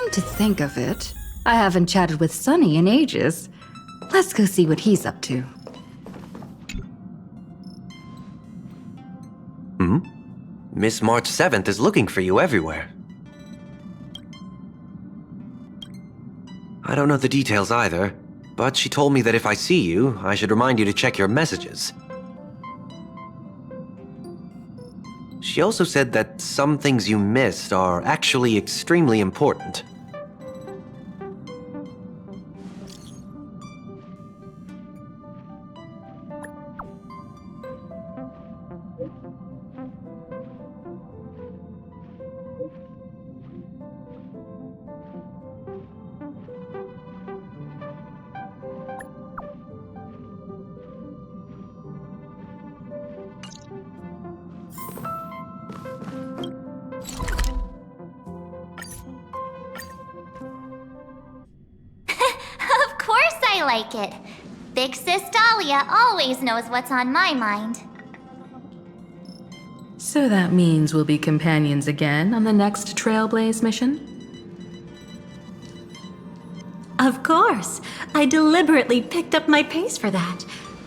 Come to think of it, I haven't chatted with Sunny in ages. Let's go see what he's up to. Miss March 7th is looking for you everywhere. I don't know the details either, but she told me that if I see you, I should remind you to check your messages. She also said that some things you missed are actually extremely important. Of course I like it. Big Sis Dahlia always knows what's on my mind. So that means we'll be companions again on the next Trailblaze mission? Of course. I deliberately picked up my pace for that.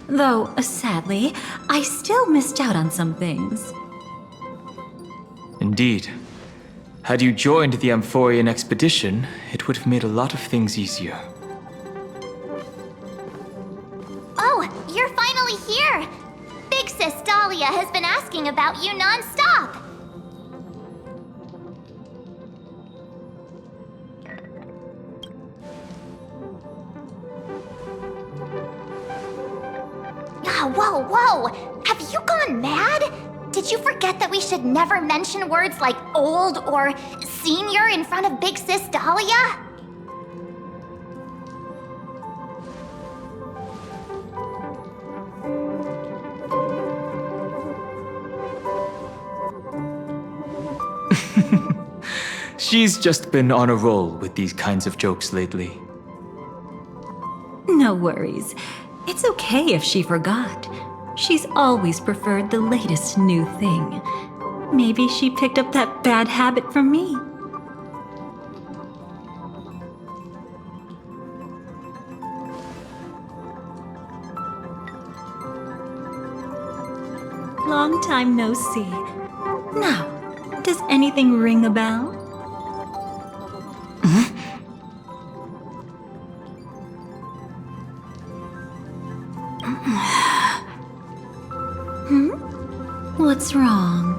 Though, sadly, I still missed out on some things. Indeed. Had you joined the Amphorian expedition, it would have made a lot of things easier. Oh, you're finally here! Big Sis Dahlia has been asking about you non-stop! Whoa! Have you gone mad? Did you forget that we should never mention words like old or senior in front of Big Sis Dahlia? She's just been on a roll with these kinds of jokes lately. No worries. It's okay if she forgot. She's always preferred the latest new thing. Maybe she picked up that bad habit from me. Long time no see. Now, does anything ring a bell? What's wrong?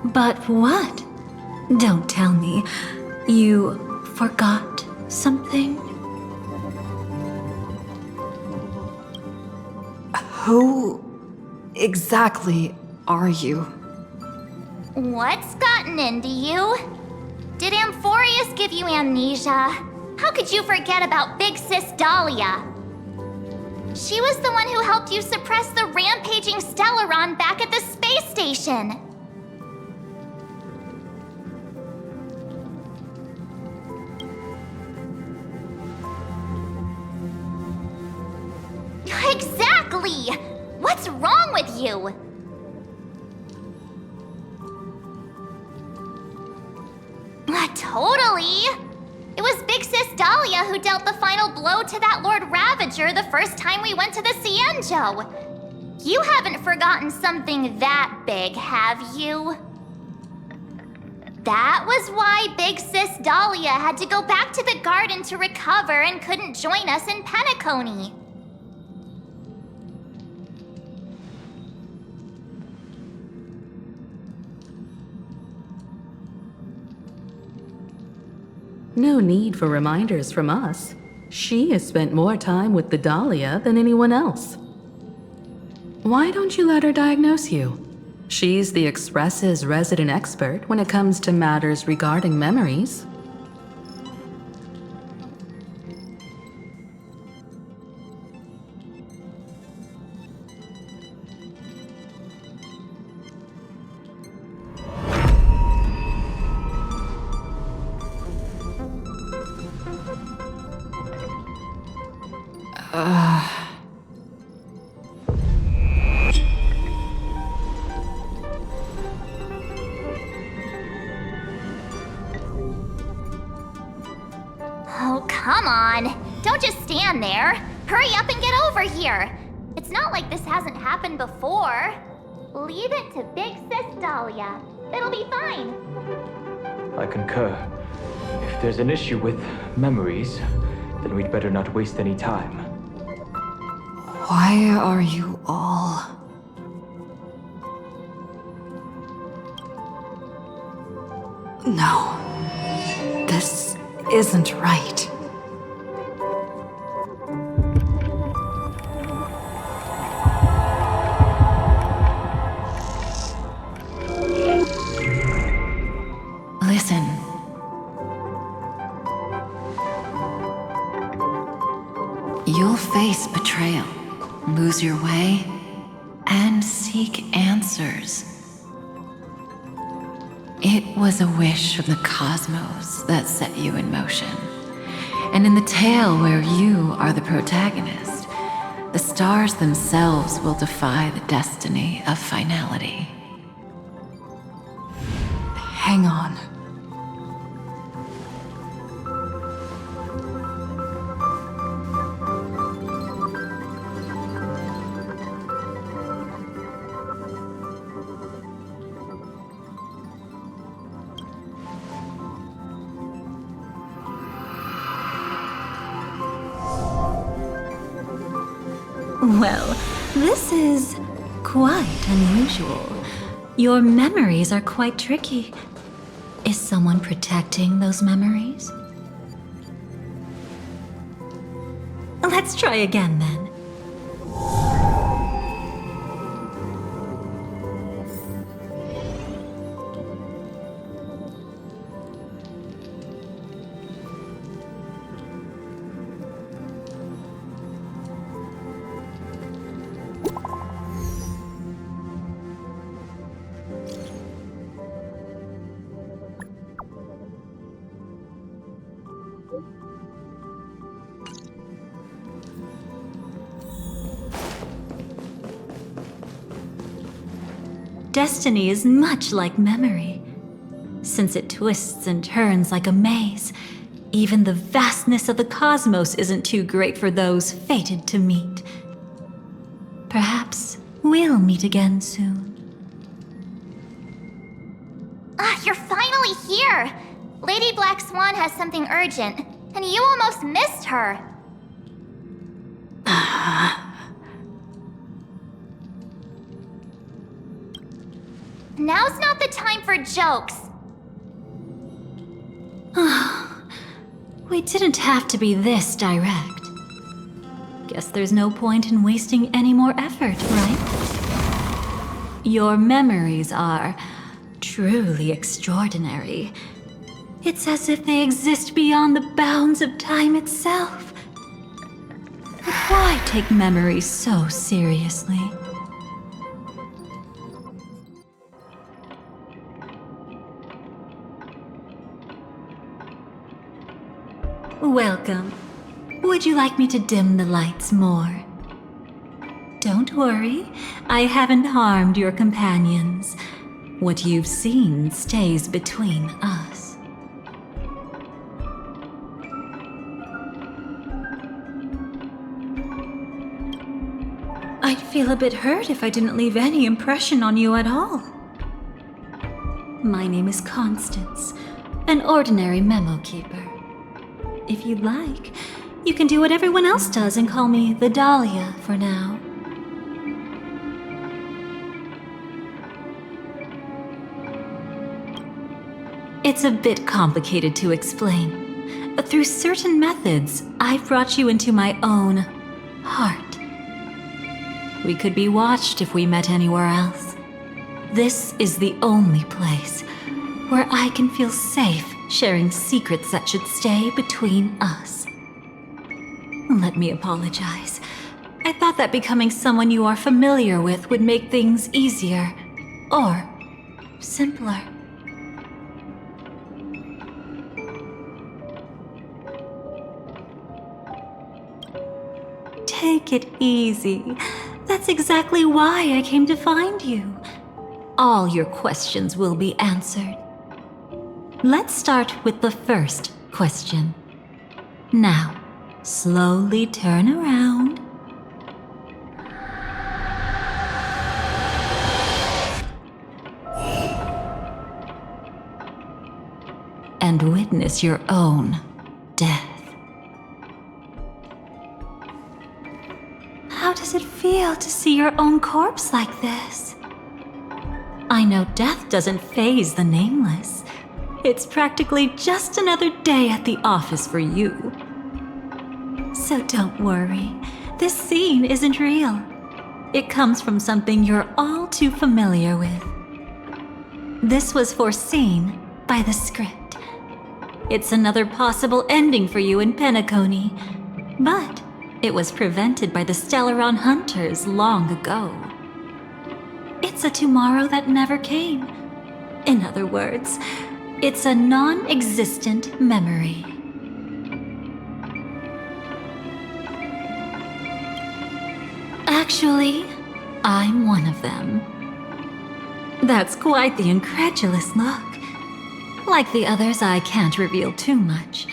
But what? Don't tell me. You forgot something? Who exactly are you? What's gotten into you? Did Amphorius give you amnesia? How could you forget about Big Sis Dahlia? She was the one who helped you suppress the rampaging Stellaron back at the space station. Exactly! What's wrong with you? Totally! It was Big Sis Dahlia who dealt the final blow to that Lord Ravager the first time we went to the Cienjo. You haven't forgotten something that big, have you? That was why Big Sis Dahlia had to go back to the garden to recover and couldn't join us in Penacony. No need for reminders from us. She has spent more time with the Dahlia than anyone else. Why don't you let her diagnose you? She's the Express's resident expert when it comes to matters regarding memories. Oh, come on. Don't just stand there. Hurry up and get over here. It's not like this hasn't happened before. Leave it to Big Sis Dahlia. It'll be fine. I concur. If there's an issue with memories, then we'd better not waste any time. Why are you all... No. This isn't right. Listen. You'll face betrayal, lose your way, and seek answers. It was a wish from the cosmos that set you in motion. And in the tale where you are the protagonist, the stars themselves will defy the destiny of finality. Hang on. Well, this is quite unusual. Your memories are quite tricky. Is someone protecting those memories? Let's try again then. Destiny is much like memory. Since it twists and turns like a maze, even the vastness of the cosmos isn't too great for those fated to meet. Perhaps we'll meet again soon. Ah, you're finally here! Lady Black Swan has something urgent, and you almost missed her. Now's not the time for jokes. We didn't have to be this direct. Guess there's no point in wasting any more effort, right? Your memories are truly extraordinary. It's as if they exist beyond the bounds of time itself. But why take memories so seriously? Welcome. Would you like me to dim the lights more? Don't worry, I haven't harmed your companions. What you've seen stays between us. I'd feel a bit hurt if I didn't leave any impression on you at all. My name is Constance, an ordinary memo keeper. If you'd like, you can do what everyone else does and call me the Dahlia for now. It's a bit complicated to explain. Through certain methods, I've brought you into my own heart. We could be watched if we met anywhere else. This is the only place where I can feel safe sharing secrets that should stay between us. Let me apologize. I thought that becoming someone you are familiar with would make things easier, or simpler. Take it easy. That's exactly why I came to find you. All your questions will be answered. Let's start with the first question. Now, slowly turn around. And witness your own death. How does it feel to see your own corpse like this? I know death doesn't faze the nameless. It's practically just another day at the office for you. So don't worry, this scene isn't real. It comes from something you're all too familiar with. This was foreseen by the script. It's another possible ending for you in Penacony, but it was prevented by the Stellaron Hunters long ago. It's a tomorrow that never came. In other words, it's a non-existent memory. Actually, I'm one of them. That's quite the incredulous look. Like the others, I can't reveal too much.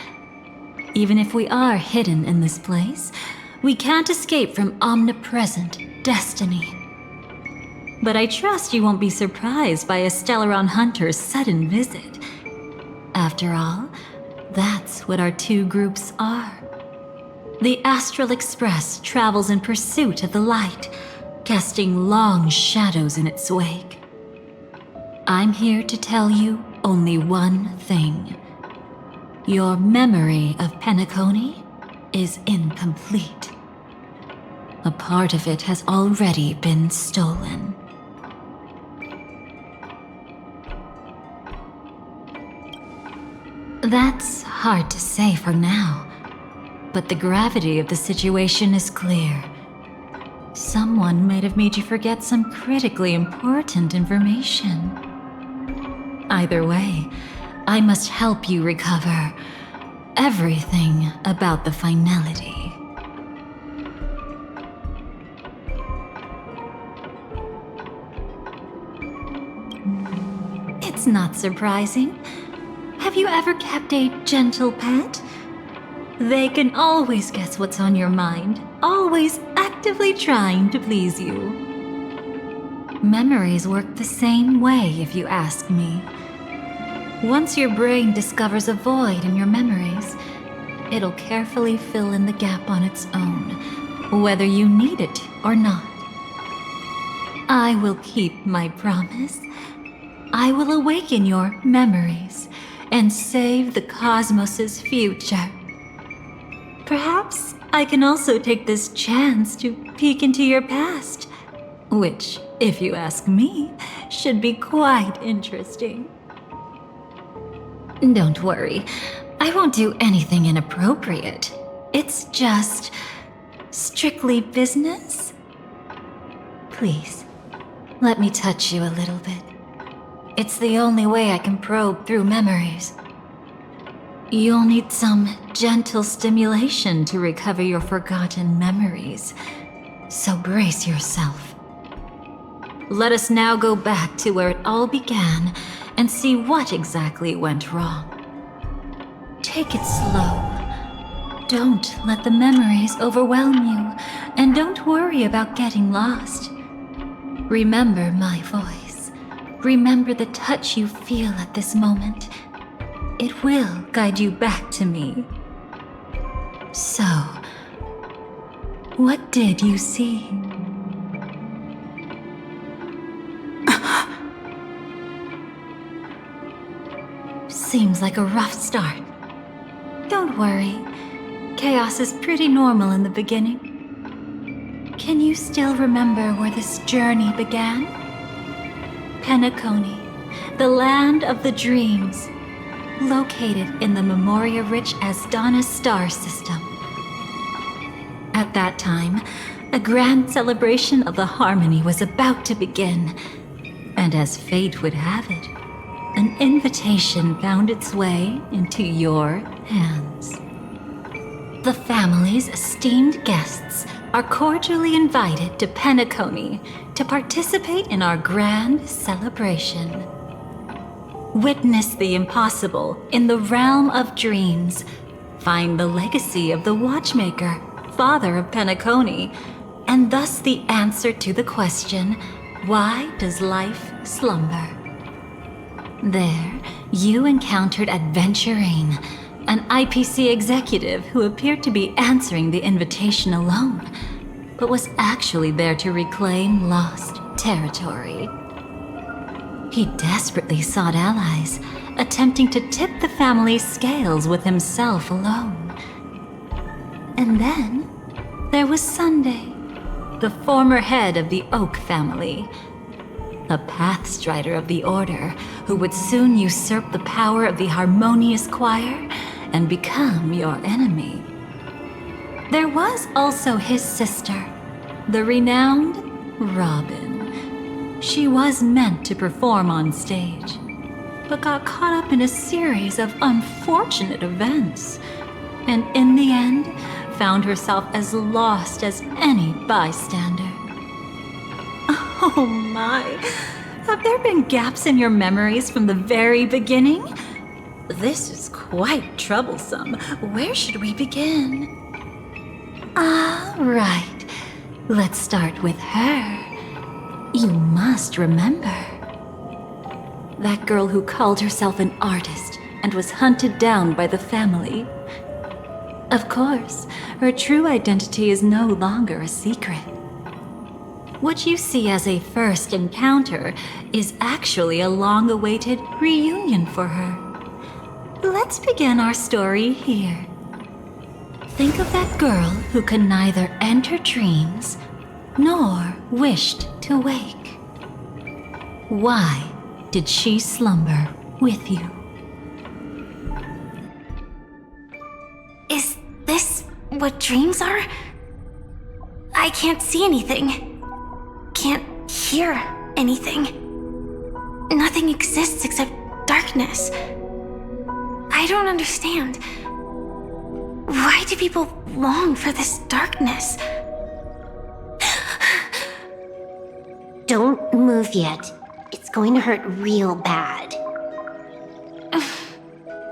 Even if we are hidden in this place, we can't escape from omnipresent destiny. But I trust you won't be surprised by a Stellaron Hunter's sudden visit. After all, that's what our two groups are. The Astral Express travels in pursuit of the light, casting long shadows in its wake. I'm here to tell you only one thing. Your memory of Penacony is incomplete. A part of it has already been stolen. That's hard to say for now, but the gravity of the situation is clear. Someone might have made you forget some critically important information. Either way, I must help you recover everything about the finality. It's not surprising. Have you ever kept a gentle pet? They can always guess what's on your mind, always actively trying to please you. Memories work the same way, if you ask me. Once your brain discovers a void in your memories, it'll carefully fill in the gap on its own, whether you need it or not. I will keep my promise. I will awaken your memories and save the cosmos's future. Perhaps I can also take this chance to peek into your past, which, if you ask me, should be quite interesting. Don't worry, I won't do anything inappropriate. It's just strictly business. Please, let me touch you a little bit. It's the only way I can probe through memories. You'll need some gentle stimulation to recover your forgotten memories, so brace yourself. Let us now go back to where it all began and see what exactly went wrong. Take it slow. Don't let the memories overwhelm you, and don't worry about getting lost. Remember my voice. Remember the touch you feel at this moment. It will guide you back to me. So, what did you see? Seems like a rough start. Don't worry. Chaos is pretty normal in the beginning. Can you still remember where this journey began? Penacony, the land of the dreams, located in the Memoria-rich Asdana star system. At that time, a grand celebration of the harmony was about to begin, and as fate would have it, an invitation found its way into your hands. The family's esteemed guests are cordially invited to Penacony to participate in our grand celebration. Witness the impossible in the realm of dreams. Find the legacy of the Watchmaker, father of Penacony, and thus the answer to the question, why does life slumber? There, you encountered Adventurine, an IPC executive who appeared to be answering the invitation alone, but was actually there to reclaim lost territory. He desperately sought allies, attempting to tip the family's scales with himself alone. And then, there was Sunday, the former head of the Oak family, a Pathstrider of the Order who would soon usurp the power of the Harmonious Choir and become your enemy. There was also his sister, the renowned Robin. She was meant to perform on stage, but got caught up in a series of unfortunate events, and in the end, found herself as lost as any bystander. Oh my, have there been gaps in your memories from the very beginning? This is quite troublesome. Where should we begin? Right. Let's start with her. You must remember. That girl who called herself an artist and was hunted down by the family. Of course, her true identity is no longer a secret. What you see as a first encounter is actually a long-awaited reunion for her. Let's begin our story here. Think of that girl who could neither enter dreams nor wished to wake. Why did she slumber with you? Is this what dreams are? I can't see anything. Can't hear anything. Nothing exists except darkness. I don't understand. Why do people long for this darkness? Don't move yet. It's going to hurt real bad.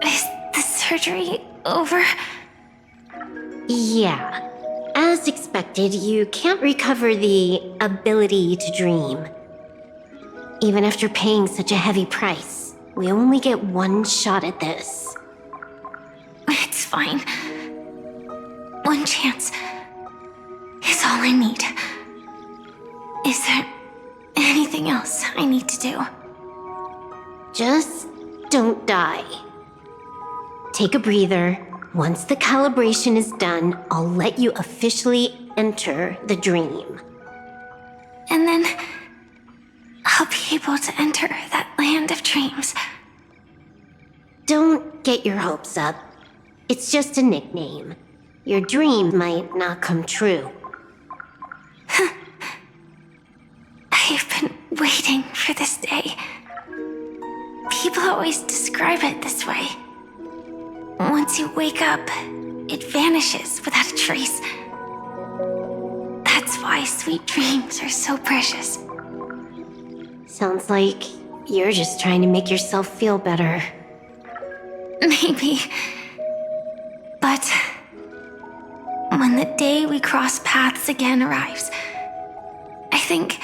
Is the surgery over? Yeah. As expected, you can't recover the ability to dream. Even after paying such a heavy price, we only get one shot at this. It's fine. One chance is all I need. Is there anything else I need to do? Just don't die. Take a breather. Once the calibration is done, I'll let you officially enter the dream. And then I'll be able to enter that land of dreams. Don't get your hopes up. It's just a nickname. Your dream might not come true. I've been waiting for this day. People always describe it this way. Once you wake up, it vanishes without a trace. That's why sweet dreams are so precious. Sounds like you're just trying to make yourself feel better. Maybe. But when the day we cross paths again arrives, I think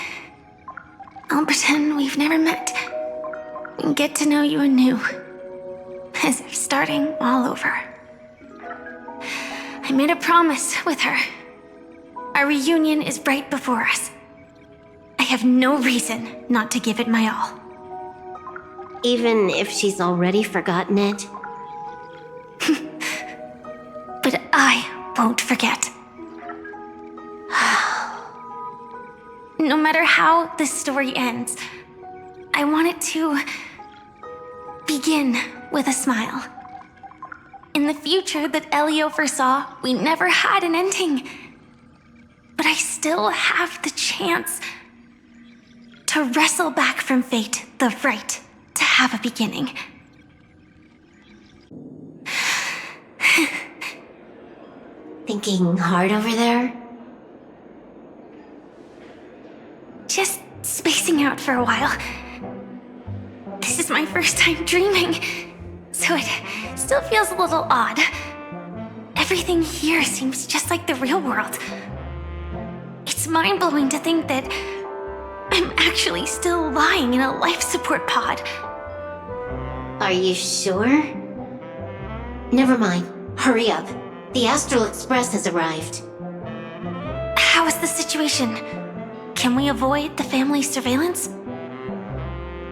I'll pretend we've never met and get to know you anew, as if starting all over. I made a promise with her. Our reunion is right before us. I have no reason not to give it my all. Even if she's already forgotten it? But I won't forget. No matter how this story ends, I want it to begin with a smile. In the future that Elio foresaw, we never had an ending. But I still have the chance to wrestle back from fate the right to have a beginning. Thinking hard over there? spacing out for a while. This is my first time dreaming, so it still feels a little odd. Everything here seems just like the real world. It's mind-blowing to think that I'm actually still lying in a life support pod. Are you sure? Never mind. Hurry up. The Astral Express has arrived. How is the situation? Can we avoid the family's surveillance?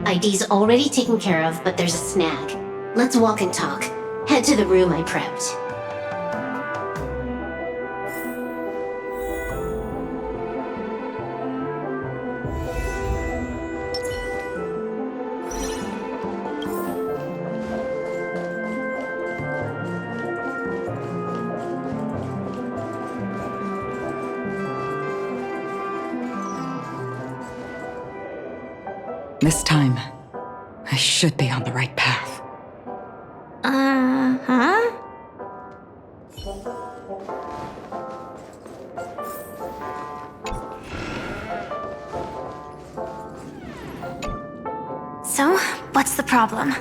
ID's already taken care of, but there's a snag. Let's walk and talk. Head to the room I prepped. This time, I should be on the right path. Uh-huh? So, what's the problem?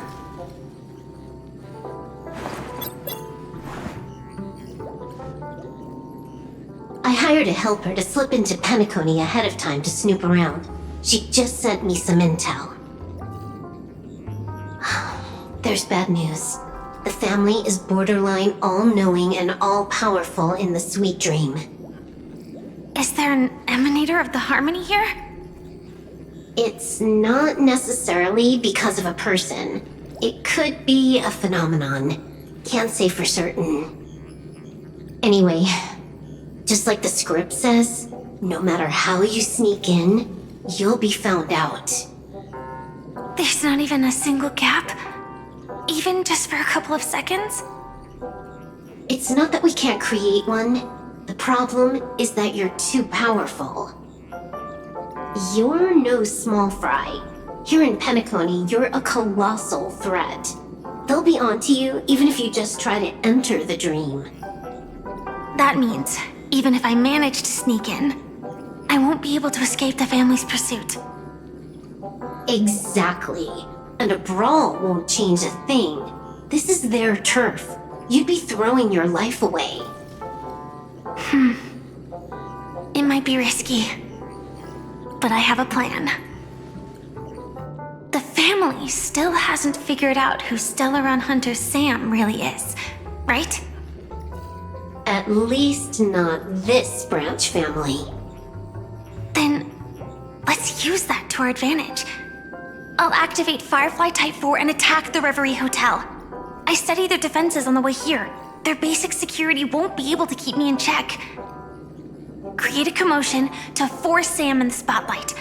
I hired a helper to slip into Penacony ahead of time to snoop around. She just sent me some intel. There's bad news. The family is borderline all-knowing and all-powerful in the Sweet Dream. Is there an emanator of the harmony here? It's not necessarily because of a person. It could be a phenomenon. Can't say for certain. Anyway, just like the script says, no matter how you sneak in, you'll be found out. There's not even a single gap? Even just for a couple of seconds? It's not that we can't create one. The problem is that you're too powerful. You're no small fry. Here in Penacony, you're a colossal threat. They'll be onto you even if you just try to enter the dream. That means, even if I manage to sneak in, I won't be able to escape the family's pursuit. Exactly. And a brawl won't change a thing. This is their turf. You'd be throwing your life away. It might be risky, but I have a plan. The family still hasn't figured out who Stellaron Hunter Sam really is, right? At least not this branch family. Then, let's use that to our advantage. I'll activate Firefly Type 4 and attack the Reverie Hotel. I studied their defenses on the way here. Their basic security won't be able to keep me in check. Create a commotion to force Sam in the spotlight.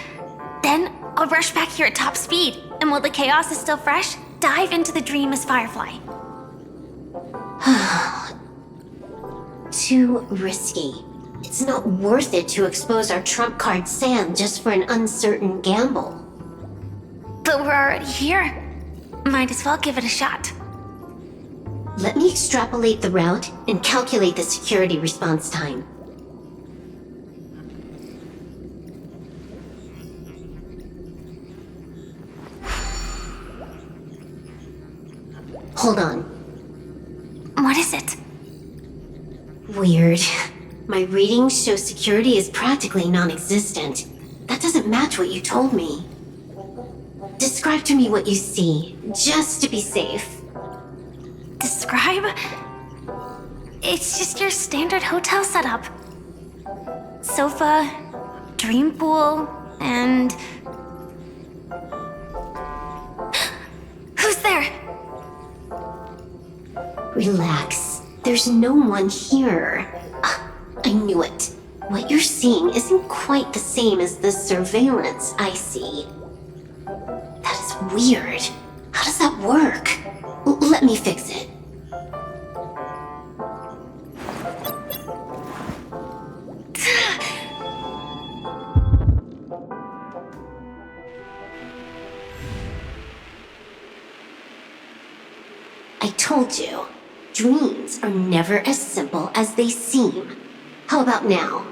Then, I'll rush back here at top speed, and while the chaos is still fresh, dive into the dream as Firefly. Too risky. It's not worth it to expose our trump card Sam just for an uncertain gamble. But we're already here. Might as well give it a shot. Let me extrapolate the route and calculate the security response time. Hold on. What is it? Weird. My readings show security is practically non-existent. That doesn't match what you told me. Describe to me what you see, just to be safe. Describe? It's just your standard hotel setup. Sofa, dream pool, and... Who's there? Relax. There's no one here. I knew it. What you're seeing isn't quite the same as the surveillance I see. That is weird. How does that work? Let me fix it. I told you, dreams are never as simple as they seem. How about now?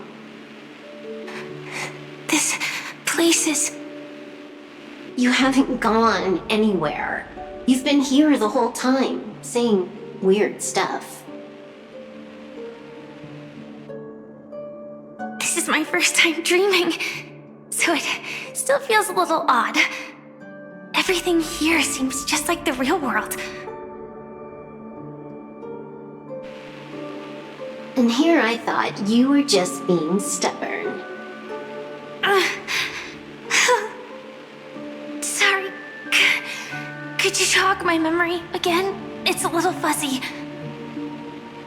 This place is You haven't gone anywhere. You've been here the whole time, saying weird stuff. This is my first time dreaming, so it still feels a little odd. Everything here seems just like the real world. And here I thought you were just being stubborn. Sorry. Could you jog my memory again? It's a little fuzzy.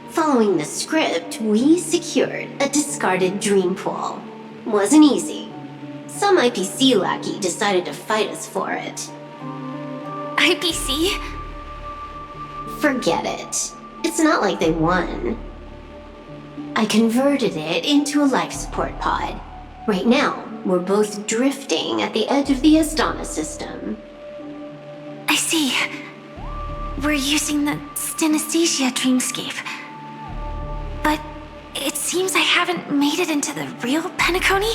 Following the script, we secured a discarded dream pool. Wasn't easy. Some IPC lackey decided to fight us for it. IPC? Forget it. It's not like they won. I converted it into a life support pod. Right now, we're both drifting at the edge of the Astana system. I see. We're using the synesthesia dreamscape. But it seems I haven't made it into the real Penacony?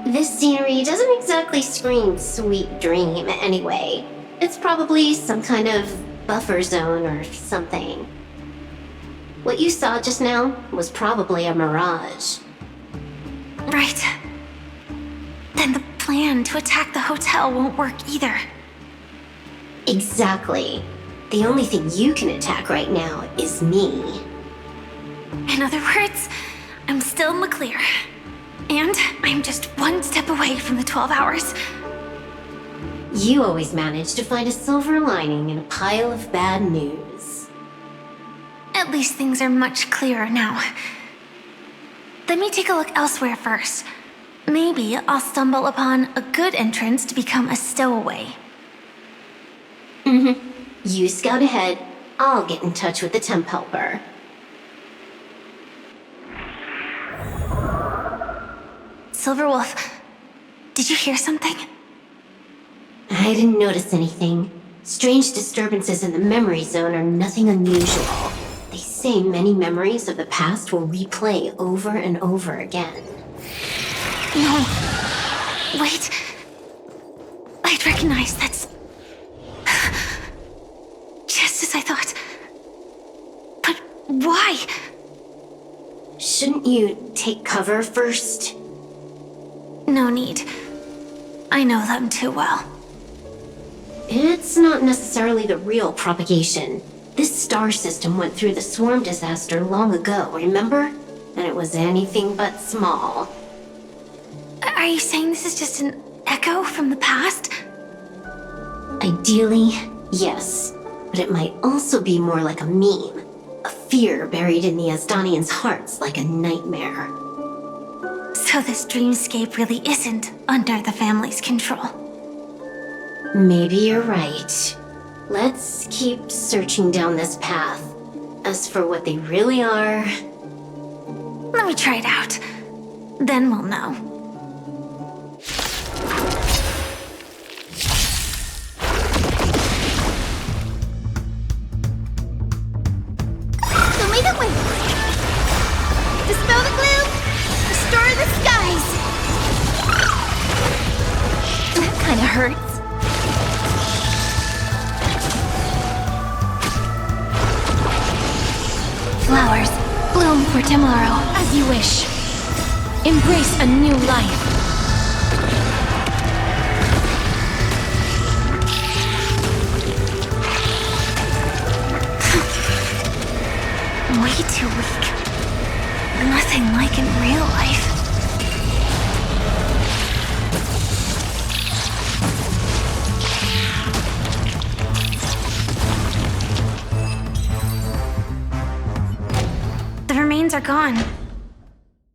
This scenery doesn't exactly scream sweet dream anyway. It's probably some kind of buffer zone or something. What you saw just now was probably a mirage. Right. Then the plan to attack the hotel won't work either. Exactly. The only thing you can attack right now is me. In other words, I'm still in the clear. And I'm just one step away from the 12 hours. You always manage to find a silver lining in a pile of bad news. At least things are much clearer now. Let me take a look elsewhere first. Maybe I'll stumble upon a good entrance to become a stowaway. You scout ahead, I'll get in touch with the temp helper. Silverwolf, did you hear something? I didn't notice anything. Strange disturbances in the memory zone are nothing unusual. They say many memories of the past will replay over and over again. No. Wait. I'd recognize that's... just as I thought. But why? Shouldn't you take cover first? No need. I know them too well. It's not necessarily the real propagation. This star system went through the swarm disaster long ago, remember? And it was anything but small. Are you saying this is just an echo from the past? Ideally, yes. But it might also be more like a meme. A fear buried in the Asdanians' hearts like a nightmare. So this dreamscape really isn't under the family's control. Maybe you're right. Let's keep searching down this path. As for what they really are... Let me try it out. Then we'll know. Show me the way. Dispel the gloom. Restore the skies. That kind of hurts. Flowers, bloom for tomorrow, as you wish. Embrace a new life. Way too weak. Nothing like in real life. The remains are gone.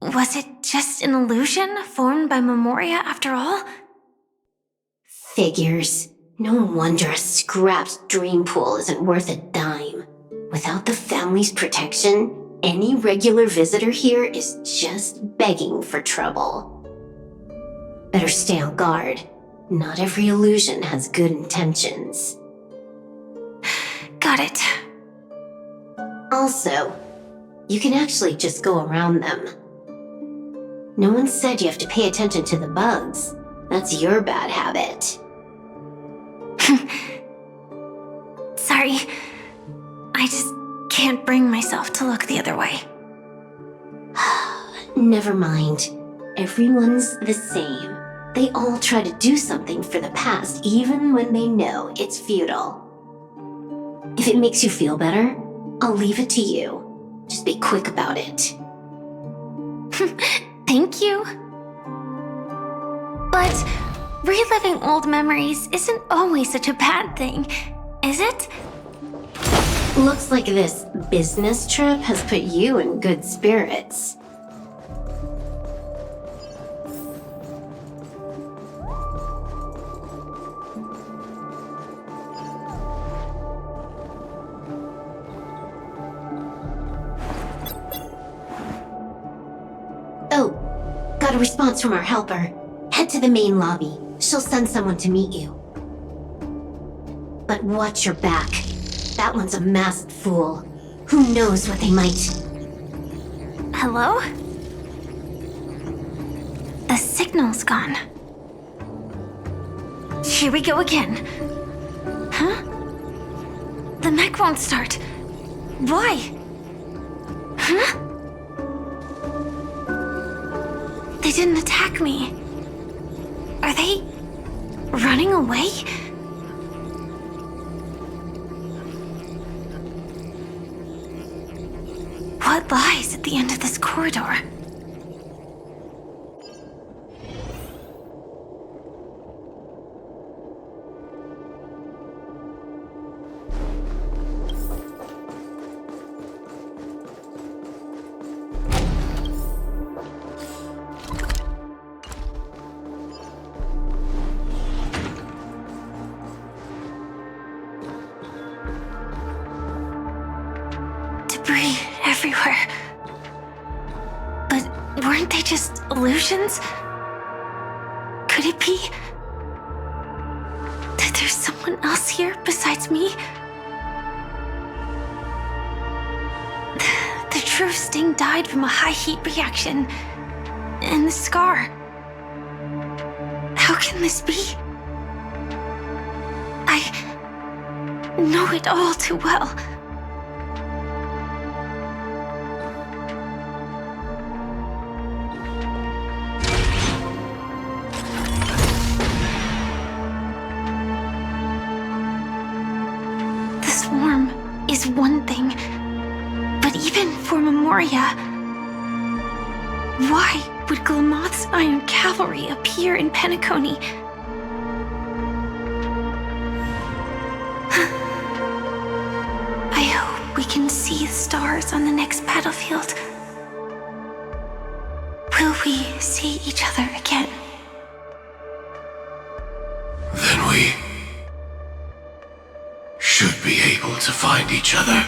Was it just an illusion formed by Memoria after all? Figures. No wonder a scrapped dream pool isn't worth a dime. Without the family's protection, any regular visitor here is just begging for trouble. Better stay on guard. Not every illusion has good intentions. Got it. Also, you can actually just go around them. No one said you have to pay attention to the bugs. That's your bad habit. Sorry. I just can't bring myself to look the other way. Never mind. Everyone's the same. They all try to do something for the past, even when they know it's futile. If it makes you feel better, I'll leave it to you. Just be quick about it. Thank you. But reliving old memories isn't always such a bad thing, is it? Looks like this business trip has put you in good spirits. Oh, got a response from our helper. Head to the main lobby. She'll send someone to meet you. But watch your back. That one's a masked fool. Who knows what they might... Hello? The signal's gone. Here we go again. Huh? The mech won't start. Why? Huh? They didn't attack me. Are they running away? What lies at the end of this corridor? Debris everywhere. But weren't they just illusions? Could it be that there's someone else here besides me? The true Sting died from a high heat reaction. And the scar. How can this be? I know it all too well. The swarm is one thing, but even for Memoria, why would Glamoth's Iron Cavalry appear in Penacony? I hope we can see the stars on the next battlefield. Will we see each other again? Then we should be able to find each other.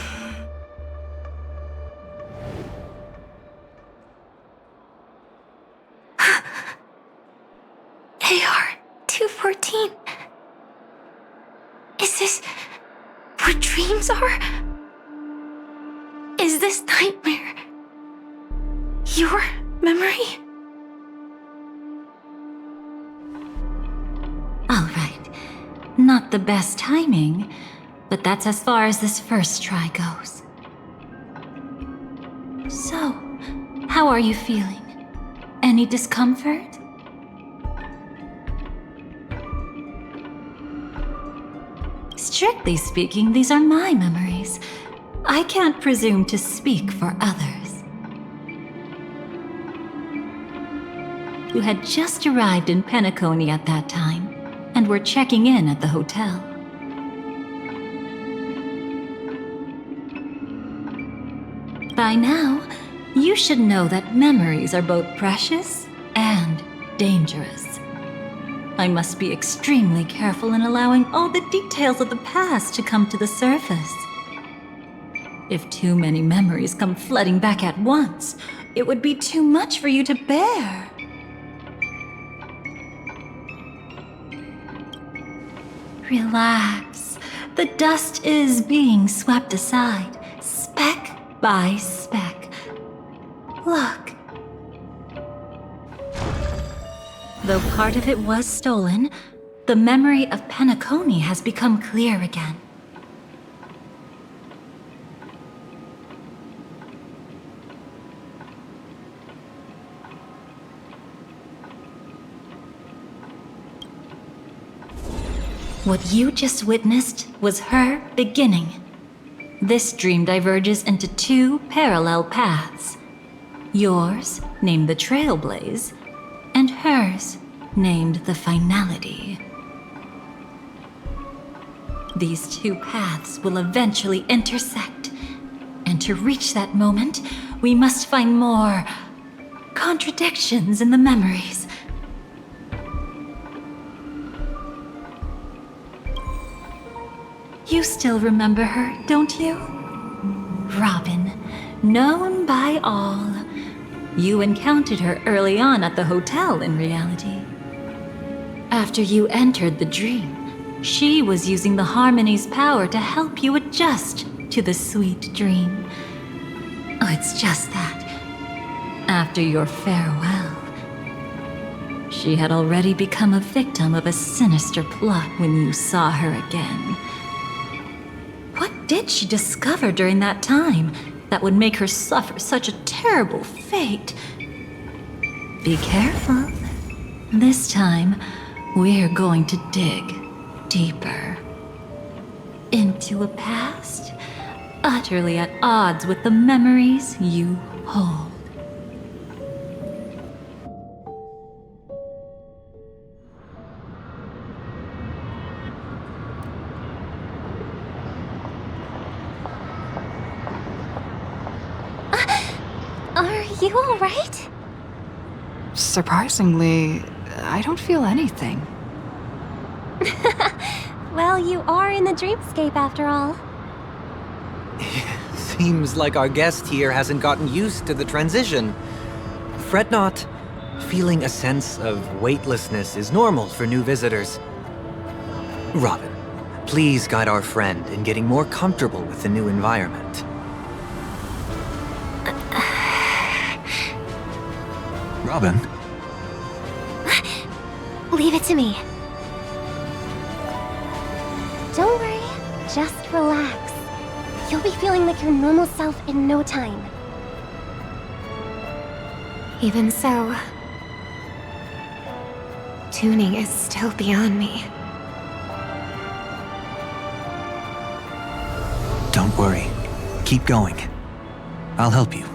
AR-214. Is this what dreams are? Is this nightmare your memory? All right. Not the best timing, but that's as far as this first try goes. So, how are you feeling? Any discomfort? Strictly speaking, these are my memories. I can't presume to speak for others. You had just arrived in Penacony at that time, and were checking in at the hotel. By now, you should know that memories are both precious and dangerous. I must be extremely careful in allowing all the details of the past to come to the surface. If too many memories come flooding back at once, it would be too much for you to bear. Relax. The dust is being swept aside, speck by speck. Look. Though part of it was stolen, the memory of Penacony has become clear again. What you just witnessed was her beginning. This dream diverges into two parallel paths. Yours, named the Trailblaze, and hers, named the Finality. These two paths will eventually intersect, and to reach that moment, we must find more contradictions in the memories. You still remember her, don't you? Robin, known by all. You encountered her early on at the hotel, in reality. After you entered the dream, she was using the Harmony's power to help you adjust to the sweet dream. Oh, it's just that. After your farewell, she had already become a victim of a sinister plot when you saw her again. What did she discover during that time that would make her suffer such a terrible fate? Be careful. This time, we're going to dig deeper into a past utterly at odds with the memories you hold. Are you alright? Surprisingly, I don't feel anything. Well, you are in the dreamscape after all. Seems like our guest here hasn't gotten used to the transition. Fret not. Feeling a sense of weightlessness is normal for new visitors. Robin, please guide our friend in getting more comfortable with the new environment. Robin? Leave it to me. Don't worry, just relax. You'll be feeling like your normal self in no time. Even so, tuning is still beyond me. Don't worry. Keep going. I'll help you.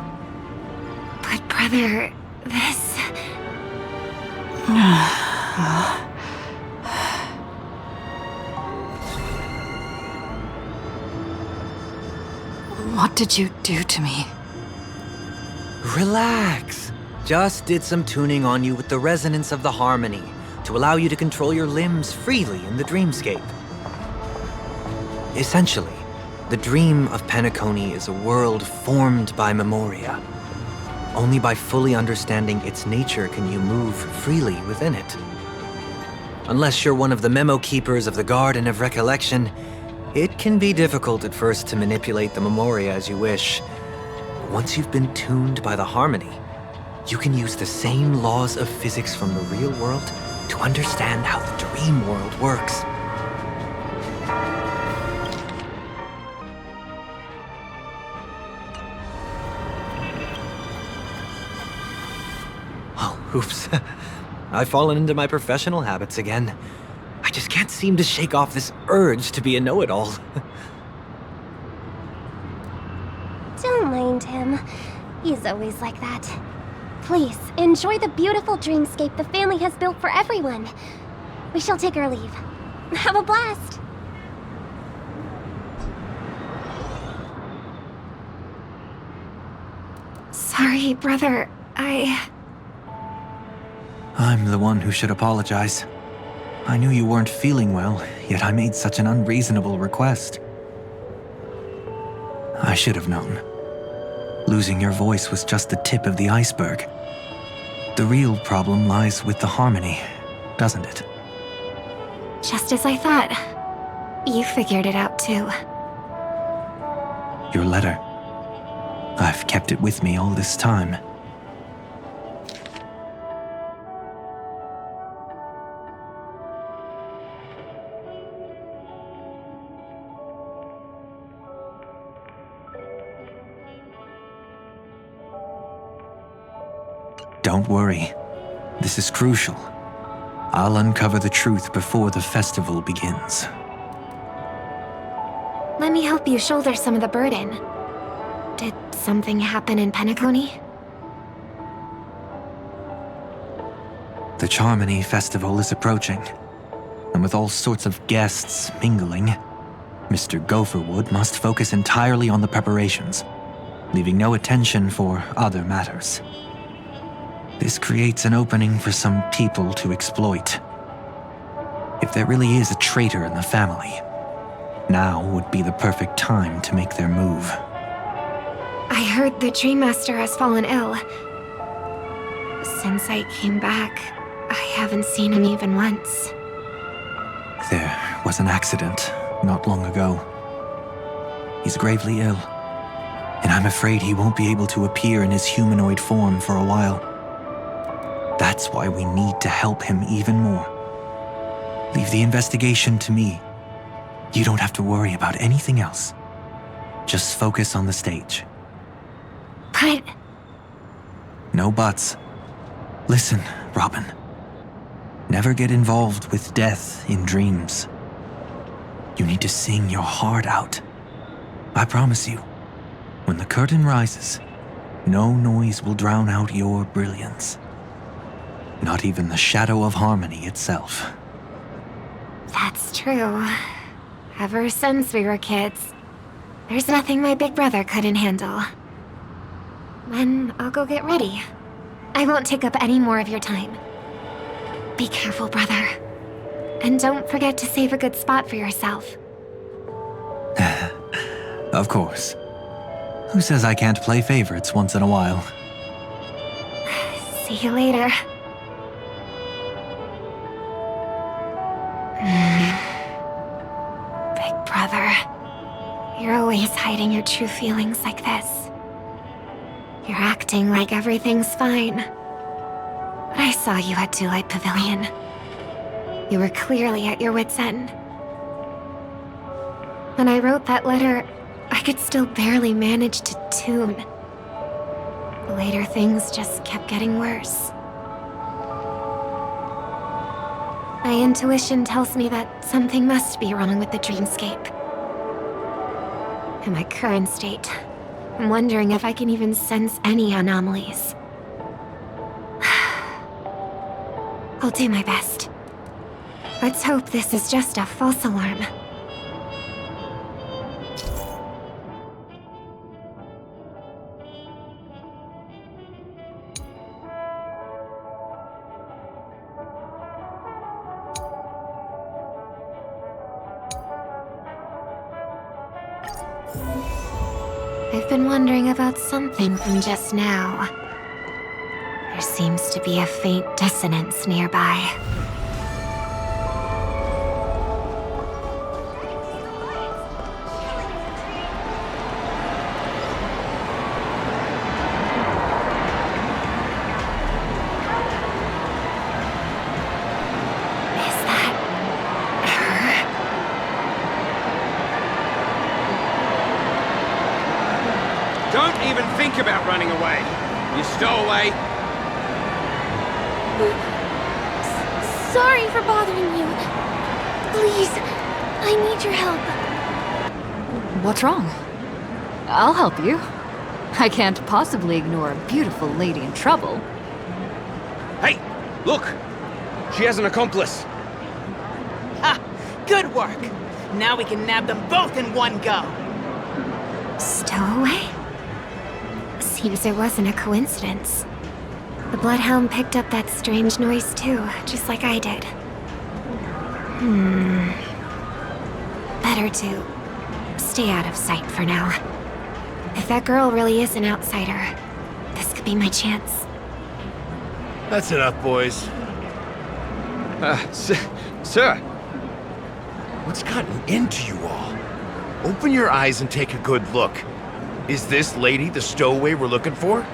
But brother, this... What did you do to me? Relax. Just did some tuning on you with the resonance of the harmony to allow you to control your limbs freely in the dreamscape. Essentially, the dream of Penacony is a world formed by memoria. Only by fully understanding its nature can you move freely within it. Unless you're one of the memo keepers of the Garden of Recollection, it can be difficult at first to manipulate the memoria as you wish. Once you've been tuned by the harmony, you can use the same laws of physics from the real world to understand how the dream world works. Oh, oops. I've fallen into my professional habits again. I just can't seem to shake off this urge to be a know-it-all. Don't mind him. He's always like that. Please, enjoy the beautiful dreamscape the family has built for everyone. We shall take our leave. Have a blast! Sorry, brother. I'm the one who should apologize. I knew you weren't feeling well, yet I made such an unreasonable request. I should have known. Losing your voice was just the tip of the iceberg. The real problem lies with the harmony, doesn't it? Just as I thought. You figured it out too. Your letter. I've kept it with me all this time. Don't worry. This is crucial. I'll uncover the truth before the festival begins. Let me help you shoulder some of the burden. Did something happen in Penacony? The Charmony Festival is approaching, and with all sorts of guests mingling, Mr. Gopherwood must focus entirely on the preparations, leaving no attention for other matters. This creates an opening for some people to exploit. If there really is a traitor in the family, now would be the perfect time to make their move. I heard the Dream Master has fallen ill. Since I came back, I haven't seen him even once. There was an accident not long ago. He's gravely ill, and I'm afraid he won't be able to appear in his humanoid form for a while. That's why we need to help him even more. Leave the investigation to me. You don't have to worry about anything else. Just focus on the stage. But... No buts. Listen, Robin. Never get involved with death in dreams. You need to sing your heart out. I promise you, when the curtain rises, no noise will drown out your brilliance. Not even the shadow of harmony itself. that's true. Ever since we were kids, there's nothing my big brother couldn't handle. Then I'll go get ready. I won't take up any more of your time. Be careful, brother. And don't forget to save a good spot for yourself. Of course. Who says I can't play favorites once in a while? See you later. Big brother, you're always hiding your true feelings like this. You're acting like everything's fine. But I saw you at Daylight Pavilion. You were clearly at your wit's end. When I wrote that letter, I could still barely manage to tune. Later, things just kept getting worse. My intuition tells me that something must be wrong with the dreamscape. In my current state, I'm wondering if I can even sense any anomalies. I'll do my best. Let's hope this is just a false alarm. I've been wondering about something from just now. There seems to be a faint dissonance nearby. Is that her? Don't even think about running away. You stowaway. Sorry for bothering you. Please, I need your help. What's wrong? I'll help you. I can't possibly ignore a beautiful lady in trouble. Hey, look! She has an accomplice. Ha! Good work! Now we can nab them both in one go! Stowaway? Seems it wasn't a coincidence. The Bloodhound picked up that strange noise too, just like I did. Better to stay out of sight for now. If that girl really is an outsider, this could be my chance. That's enough, boys. Sir. What's gotten into you all? Open your eyes and take a good look. Is this lady the stowaway we're looking for?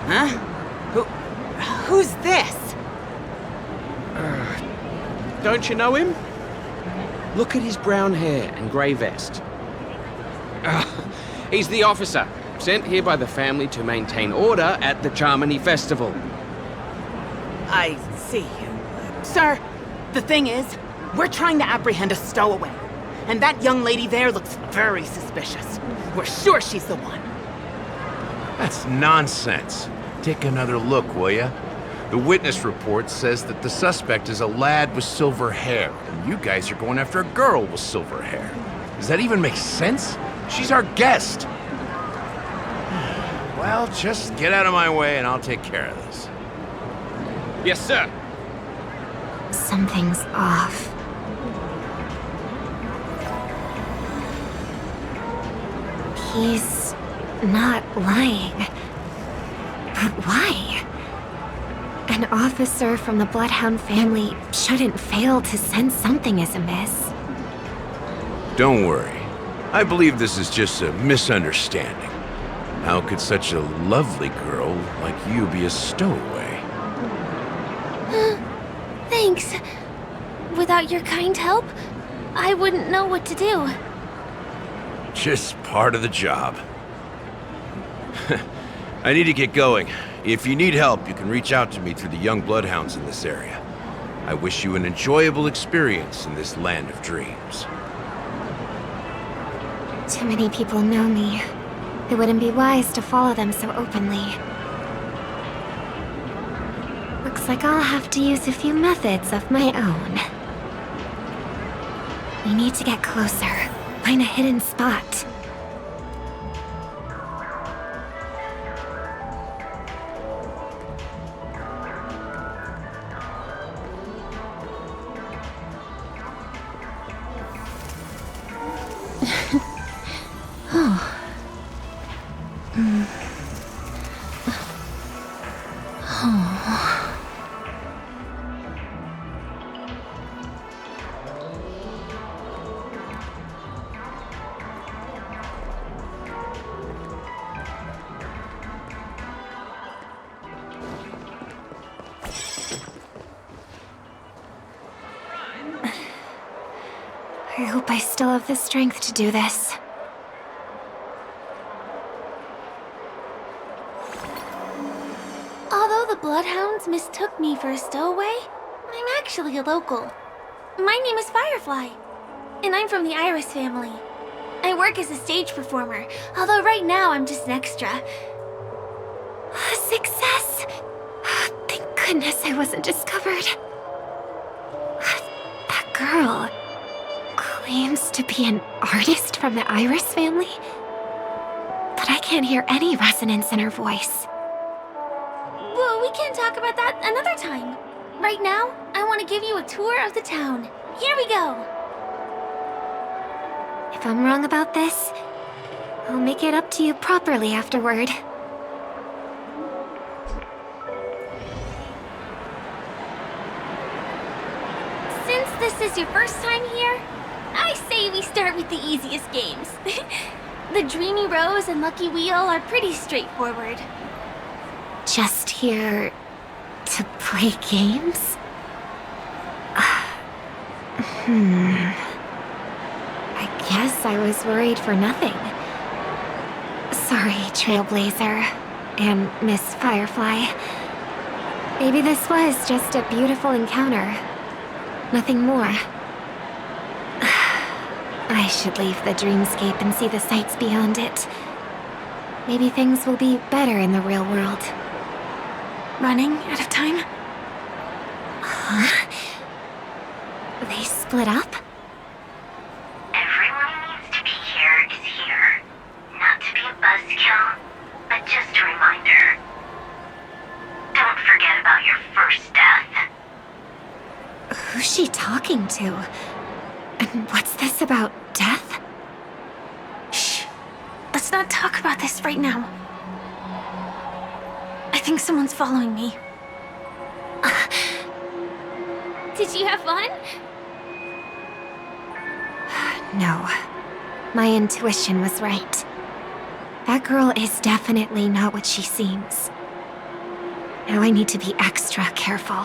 Huh? Who's this? Don't you know him? Look at his brown hair and grey vest. He's the officer. Sent here by the family to maintain order at the Charmony Festival. I see. Sir, the thing is, we're trying to apprehend a stowaway. And that young lady there looks very suspicious. We're sure she's the one. That's nonsense. Take another look, will ya? The witness report says that the suspect is a lad with silver hair, and you guys are going after a girl with silver hair. Does that even make sense? She's our guest. Well, just get out of my way and I'll take care of this. Yes, sir. Something's off. He's not lying. But why? An officer from the Bloodhound family shouldn't fail to sense something is amiss. Don't worry. I believe this is just a misunderstanding. How could such a lovely girl like you be a stowaway? Thanks. Without your kind help, I wouldn't know what to do. Just part of the job. I need to get going. If you need help, you can reach out to me through the young bloodhounds in this area. I wish you an enjoyable experience in this land of dreams. Too many people know me. It wouldn't be wise to follow them so openly. Looks like I'll have to use a few methods of my own. We need to get closer. Find a hidden spot. I hope I still have the strength to do this. Although the Bloodhounds mistook me for a stowaway, I'm actually a local. My name is Firefly, and I'm from the Iris family. I work as a stage performer, although right now I'm just an extra. Success! Thank goodness I wasn't discovered. That girl claims to be an artist from the Iris family, but I can't hear any resonance in her voice. Well, we can talk about that another time. Right now, I want to give you a tour of the town. Here we go. If I'm wrong about this, I'll make it up to you properly afterward. Since this is your first time here, I say we start with the easiest games. The Dreamy Rose and Lucky Wheel are pretty straightforward. Just here to play games? I guess I was worried for nothing. Sorry, Trailblazer and Miss Firefly. Maybe this was just a beautiful encounter. Nothing more. I should leave the dreamscape and see the sights beyond it. Maybe things will be better in the real world. Running out of time? Huh? They split up? Everyone who needs to be here is here. Not to be a buzzkill, but just a reminder. Don't forget about your first death. Who's she talking to? And what's this about death? Shh. Let's not talk about this right now. I think someone's following me. Did you have fun? No. My intuition was right. That girl is definitely not what she seems. Now I need to be extra careful.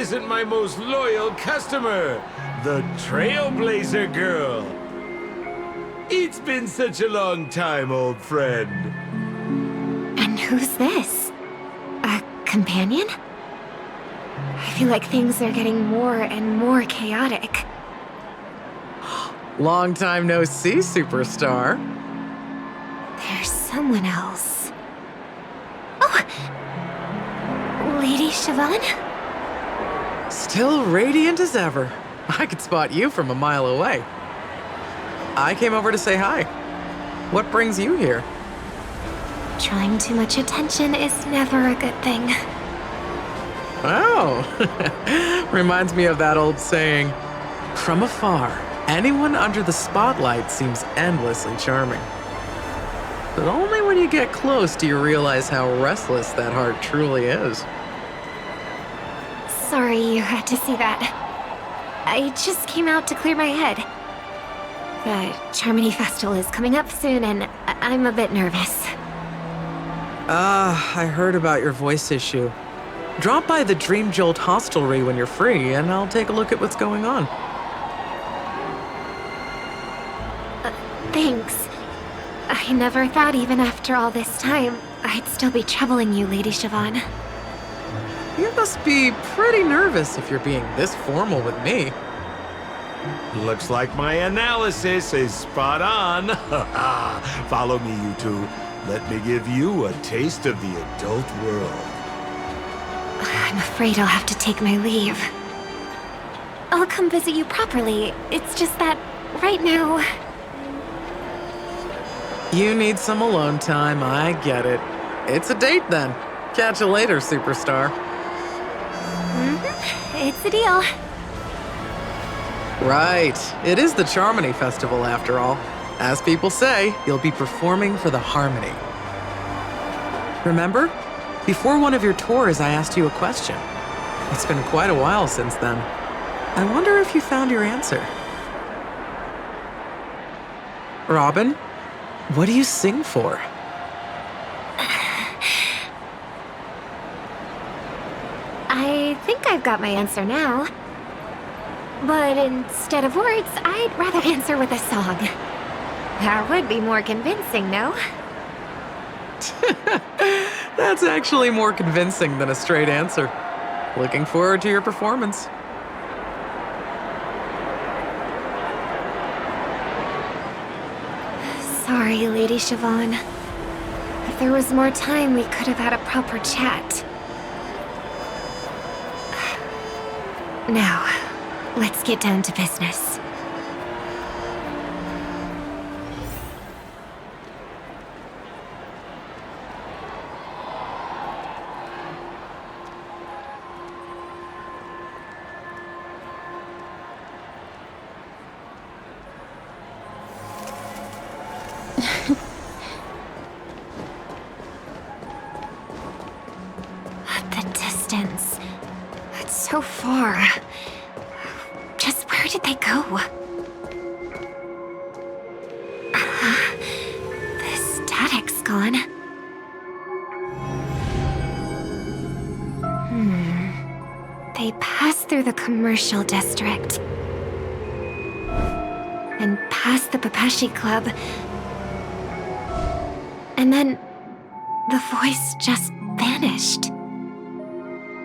isn't my most loyal customer, the Trailblazer girl. It's been such a long time, old friend. And who's this? A companion? I feel like things are getting more and more chaotic. Long time no see, superstar. There's someone else. Oh! Lady Siobhan? Still radiant as ever. I could spot you from a mile away. I came over to say hi. What brings you here? Drawing too much attention is never a good thing. Oh, reminds me of that old saying, from afar, anyone under the spotlight seems endlessly charming. But only when you get close do you realize how restless that heart truly is. Sorry you had to see that. I just came out to clear my head. The Charmony Festival is coming up soon and I'm a bit nervous. I heard about your voice issue. Drop by the Dream Jolt hostelry when you're free and I'll take a look at what's going on. Thanks. I never thought even after all this time, I'd still be troubling you, Lady Siobhan. You must be pretty nervous if you're being this formal with me. Looks like my analysis is spot on. Follow me, you two. Let me give you a taste of the adult world. I'm afraid I'll have to take my leave. I'll come visit you properly. It's just that, right now... You need some alone time, I get it. It's a date then. Catch you later, superstar. It's a deal. Right. It is the Charmony Festival after all. As people say, you'll be performing for the Harmony. Remember? Before one of your tours, I asked you a question. It's been quite a while since then. I wonder if you found your answer. Robin, what do you sing for? I think I've got my answer now. But instead of words, I'd rather answer with a song. That would be more convincing, no? That's actually more convincing than a straight answer. Looking forward to your performance. Sorry, Lady Siobhan. If there was more time, we could have had a proper chat. Now, let's get down to business. The distance. It's so far. Just where did they go? The static's gone. They passed through the commercial district. And past the Papashi Club. And then the voice just vanished.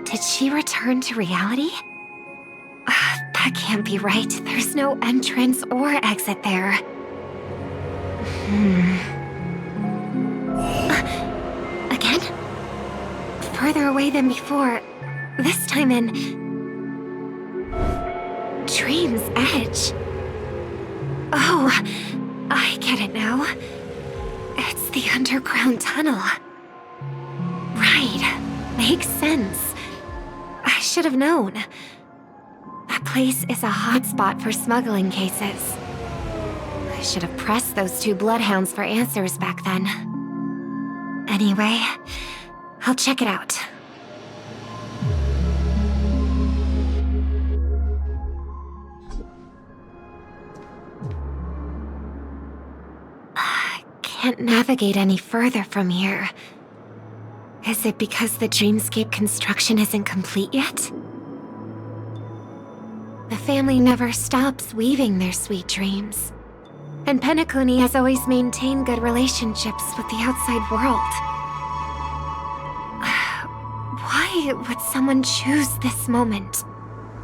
Did she return to reality? That can't be right. There's no entrance or exit there. Again? Further away than before. This time in... Dream's Edge. Oh, I get it now. It's the underground tunnel. Right. Makes sense. I should have known. That place is a hotspot for smuggling cases. I should have pressed those two bloodhounds for answers back then. Anyway, I'll check it out. Can't navigate any further from here. Is it because the dreamscape construction isn't complete yet? The family never stops weaving their sweet dreams. And Penacony has always maintained good relationships with the outside world. Why would someone choose this moment,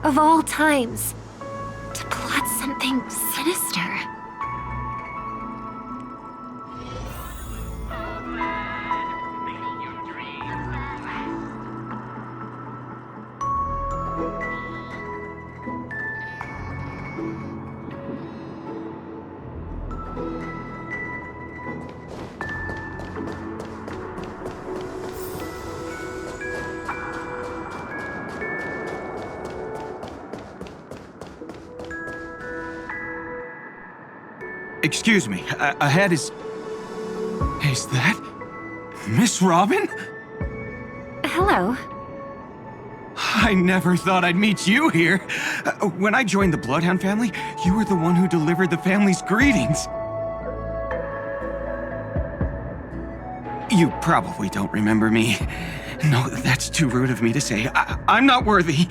of all times, to plot something sinister? Excuse me, ahead is... Is that... Miss Robin? Hello. I never thought I'd meet you here. When I joined the Bloodhound family, you were the one who delivered the family's greetings. You probably don't remember me. No, that's too rude of me to say. I'm not worthy.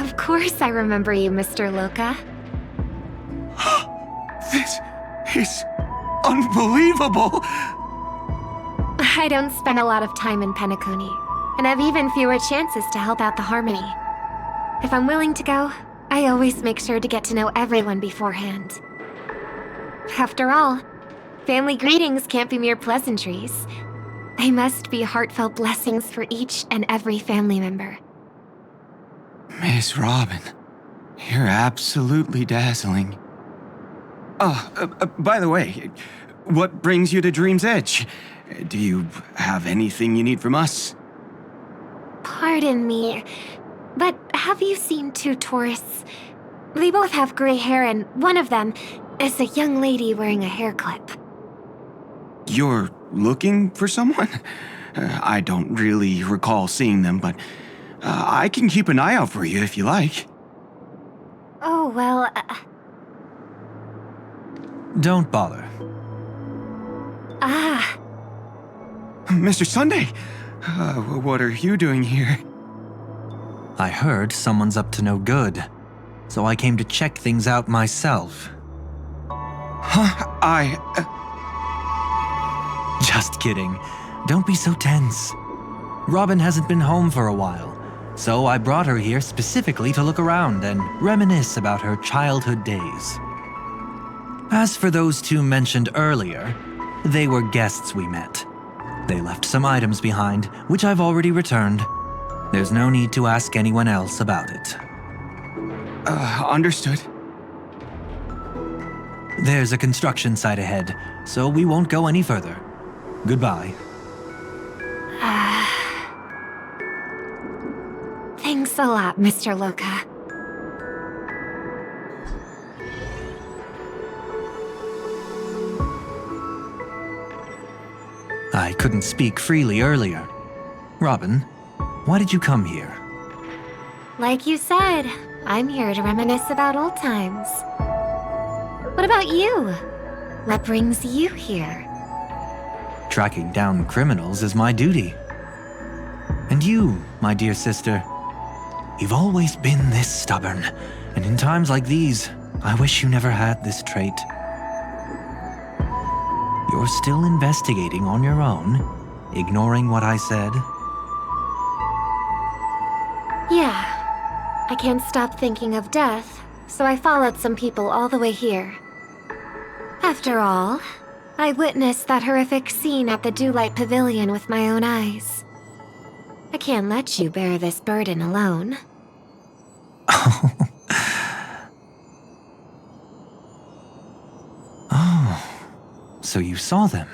Of course I remember you, Mr. Loka. This is unbelievable! I don't spend a lot of time in Penacony, and have even fewer chances to help out the Harmony. If I'm willing to go, I always make sure to get to know everyone beforehand. After all, family greetings can't be mere pleasantries. They must be heartfelt blessings for each and every family member. Miss Robin, you're absolutely dazzling. By the way, what brings you to Dream's Edge? Do you have anything you need from us? Pardon me, but have you seen two tourists? They both have gray hair, and one of them is a young lady wearing a hair clip. You're looking for someone? I don't really recall seeing them, but I can keep an eye out for you if you like. Oh, well... Don't bother. Mr. Sunday, what are you doing here? I heard someone's up to no good, so I came to check things out myself. Just kidding. Don't be so tense. Robin hasn't been home for a while, so I brought her here specifically to look around and reminisce about her childhood days. As for those two mentioned earlier, they were guests we met. They left some items behind, which I've already returned. There's no need to ask anyone else about it. Understood. There's a construction site ahead, so we won't go any further. Goodbye. Thanks a lot, Mr. Loka. I couldn't speak freely earlier. Robin, why did you come here? Like you said, I'm here to reminisce about old times. What about you? What brings you here? Tracking down criminals is my duty. And you, my dear sister, you've always been this stubborn, and in times like these, I wish you never had this trait. You're still investigating on your own, ignoring what I said? Yeah. I can't stop thinking of death, so I followed some people all the way here. After all, I witnessed that horrific scene at the Dewlight Pavilion with my own eyes. I can't let you bear this burden alone. So you saw them.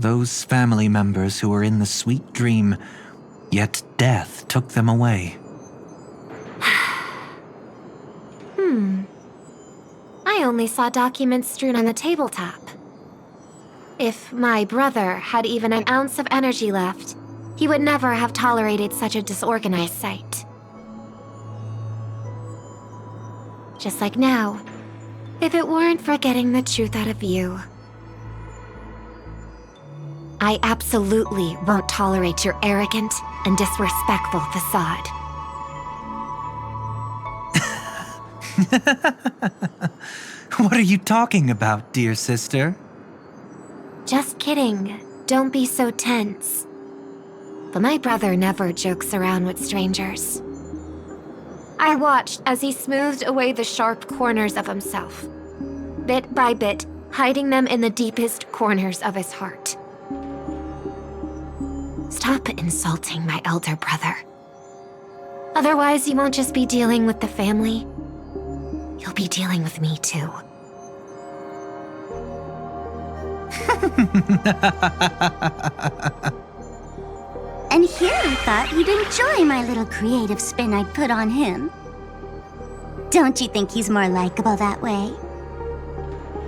Those family members who were in the sweet dream, yet death took them away. I only saw documents strewn on the tabletop. If my brother had even an ounce of energy left, he would never have tolerated such a disorganized sight. Just like now, if it weren't for getting the truth out of you. I absolutely won't tolerate your arrogant and disrespectful facade. What are you talking about, dear sister? Just kidding. Don't be so tense. But my brother never jokes around with strangers. I watched as he smoothed away the sharp corners of himself, bit by bit, hiding them in the deepest corners of his heart. Stop insulting my elder brother. Otherwise, you won't just be dealing with the family. You'll be dealing with me too. And here I thought you'd enjoy my little creative spin I'd put on him. Don't you think he's more likable that way?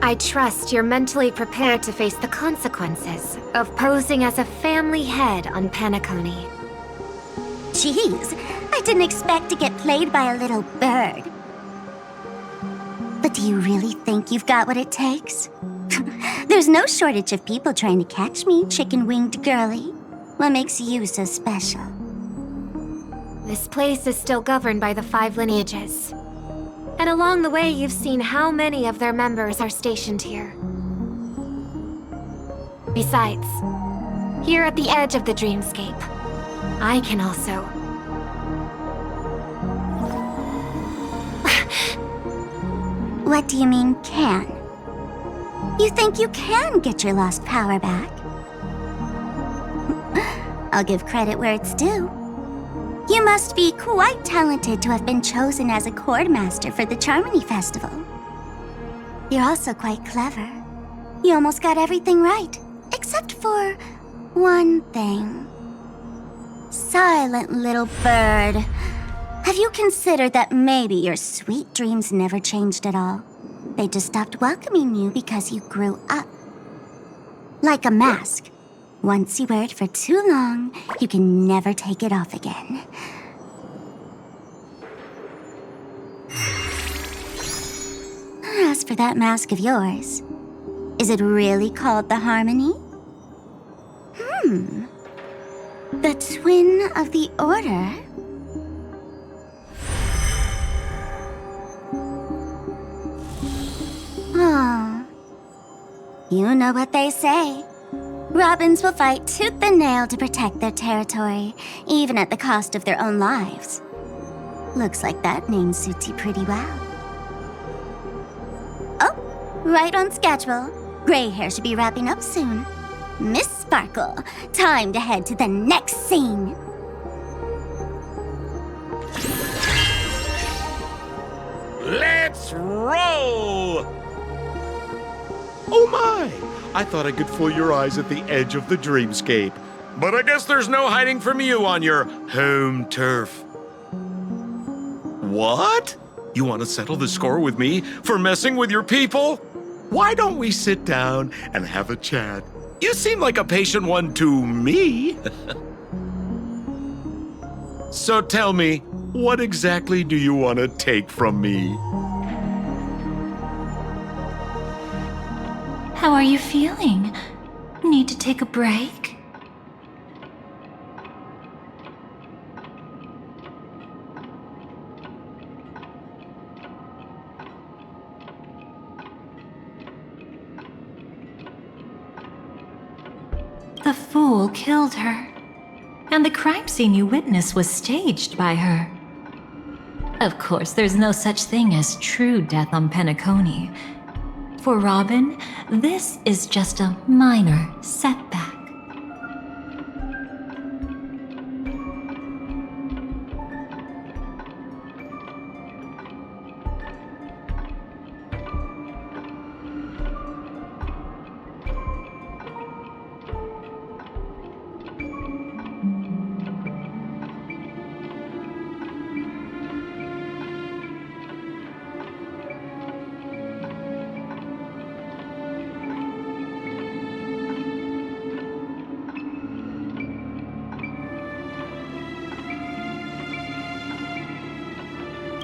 I trust you're mentally prepared to face the consequences of posing as a family head on Penacony. Jeez, I didn't expect to get played by a little bird. But do you really think you've got what it takes? There's no shortage of people trying to catch me, chicken-winged girly. What makes you so special? This place is still governed by the 5 lineages. And along the way, you've seen how many of their members are stationed here. Besides, here at the edge of the dreamscape, I can also... What do you mean, can? You think you can get your lost power back? I'll give credit where it's due. You must be quite talented to have been chosen as a chord master for the Charmony Festival. You're also quite clever. You almost got everything right, except for one thing. Silent little bird. Have you considered that maybe your sweet dreams never changed at all? They just stopped welcoming you because you grew up. Like a mask. Once you wear it for too long, you can never take it off again. As for that mask of yours, is it really called the Harmony? The Twin of the Order? Oh. You know what they say. Robins will fight tooth and nail to protect their territory, even at the cost of their own lives. Looks like that name suits you pretty well. Oh, right on schedule. Gray hair should be wrapping up soon. Miss Sparkle, time to head to the next scene. Let's roll! Oh my! I thought I could fool your eyes at the edge of the dreamscape. But I guess there's no hiding from you on your home turf. What? You want to settle the score with me for messing with your people? Why don't we sit down and have a chat? You seem like a patient one to me. So tell me, what exactly do you want to take from me? How are you feeling? Need to take a break? The fool killed her. And the crime scene you witnessed was staged by her. Of course, there's no such thing as true death on Penacony. For Robin, this is just a minor setback.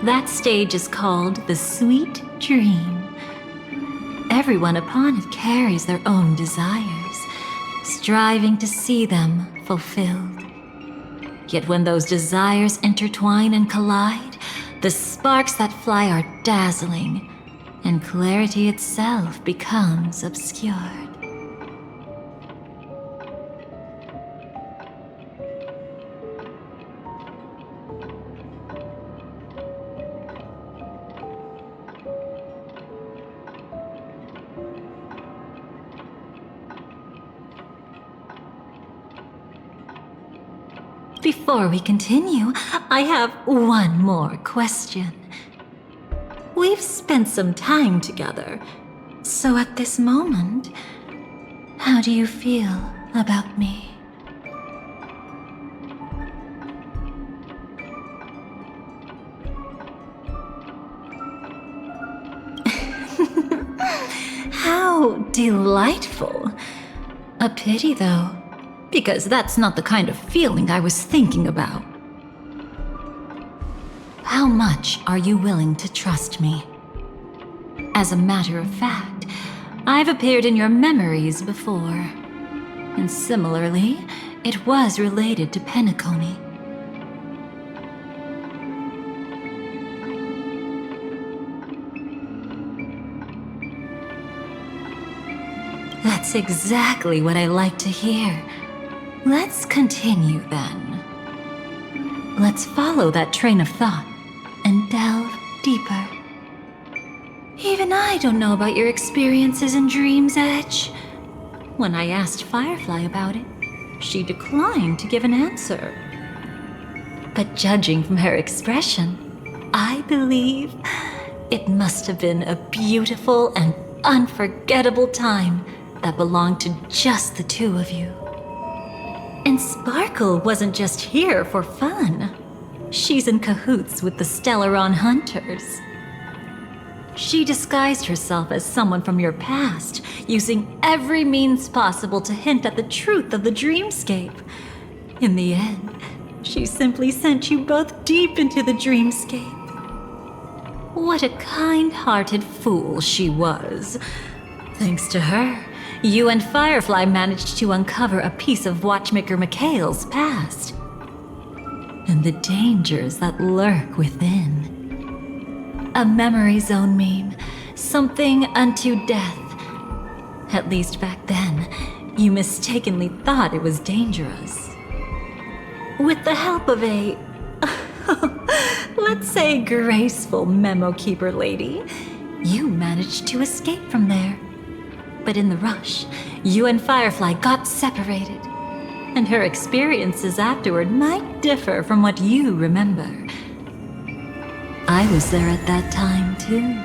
That stage is called the Sweet Dream. Everyone upon it carries their own desires, striving to see them fulfilled. Yet when those desires intertwine and collide, The sparks that fly are dazzling, and clarity itself becomes obscured. Before we continue, I have one more question. We've spent some time together, so at this moment, how do you feel about me? How delightful. A pity, though, because that's not the kind of feeling I was thinking about. How much are you willing to trust me? As a matter of fact, I've appeared in your memories before. And similarly, it was related to Penacony. That's exactly what I like to hear. Let's continue then. Let's follow that train of thought and delve deeper. Even I don't know about your experiences in Dream's Edge. When I asked Firefly about it, she declined to give an answer. But judging from her expression, I believe it must have been a beautiful and unforgettable time that belonged to just the two of you. And Sparkle wasn't just here for fun. She's in cahoots with the Stellaron Hunters. She disguised herself as someone from your past, using every means possible to hint at the truth of the dreamscape. In the end, she simply sent you both deep into the dreamscape. What a kind-hearted fool she was. Thanks to her, you and Firefly managed to uncover a piece of Watchmaker Mikhail's past. And the dangers that lurk within. A memory zone meme, something unto death. At least back then, you mistakenly thought it was dangerous. With the help of a, let's say, graceful memo keeper lady, you managed to escape from there. But in the rush, you and Firefly got separated. And her experiences afterward might differ from what you remember. I was there at that time, too.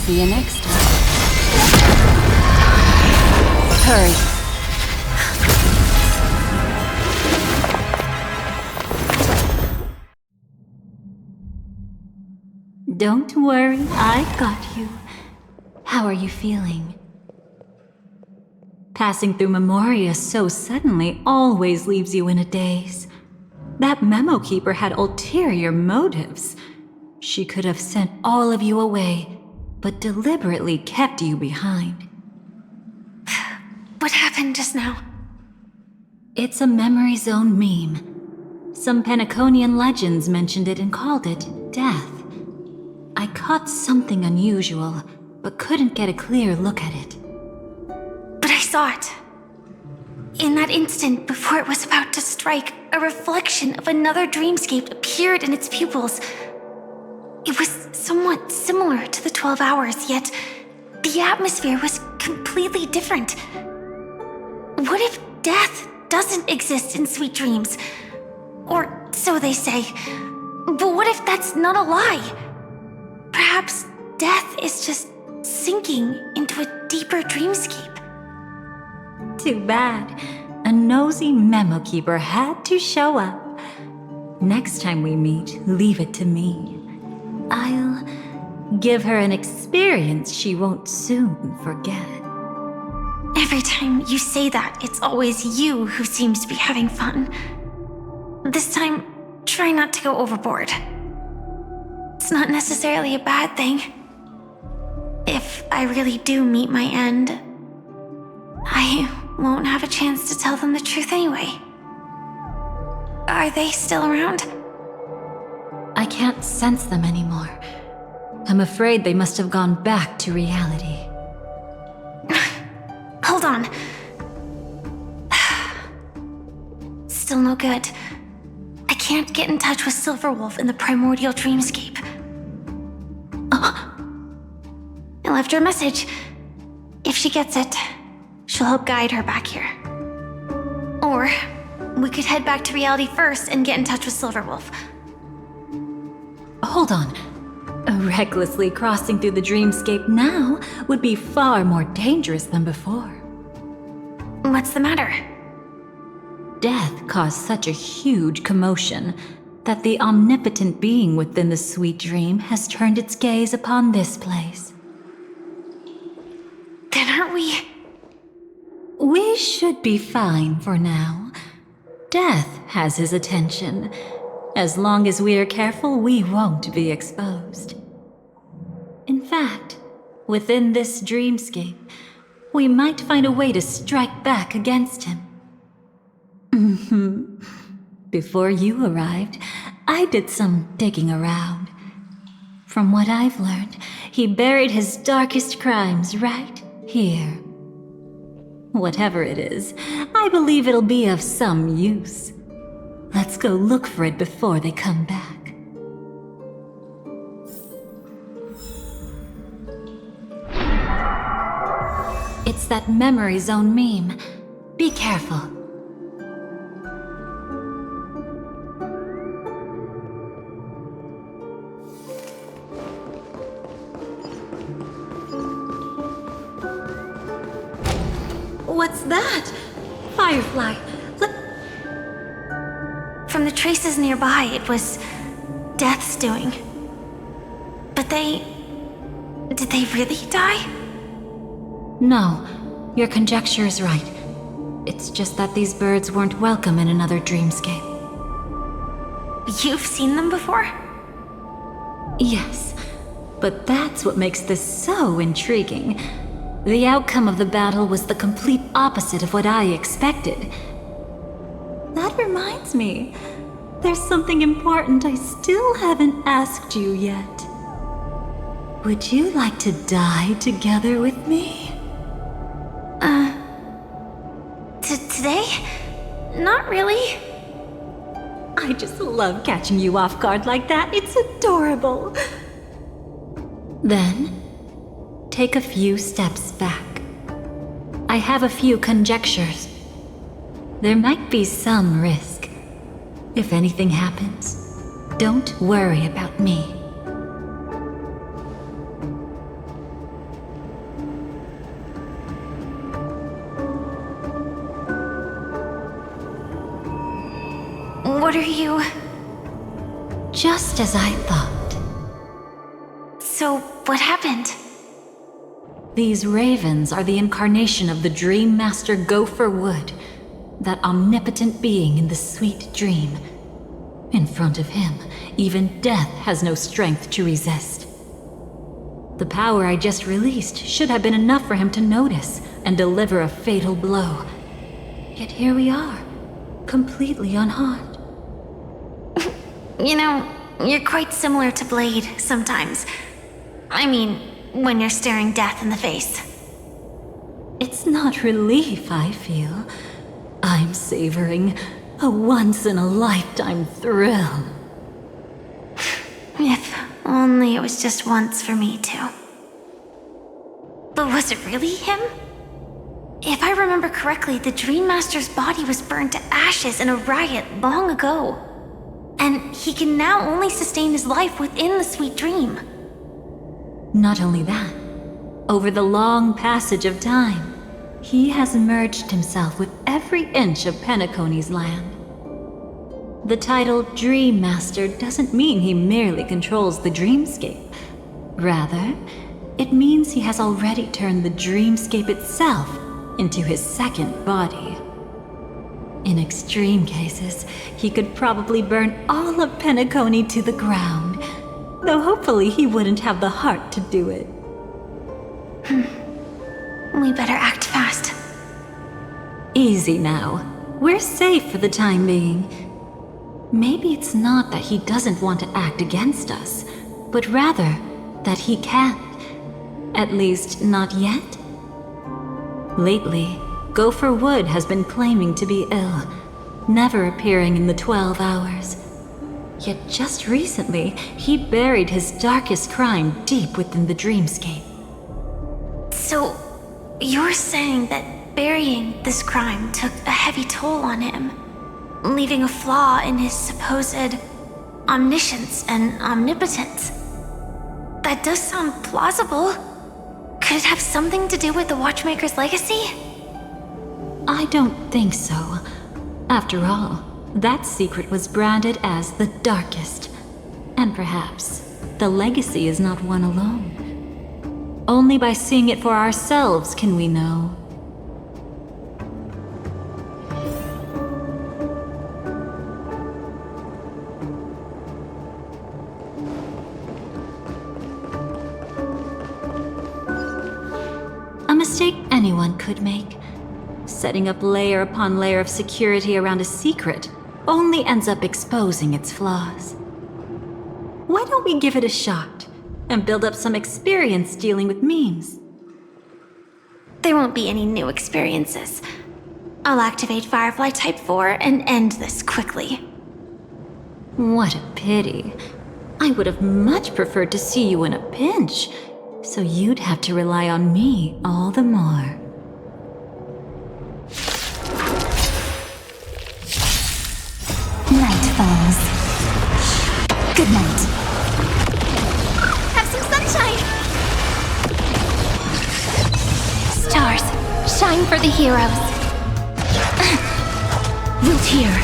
See you next time. Hurry. Don't worry, I got you. How are you feeling? Passing through Memoria so suddenly always leaves you in a daze. That memo keeper had ulterior motives. She could have sent all of you away, but deliberately kept you behind. What happened just now? It's a memory zone meme. Some Penaconian legends mentioned it and called it death. I caught something unusual, but couldn't get a clear look at it. But I saw it. In that instant, before it was about to strike, a reflection of another dreamscape appeared in its pupils. It was somewhat similar to the 12 Hours, yet the atmosphere was completely different. What if death doesn't exist in Sweet Dreams? Or so they say. But what if that's not a lie? Perhaps death is just sinking into a deeper dreamscape. Too bad. A nosy memo keeper had to show up. Next time we meet, leave it to me. I'll give her an experience she won't soon forget. Every time you say that, it's always you who seems to be having fun. This time, try not to go overboard. It's not necessarily a bad thing. If I really do meet my end, I won't have a chance to tell them the truth anyway. Are they still around? I can't sense them anymore. I'm afraid they must have gone back to reality. Hold on. Still no good. I can't get in touch with Silverwolf in the primordial dreamscape. I left her a message. If she gets it, she'll help guide her back here. Or we could head back to reality first and get in touch with Silverwolf. Hold on. Recklessly crossing through the dreamscape now would be far more dangerous than before. What's the matter? Death caused such a huge commotion that the omnipotent being within the sweet dream has turned its gaze upon this place. Then aren't we? We should be fine for now. Death has his attention. As long as we are careful, we won't be exposed. In fact, within this dreamscape, we might find a way to strike back against him. Before you arrived, I did some digging around. From what I've learned, he buried his darkest crimes right here. Whatever it is, I believe it'll be of some use. Let's go look for it before they come back. It's that memory zone meme. Be careful. What's that? Firefly. From the traces nearby, it was Death's doing. But did they really die? No, your conjecture is right. It's just that these birds weren't welcome in another dreamscape. You've seen them before? Yes, but that's what makes this so intriguing. The outcome of the battle was the complete opposite of what I expected. That reminds me, there's something important I still haven't asked you yet. Would you like to die together with me? Today? Not really. I just love catching you off guard like that. It's adorable. Then, take a few steps back. I have a few conjectures. There might be some risk. If anything happens, don't worry about me. What are you? Just as I thought. So, what happened? These ravens are the incarnation of the Dream Master Gopher Wood, that omnipotent being in the sweet dream. In front of him, even death has no strength to resist. The power I just released should have been enough for him to notice and deliver a fatal blow. Yet here we are, completely unharmed. You know, you're quite similar to Blade sometimes. I mean, when you're staring death in the face. It's not relief I feel. I'm savoring a once-in-a-lifetime thrill. If only it was just once for me too. But was it really him? If I remember correctly, the Dream Master's body was burned to ashes in a riot long ago. And he can now only sustain his life within the sweet dream. Not only that, over the long passage of time, he has merged himself with every inch of Penacony's land. The title Dream Master doesn't mean he merely controls the dreamscape. Rather, it means he has already turned the dreamscape itself into his second body. In extreme cases, he could probably burn all of Penacony to the ground, though hopefully he wouldn't have the heart to do it. We better act fast. Easy now. We're safe for the time being. Maybe it's not that he doesn't want to act against us, but rather that he can't. At least, not yet. Lately, Gopher Wood has been claiming to be ill, never appearing in the 12 hours. Yet just recently, he buried his darkest crime deep within the dreamscape. So, you're saying that burying this crime took a heavy toll on him, leaving a flaw in his supposed omniscience and omnipotence? That does sound plausible. Could it have something to do with the Watchmaker's legacy? I don't think so. After all, that secret was branded as the darkest. And perhaps the legacy is not one alone. Only by seeing it for ourselves can we know. A mistake anyone could make. Setting up layer upon layer of security around a secret only ends up exposing its flaws. Why don't we give it a shot and build up some experience dealing with memes? There won't be any new experiences. I'll activate Firefly Type 4 and end this quickly. What a pity. I would have much preferred to see you in a pinch, so you'd have to rely on me all the more. Night falls. Good night. Have some sunshine! Stars, shine for the heroes. Root here.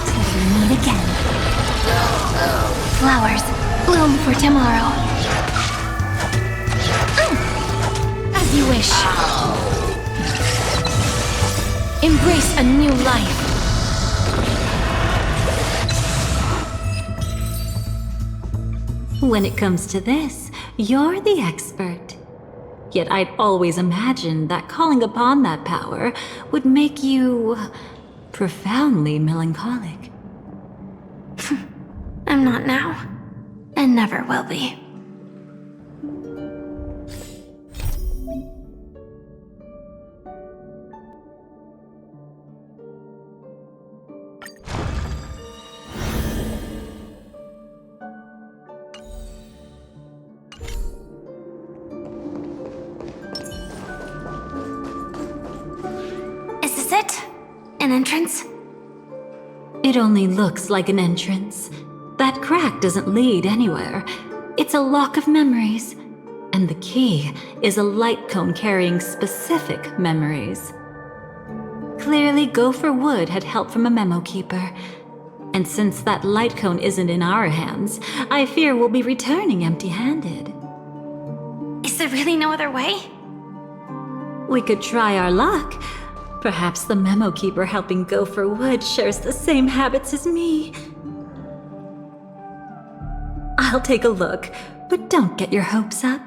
Till we meet again. Flowers, bloom for tomorrow. As you wish. Embrace a new life. When it comes to this, you're the expert. Yet I'd always imagined that calling upon that power would make you profoundly melancholic. I'm not now, and never will be. Is this it? An entrance? It only looks like an entrance. That crack doesn't lead anywhere. It's a lock of memories. And the key is a light cone carrying specific memories. Clearly, Gopher Wood had help from a memo keeper. And since that light cone isn't in our hands, I fear we'll be returning empty-handed. Is there really no other way? We could try our luck. Perhaps the memo keeper helping Gopher Wood shares the same habits as me. I'll take a look, but don't get your hopes up.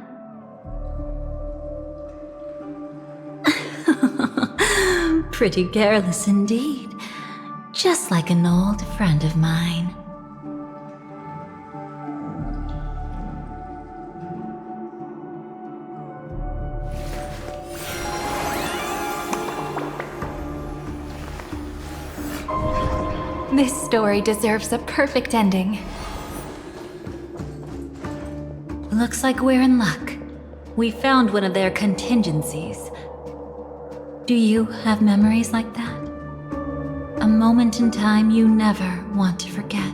Pretty careless indeed. Just like an old friend of mine. This story deserves a perfect ending. Looks like we're in luck. We found one of their contingencies. Do you have memories like that? A moment in time you never want to forget.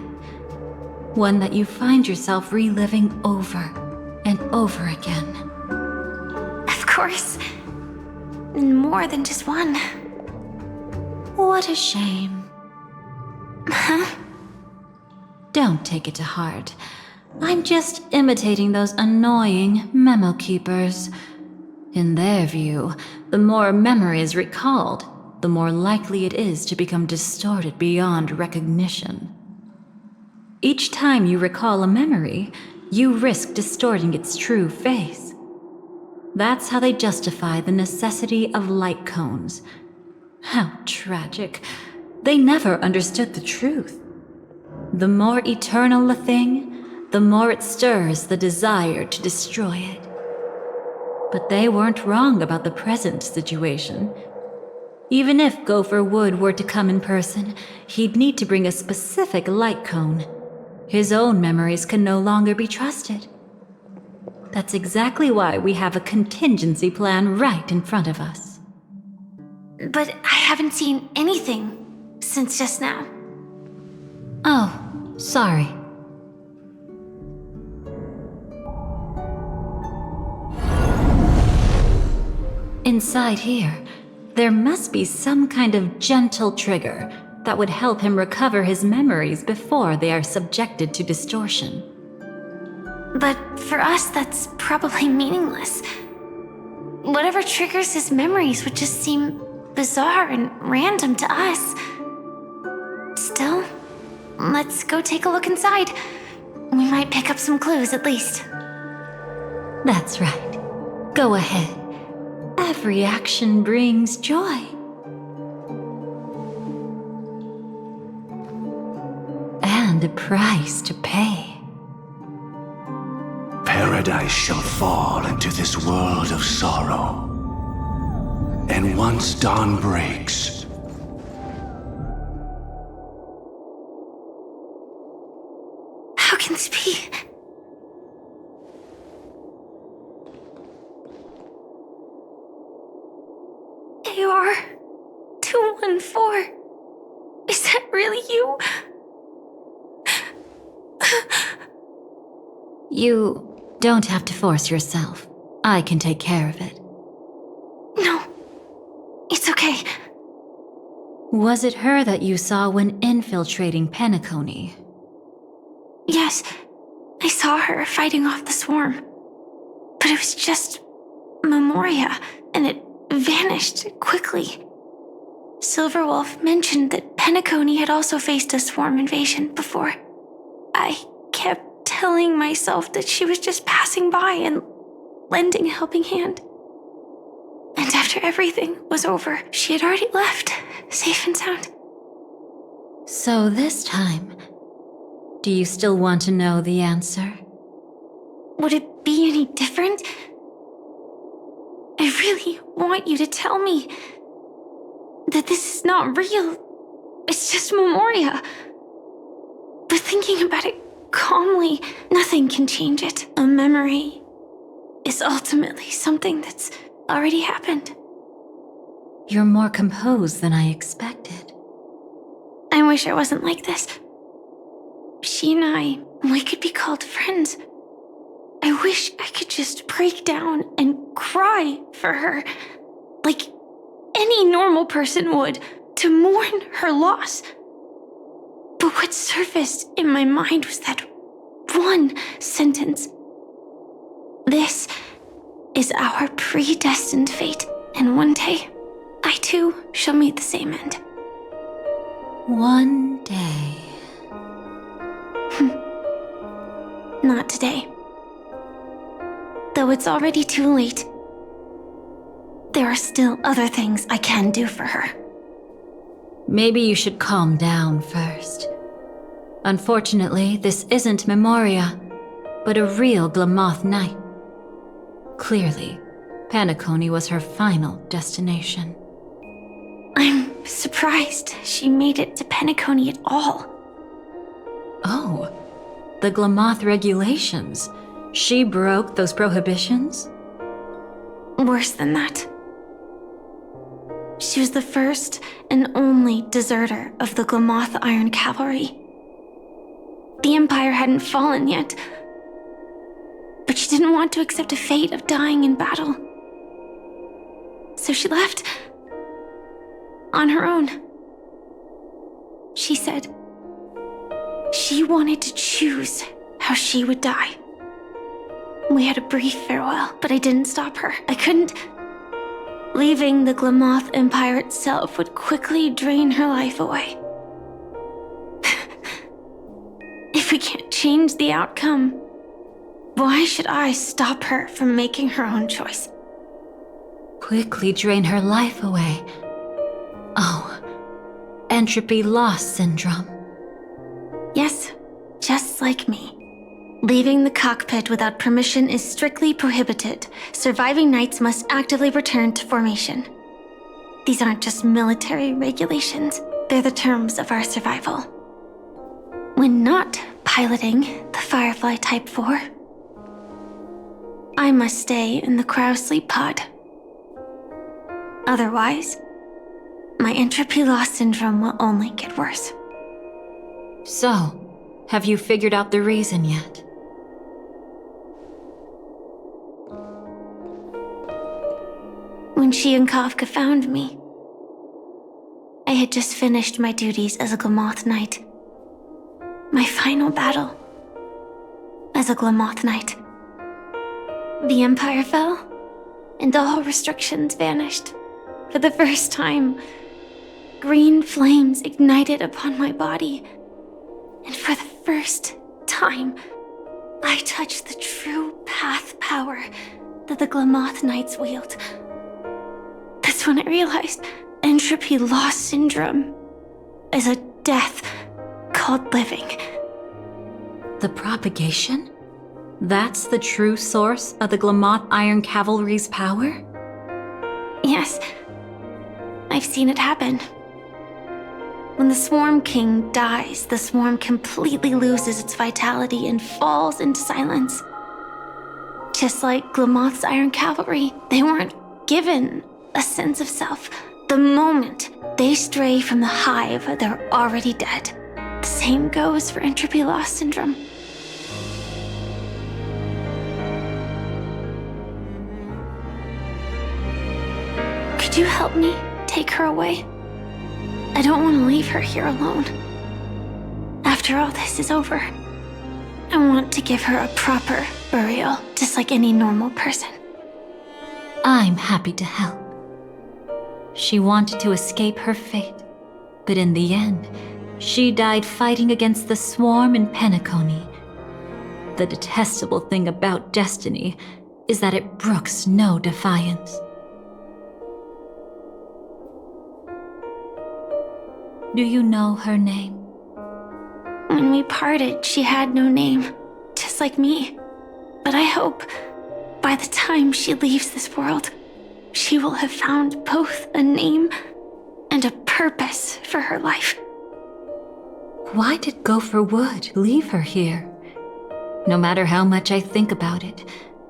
One that you find yourself reliving over and over again. Of course. More than just one. What a shame. Huh? Don't take it to heart. I'm just imitating those annoying memo keepers. In their view, the more memories recalled, the more likely it is to become distorted beyond recognition. Each time you recall a memory, you risk distorting its true face. That's how they justify the necessity of light cones. How tragic. They never understood the truth. The more eternal a thing, the more it stirs the desire to destroy it. But they weren't wrong about the present situation. Even if Gopher Wood were to come in person, he'd need to bring a specific light cone. His own memories can no longer be trusted. That's exactly why we have a contingency plan right in front of us. But I haven't seen anything since just now. Oh, sorry. Inside here, there must be some kind of gentle trigger that would help him recover his memories before they are subjected to distortion. But for us, that's probably meaningless. Whatever triggers his memories would just seem bizarre and random to us. Still, let's go take a look inside. We might pick up some clues at least. That's right. Go ahead. Every action brings joy. And a price to pay. Paradise shall fall into this world of sorrow. And once dawn breaks, how can this be? AR 214. Is that really you? You don't have to force yourself. I can take care of it. No, it's okay. Was it her that you saw when infiltrating Penacony? Yes, I saw her fighting off the swarm. But it was just Memoria, and it vanished quickly. Silverwolf mentioned that Penacony had also faced a swarm invasion before. I kept telling myself that she was just passing by and lending a helping hand. And after everything was over, she had already left, safe and sound. So this time, do you still want to know the answer? Would it be any different? I really want you to tell me that this is not real. It's just Memoria. But thinking about it calmly, nothing can change it. A memory is ultimately something that's already happened. You're more composed than I expected. I wish I wasn't like this. She and I, we could be called friends. I wish I could just break down and cry for her, like any normal person would, to mourn her loss. But what surfaced in my mind was that one sentence. This is our predestined fate, and one day, I too shall meet the same end. One day. Not today. Though it's already too late, there are still other things I can do for her. Maybe you should calm down first. Unfortunately, this isn't Memoria, but a real Glamoth Knight. Clearly, Penacony was her final destination. I'm surprised she made it to Penacony at all. Oh, the Glamoth regulations. She broke those prohibitions? Worse than that. She was the first and only deserter of the Glamoth Iron Cavalry. The Empire hadn't fallen yet, but she didn't want to accept a fate of dying in battle. So she left on her own. She said she wanted to choose how she would die. We had a brief farewell, but I didn't stop her. I couldn't. Leaving the Glamoth Empire itself would quickly drain her life away. If we can't change the outcome, why should I stop her from making her own choice? quickly drain her life away. Oh, entropy loss syndrome. Yes, just like me. Leaving the cockpit without permission is strictly prohibited. Surviving knights must actively return to formation. These aren't just military regulations, they're the terms of our survival. When not piloting the Firefly Type 4, I must stay in the cryo sleep pod. Otherwise, my entropy loss syndrome will only get worse. So, have you figured out the reason yet? When she and Kafka found me, I had just finished my duties as a Glamoth Knight. My final battle as a Glamoth Knight. The Empire fell, and all restrictions vanished. For the first time, green flames ignited upon my body. And for the first time, I touched the true path power that the Glamoth Knights wield. That's when I realized entropy loss syndrome is a death called living. The propagation? That's the true source of the Glamoth Iron Cavalry's power? Yes, I've seen it happen. When the Swarm King dies, the Swarm completely loses its vitality and falls into silence. Just like Glamoth's Iron Cavalry, they weren't given a sense of self. The moment they stray from the hive, they're already dead. The same goes for entropy loss syndrome. Could you help me take her away? I don't want to leave her here alone. After all this is over, I want to give her a proper burial, just like any normal person. I'm happy to help. She wanted to escape her fate, but in the end, she died fighting against the Swarm in Penacony. The detestable thing about destiny is that it brooks no defiance. Do you know her name? When we parted, she had no name, just like me. But I hope, by the time she leaves this world, she will have found both a name and a purpose for her life. Why did Gopher Wood leave her here? No matter how much I think about it,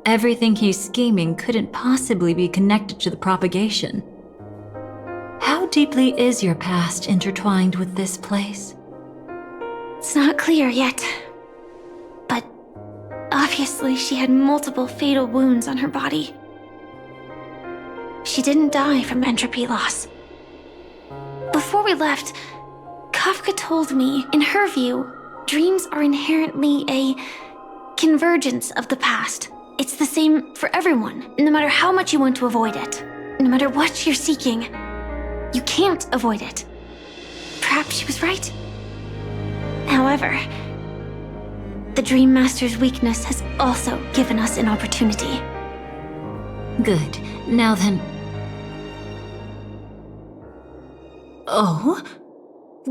everything he's scheming couldn't possibly be connected to the propagation. How deeply is your past intertwined with this place? It's not clear yet. But obviously she had multiple fatal wounds on her body. She didn't die from entropy loss. Before we left, Kafka told me, in her view, dreams are inherently a convergence of the past. It's the same for everyone, no matter how much you want to avoid it. No matter what you're seeking, you can't avoid it. Perhaps she was right. However, the Dream Master's weakness has also given us an opportunity. Good. Now then... Oh?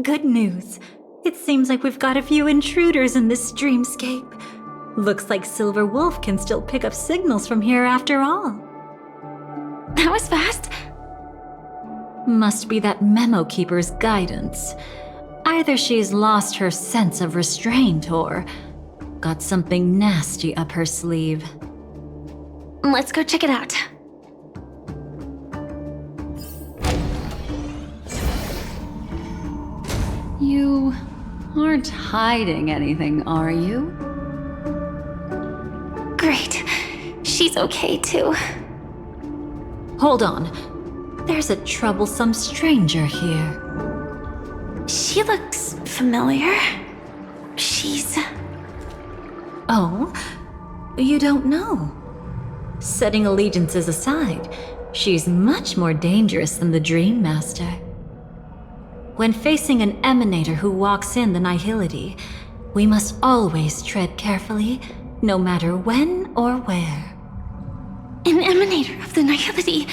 Good news. It seems like we've got a few intruders in this dreamscape. Looks like Silver Wolf can still pick up signals from here after all. That was fast. Must be that Memo Keeper's guidance. Either she's lost her sense of restraint or got something nasty up her sleeve. Let's go check it out. You aren't hiding anything, are you? Great. She's okay too. Hold on. There's a troublesome stranger here. She looks familiar. She's... Oh? You don't know? Setting allegiances aside, she's much more dangerous than the Dream Master. When facing an emanator who walks in the nihility, we must always tread carefully, no matter when or where. An emanator of the nihility?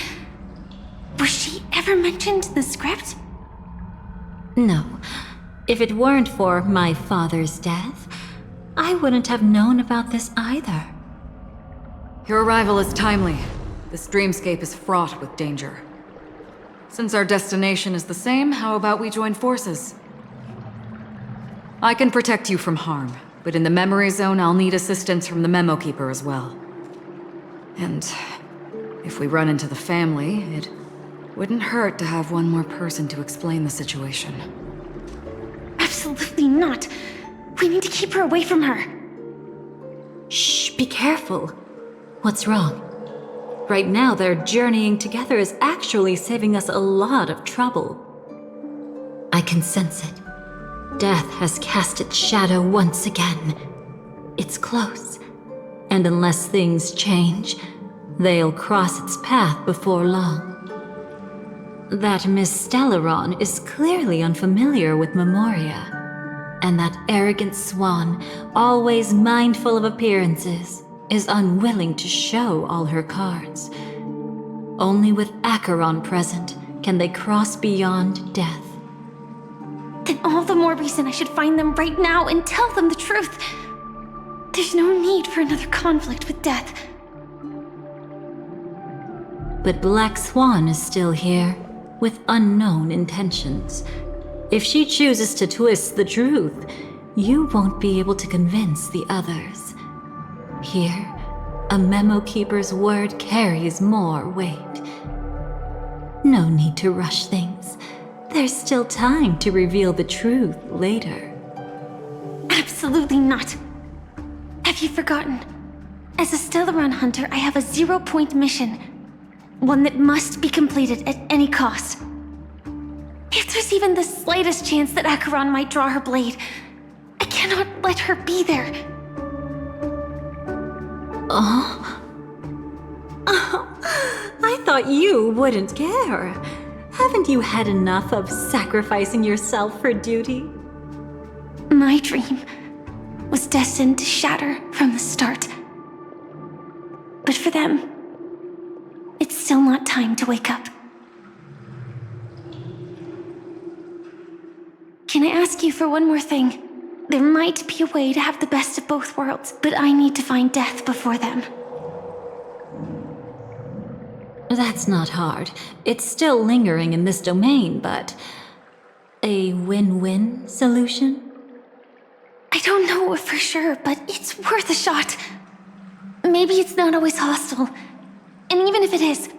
Was she ever mentioned in the script? No. If it weren't for my father's death, I wouldn't have known about this either. Your arrival is timely. This dreamscape is fraught with danger. Since our destination is the same, how about we join forces? I can protect you from harm, but in the memory zone, I'll need assistance from the Memo Keeper as well. And if we run into the family, it wouldn't hurt to have one more person to explain the situation. Absolutely not. We need to keep her away from her. Shh, be careful. What's wrong? Right now, their journeying together is actually saving us a lot of trouble. I can sense it. Death has cast its shadow once again. It's close. And unless things change, they'll cross its path before long. That Miss Stellaron is clearly unfamiliar with Memoria. And that arrogant swan, always mindful of appearances, is unwilling to show all her cards. Only with Acheron present can they cross beyond death. Then all the more reason I should find them right now and tell them the truth. There's no need for another conflict with death. But Black Swan is still here, with unknown intentions. If she chooses to twist the truth, you won't be able to convince the others. Here, a Memo Keeper's word carries more weight. No need to rush things. There's still time to reveal the truth later. Absolutely not. Have you forgotten? As a Stellaron hunter, I have a 0-point mission. One that must be completed at any cost. If there's even the slightest chance that Acheron might draw her blade, I cannot let her be there. Oh, I thought you wouldn't care. Haven't you had enough of sacrificing yourself for duty? My dream was destined to shatter from the start. But for them, it's still not time to wake up. Can I ask you for one more thing? There might be a way to have the best of both worlds, but I need to find death before them. That's not hard. It's still lingering in this domain, but a win-win solution? I don't know for sure, but it's worth a shot. Maybe it's not always hostile. And even if it is,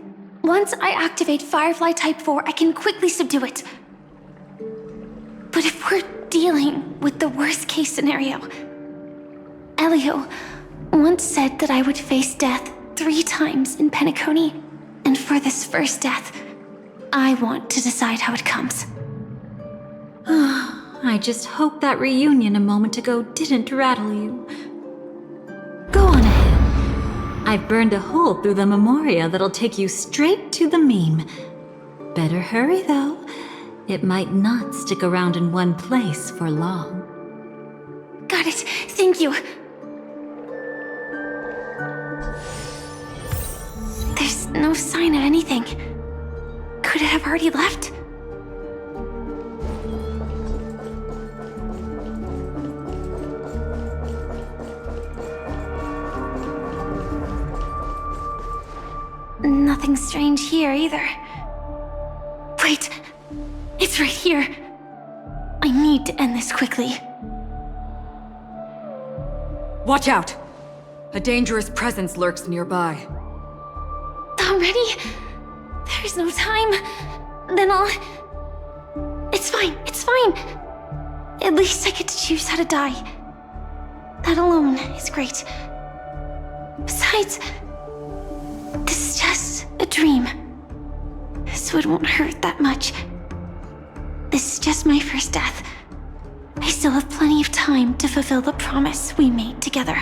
once I activate Firefly Type 4, I can quickly subdue it. But if we're dealing with the worst-case scenario, Elio once said that I would face death 3 times in Penacony, and for this first death, I want to decide how it comes. I just hope that reunion a moment ago didn't rattle you. Go on ahead. I've burned a hole through the Memoria that'll take you straight to the meme. Better hurry, though. It might not stick around in one place for long. Got it. Thank you. There's no sign of anything. Could it have already left? Nothing strange here either. Wait, it's right here. I need to end this quickly. Watch out! A dangerous presence lurks nearby. Already? There's no time. Then I'll... It's fine, it's fine. At least I get to choose how to die. That alone is great. Besides, this is just a dream. So it won't hurt that much. This is just my first death. I still have plenty of time to fulfill the promise we made together.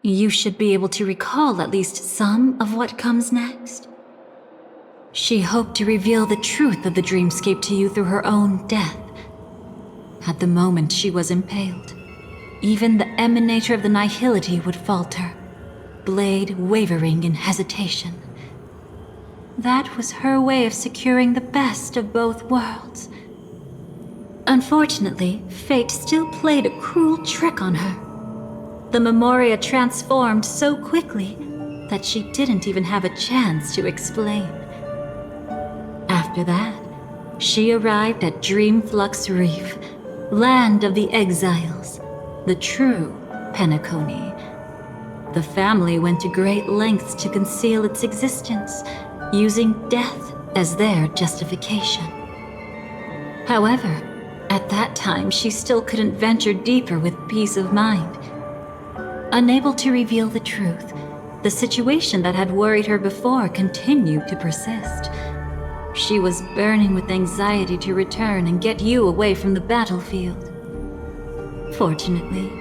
you should be able to recall at least some of what comes next. She hoped to reveal the truth of the dreamscape to you through her own death. At the moment she was impaled, even the emanator of the nihility would falter, blade wavering in hesitation. That was her way of securing the best of both worlds. Unfortunately, fate still played a cruel trick on her. The Memoria transformed so quickly that she didn't even have a chance to explain. After that, she arrived at Dreamflux Reef, land of the exiles, the true Penacony. The family went to great lengths to conceal its existence, using death as their justification. However, at that time she still couldn't venture deeper with peace of mind. Unable to reveal the truth, the situation that had worried her before continued to persist. She was burning with anxiety to return and get you away from the battlefield. Fortunately,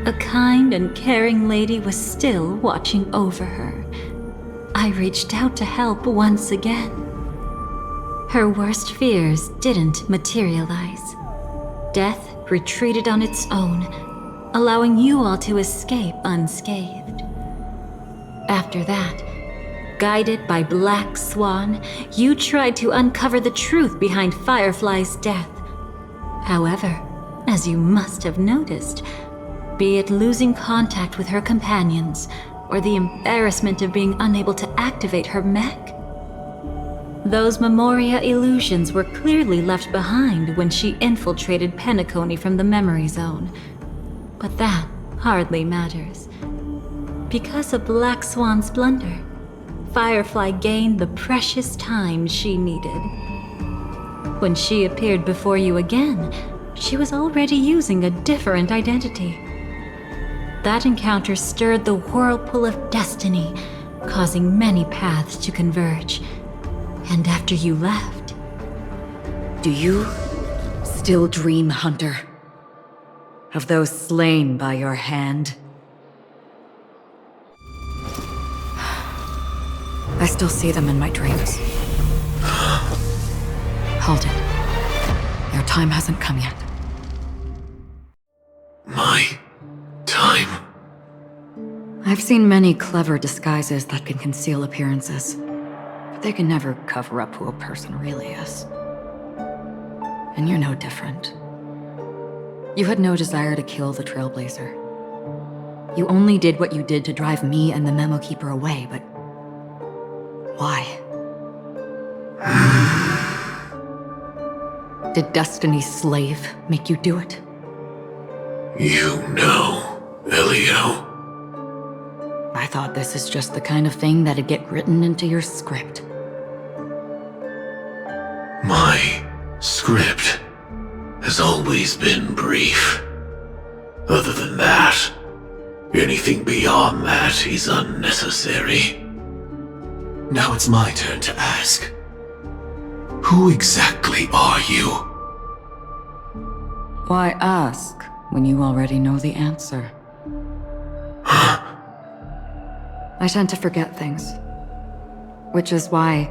a kind and caring lady was still watching over her. I reached out to help once again. Her worst fears didn't materialize. Death retreated on its own, allowing you all to escape unscathed. After that, guided by Black Swan, you tried to uncover the truth behind Firefly's death. However, as you must have noticed, be it losing contact with her companions, or the embarrassment of being unable to activate her mech, those Memoria illusions were clearly left behind when she infiltrated Penacony from the memory zone. But that hardly matters. Because of Black Swan's blunder, Firefly gained the precious time she needed. When she appeared before you again, she was already using a different identity. That encounter stirred the whirlpool of destiny, causing many paths to converge. And after you left... Do you still dream, Hunter? Of those slain by your hand? I still see them in my dreams. Hold it. Your time hasn't come yet. My time? I've seen many clever disguises that can conceal appearances, but they can never cover up who a person really is. And you're no different. You had no desire to kill the Trailblazer. You only did what you did to drive me and the Memo Keeper away, but why? Did Destiny's slave make you do it? You know, Elio. I thought this is just the kind of thing that'd get written into your script. My script has always been brief. Other than that, anything beyond that is unnecessary. Now it's my turn to ask. Who exactly are you? Why ask when you already know the answer? I tend to forget things. Which is why,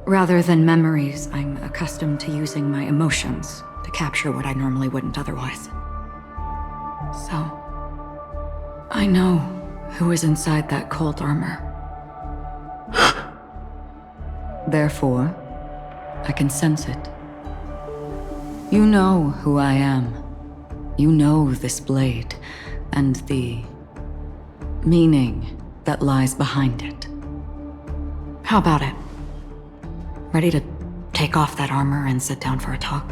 rather than memories, I'm accustomed to using my emotions to capture what I normally wouldn't otherwise. So, I know who is inside that cold armor. Therefore, I can sense it. You know who I am. You know this blade, and the meaning that lies behind it. How about it? Ready to take off that armor and sit down for a talk?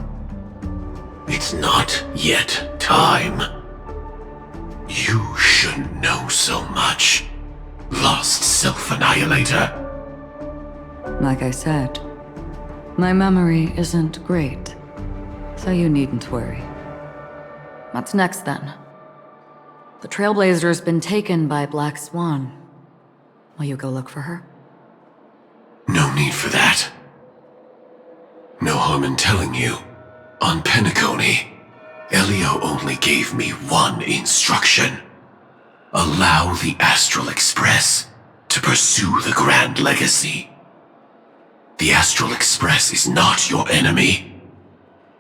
It's not yet time. You shouldn't know so much, Lost Self-Annihilator. Like I said, my memory isn't great, so you needn't worry. What's next, then? The Trailblazer's been taken by Black Swan. Will you go look for her? No need for that. No harm in telling you. On Penacony, Elio only gave me one instruction. Allow the Astral Express to pursue the Grand Legacy. The Astral Express is not your enemy.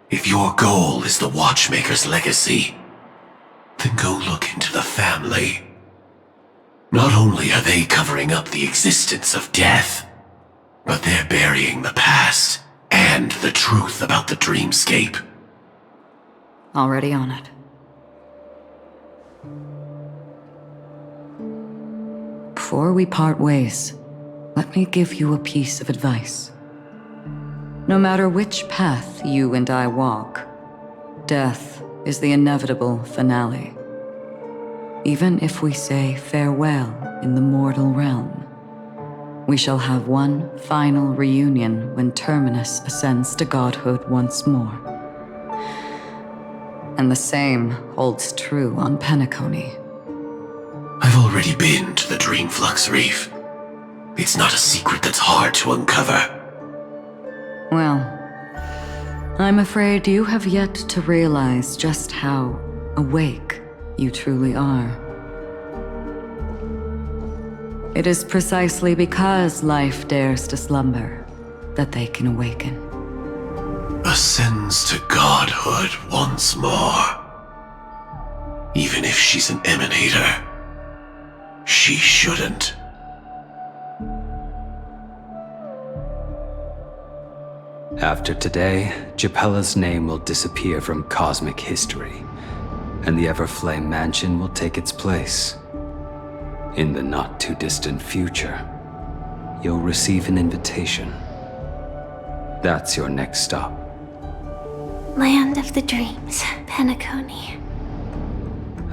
If your goal is the Watchmaker's legacy, then go look into the family. Not only are they covering up the existence of death, but they're burying the past and the truth about the dreamscape. Already on it. Before we part ways, let me give you a piece of advice. No matter which path you and I walk, death is the inevitable finale. Even if we say farewell in the mortal realm, we shall have one final reunion when Terminus ascends to godhood once more. And the same holds true on Penacony. I've already been to the Dreamflux Reef. It's not a secret that's hard to uncover. Well, I'm afraid you have yet to realize just how awake you truly are. It is precisely because life dares to slumber that they can awaken. Ascends to godhood once more. Even if she's an emanator, she shouldn't. After today, Japella's name will disappear from cosmic history, and the Everflame Mansion will take its place. In the not-too-distant future, you'll receive an invitation. That's your next stop. Land of the Dreams, Penacony.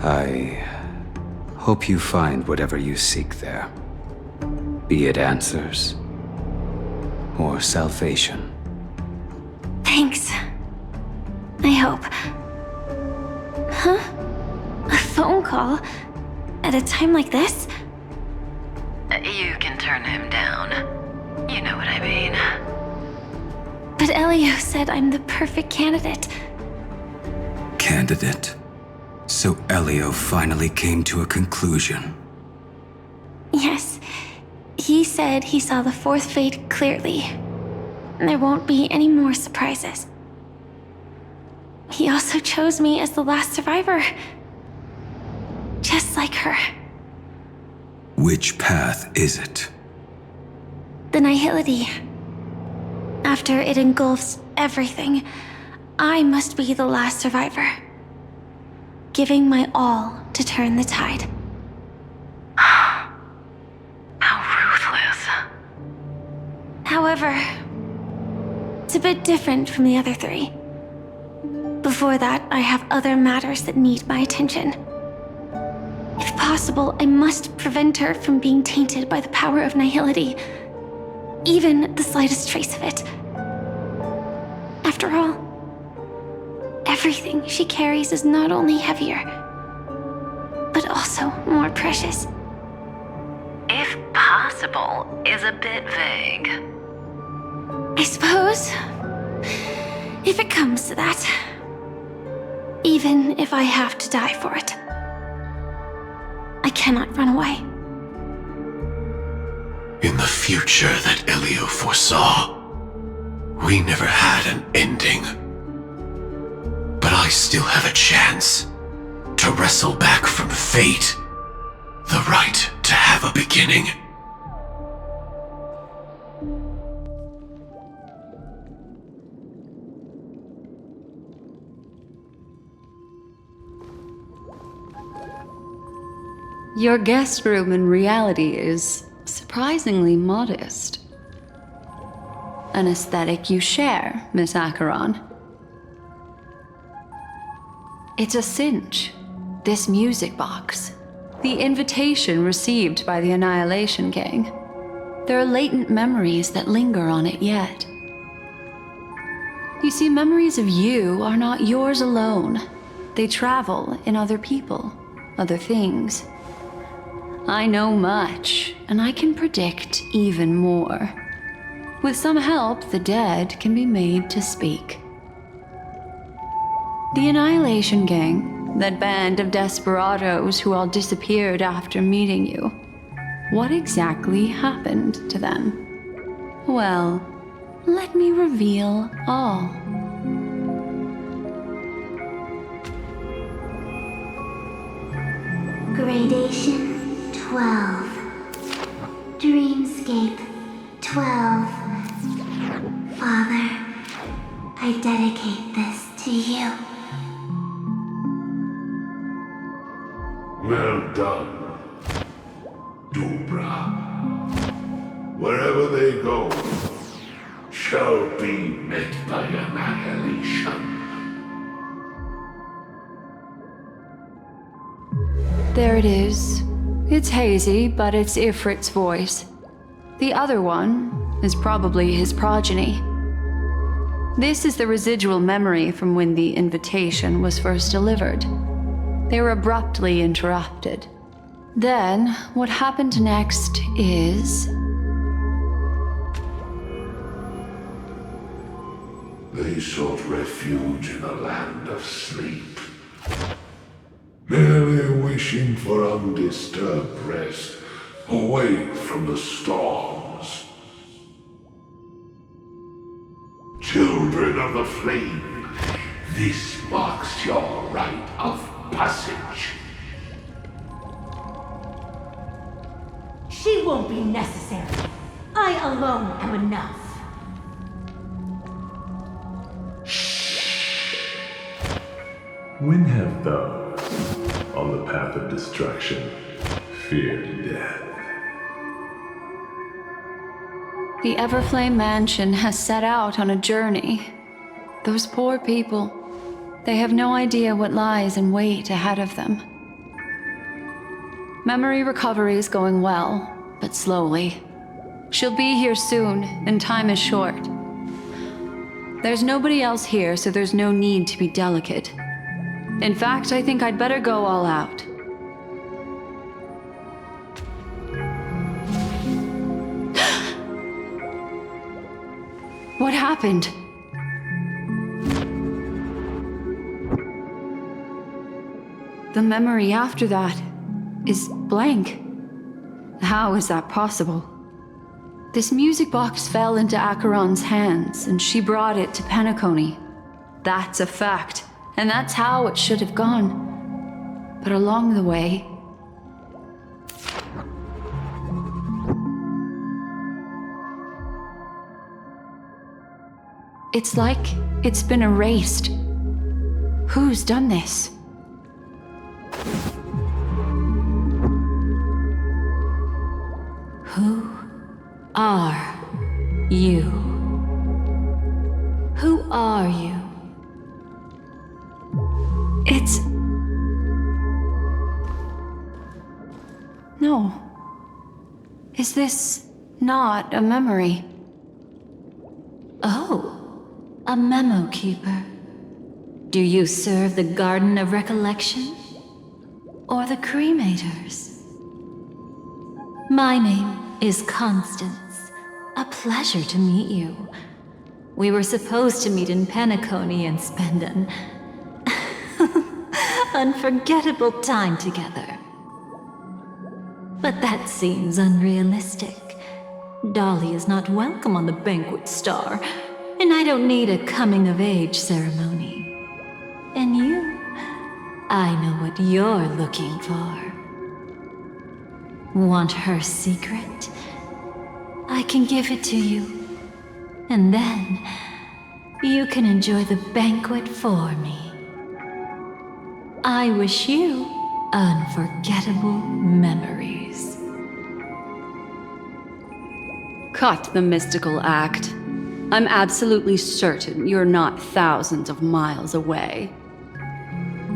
I hope you find whatever you seek there. Be it answers or salvation. Thanks. I hope. Huh? A phone call? At a time like this? You can turn him down. You know what I mean. But Elio said I'm the perfect candidate. Candidate? So Elio finally came to a conclusion. Yes. He said he saw the fourth fate clearly. There won't be any more surprises. He also chose me as the last survivor. Just like her. Which path is it? The Nihility. After it engulfs everything, I must be the last survivor. Giving my all to turn the tide. How ruthless. However, it's a bit different from the other three. Before that, I have other matters that need my attention. If possible, I must prevent her from being tainted by the power of Nihility. Even the slightest trace of it. After all, everything she carries is not only heavier, but also more precious. If possible is a bit vague. I suppose, if it comes to that, even if I have to die for it, I cannot run away. In the future that Elio foresaw, we never had an ending. But I still have a chance to wrestle back from fate the right to have a beginning. Your guest room in reality is surprisingly modest. An aesthetic you share, Miss Acheron. It's a cinch, this music box. The invitation received by the Annihilation Gang. There are latent memories that linger on it yet. You see, memories of you are not yours alone. They travel in other people, other things. I know much, and I can predict even more. With some help, the dead can be made to speak. The Annihilation Gang That band of desperados who all disappeared after meeting you. What exactly happened to them? Well, let me reveal all. Gradation 12. Dreamscape 12. Father, I dedicate this to you. Well done, Dobra. Wherever they go, shall be met by annihilation. There it is. It's hazy, but it's Ifrit's voice. The other one is probably his progeny. This is the residual memory from when the invitation was first delivered. They were abruptly interrupted. Then, what happened next is... They sought refuge in a land of sleep, merely wishing for undisturbed rest, away from the storms. Children of the flame, this marks your rite of passage. She won't be necessary. I alone am enough. When have those on the path of destruction feared death? The Everflame Mansion has set out on a journey. Those poor people, they have no idea what lies in wait ahead of them. Memory recovery is going well, but slowly. She'll be here soon, and time is short. There's nobody else here, so there's no need to be delicate. In fact, I think I'd better go all out. What happened? The memory after that is blank. How is that possible? This music box fell into Acheron's hands, and she brought it to Penacony. That's a fact, and that's how it should have gone. But along the way... it's like it's been erased. Who's done this? Who are you? Who are you? It's... no. Is this not a memory? Oh, a memo keeper. Do you serve the Garden of Recollection? Or the Cremators? My name is Constance. A pleasure to meet you. We were supposed to meet in Penacony and spend an unforgettable time together. But that seems unrealistic. Dolly is not welcome on the Banquet Star, and I don't need a coming-of-age ceremony. And you, I know what you're looking for. Want her secret? I can give it to you. And then, you can enjoy the banquet for me. I wish you unforgettable memories. Cut the mystical act. I'm absolutely certain you're not thousands of miles away.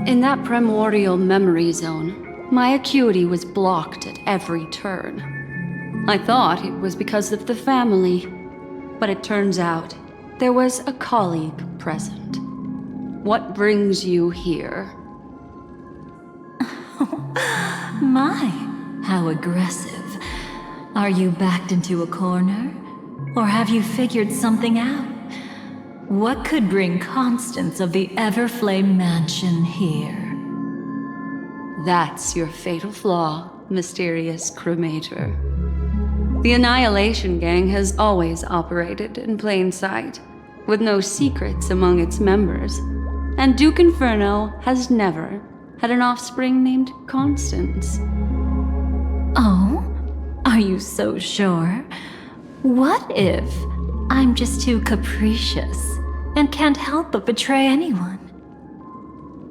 In that primordial memory zone, my acuity was blocked at every turn. I thought it was because of the family, but it turns out there was a colleague present. What brings you here? My, how aggressive. Are you backed into a corner? Or have you figured something out? What could bring Constance of the Everflame Mansion here? That's your fatal flaw, mysterious cremator. The Annihilation Gang has always operated in plain sight, with no secrets among its members. And Duke Inferno has never had an offspring named Constance. Oh? Are you so sure? What if I'm just too capricious and can't help but betray anyone?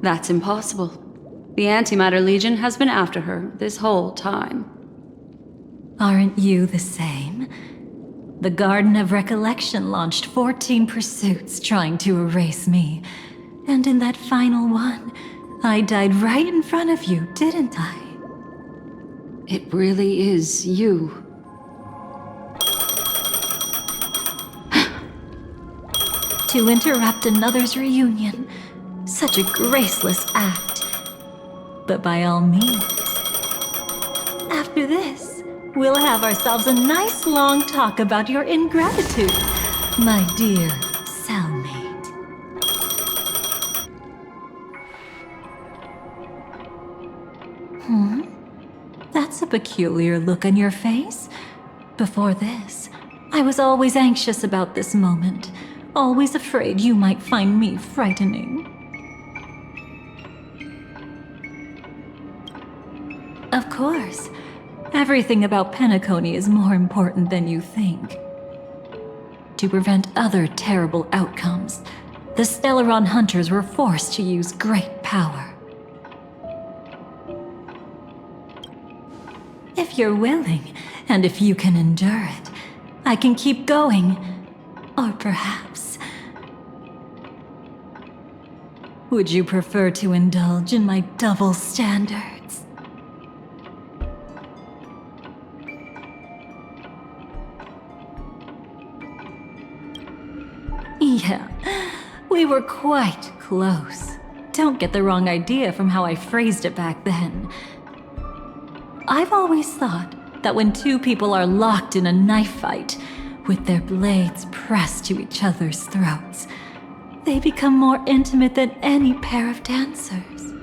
That's impossible. The Antimatter Legion has been after her this whole time. Aren't you the same? The Garden of Recollection launched 14 pursuits trying to erase me. And in that final one, I died right in front of you, didn't I? It really is you. To interrupt another's reunion. Such a graceless act. But by all means. After this, we'll have ourselves a nice long talk about your ingratitude, my dear cellmate. That's a peculiar look on your face. Before this, I was always anxious about this moment, always afraid you might find me frightening. Of course, everything about Penacony is more important than you think. To prevent other terrible outcomes, the Stellaron hunters were forced to use great power. If you're willing, and if you can endure it, I can keep going. Or perhaps... would you prefer to indulge in my double standards? Yeah, we were quite close. Don't get the wrong idea from how I phrased it back then. I've always thought that when two people are locked in a knife fight, with their blades pressed to each other's throats, they become more intimate than any pair of dancers.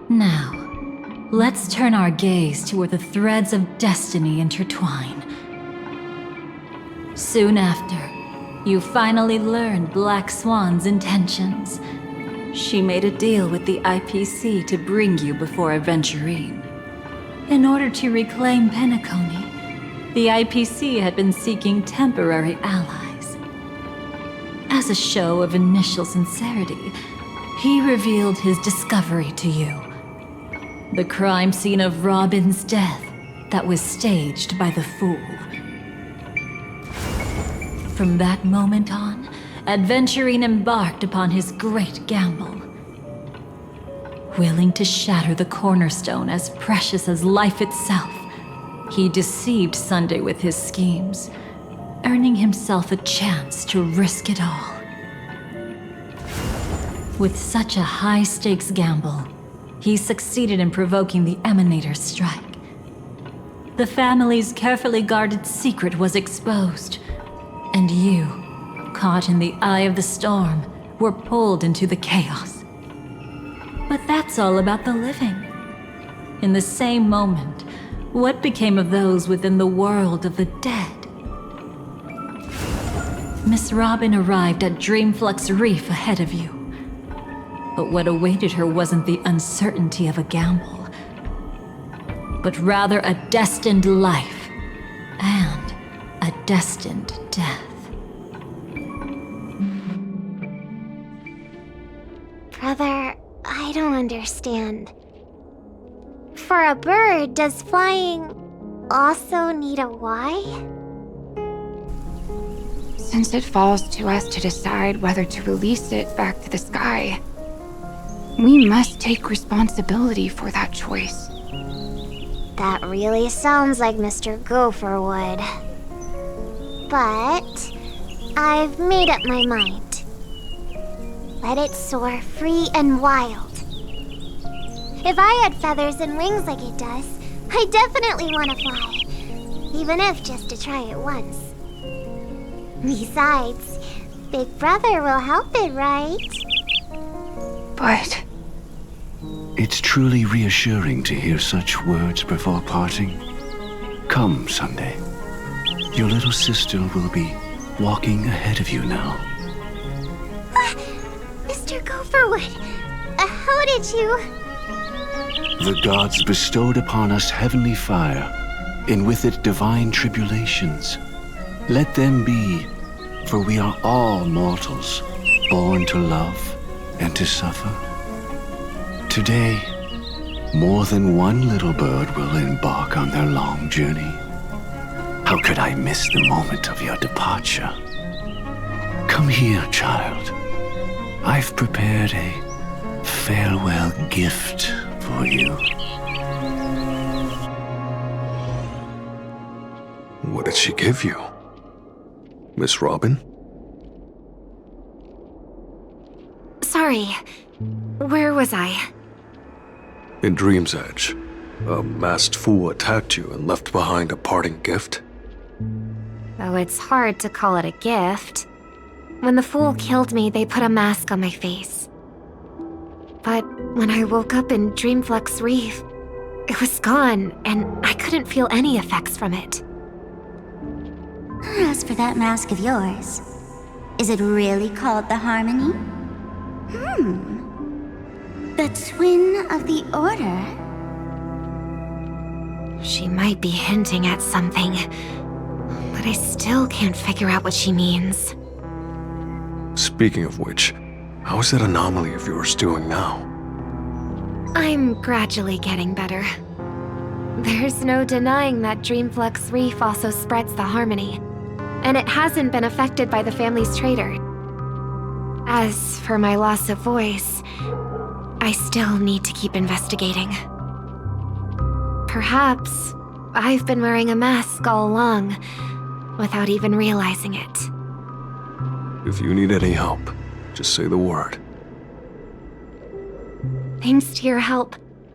Now, let's turn our gaze to where the threads of destiny intertwine. Soon after, you finally learned Black Swan's intentions. She made a deal with the IPC to bring you before Aventurine. In order to reclaim Penacony, the IPC had been seeking temporary allies. As a show of initial sincerity, he revealed his discovery to you. The crime scene of Robin's death that was staged by the Fool. From that moment on, Aventurine embarked upon his great gamble. Willing to shatter the cornerstone as precious as life itself, he deceived Sunday with his schemes, earning himself a chance to risk it all. With such a high-stakes gamble, he succeeded in provoking the Emanator's strike. The family's carefully guarded secret was exposed, and you, caught in the eye of the storm, were pulled into the chaos. But that's all about the living. In the same moment, what became of those within the world of the dead? Miss Robin arrived at Dreamflux Reef ahead of you. But what awaited her wasn't the uncertainty of a gamble, but rather a destined life and a destined death. Brother, I don't understand. For a bird, does flying also need a why? Since it falls to us to decide whether to release it back to the sky, we must take responsibility for that choice. That really sounds like Mr. Gopher would. But I've made up my mind. Let it soar free and wild. If I had feathers and wings like it does, I definitely want to fly. Even if just to try it once. Besides, Big Brother will help it, right? But It's truly reassuring to hear such words before parting. Come, Sunday. Your little sister will be walking ahead of you now. Mr. Gopherwood, how did you... The gods bestowed upon us heavenly fire, and with it divine tribulations. Let them be, for we are all mortals, born to love and to suffer. Today, more than one little bird will embark on their long journey. How could I miss the moment of your departure? Come here, child. I've prepared a farewell gift for you. What did she give you? Miss Robin? Sorry. Where was I? In Dream's Edge, a masked fool attacked you and left behind a parting gift? Though it's hard to call it a gift. When the fool killed me, they put a mask on my face. But when I woke up in Dreamflux Reef, it was gone, and I couldn't feel any effects from it. As for that mask of yours, is it really called the Harmony? The Twin of the Order? She might be hinting at something, but I still can't figure out what she means. Speaking of which, how is that anomaly of yours doing now? I'm gradually getting better. There's no denying that Dreamflux Reef also spreads the Harmony, and it hasn't been affected by the family's traitor. As for my loss of voice, I still need to keep investigating. Perhaps I've been wearing a mask all along, without even realizing it. If you need any help, just say the word. Thanks to your help,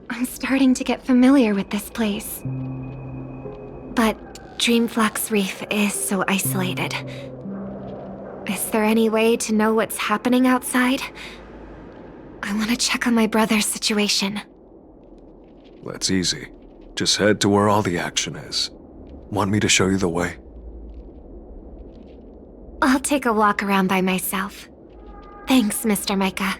I'm starting to get familiar with this place. But Dreamflux Reef is so isolated. Is there any way to know what's happening outside? I want to check on my brother's situation. That's easy. Just head to where all the action is. Want me to show you the way? I'll take a walk around by myself. Thanks, Mr. Micah.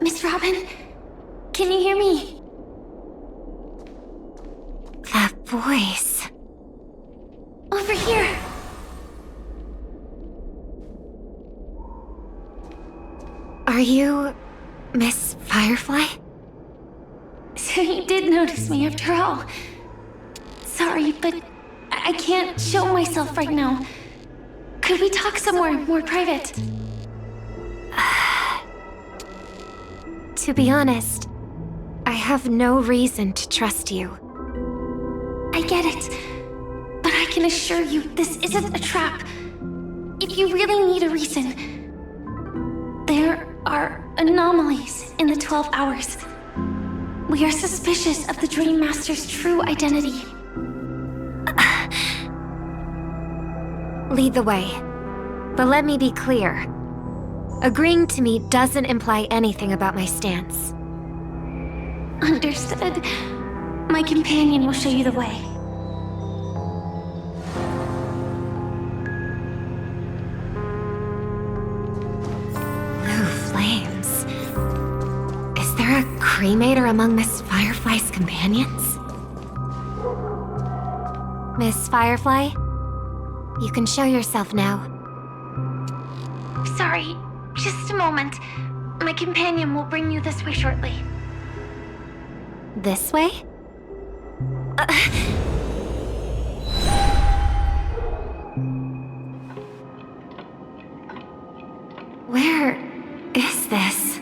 Miss Robin, can you hear me? That voice. Over here. Are you Miss Firefly? So you did notice me after all. Sorry, but I can't show myself right now. Could we talk somewhere more private? To be honest, I have no reason to trust you. I get it, but I can assure you this isn't a trap. If you really need a reason, there are anomalies in the 12 hours. We are suspicious of the Dream Master's true identity. Lead the way. But let me be clear. Agreeing to me doesn't imply anything about my stance. Understood. My companion will show you the way. Blue flames. Is there a cremator among Miss Firefly's companions? Miss Firefly? You can show yourself now. Sorry, just a moment. My companion will bring you this way shortly. This way? Where is this?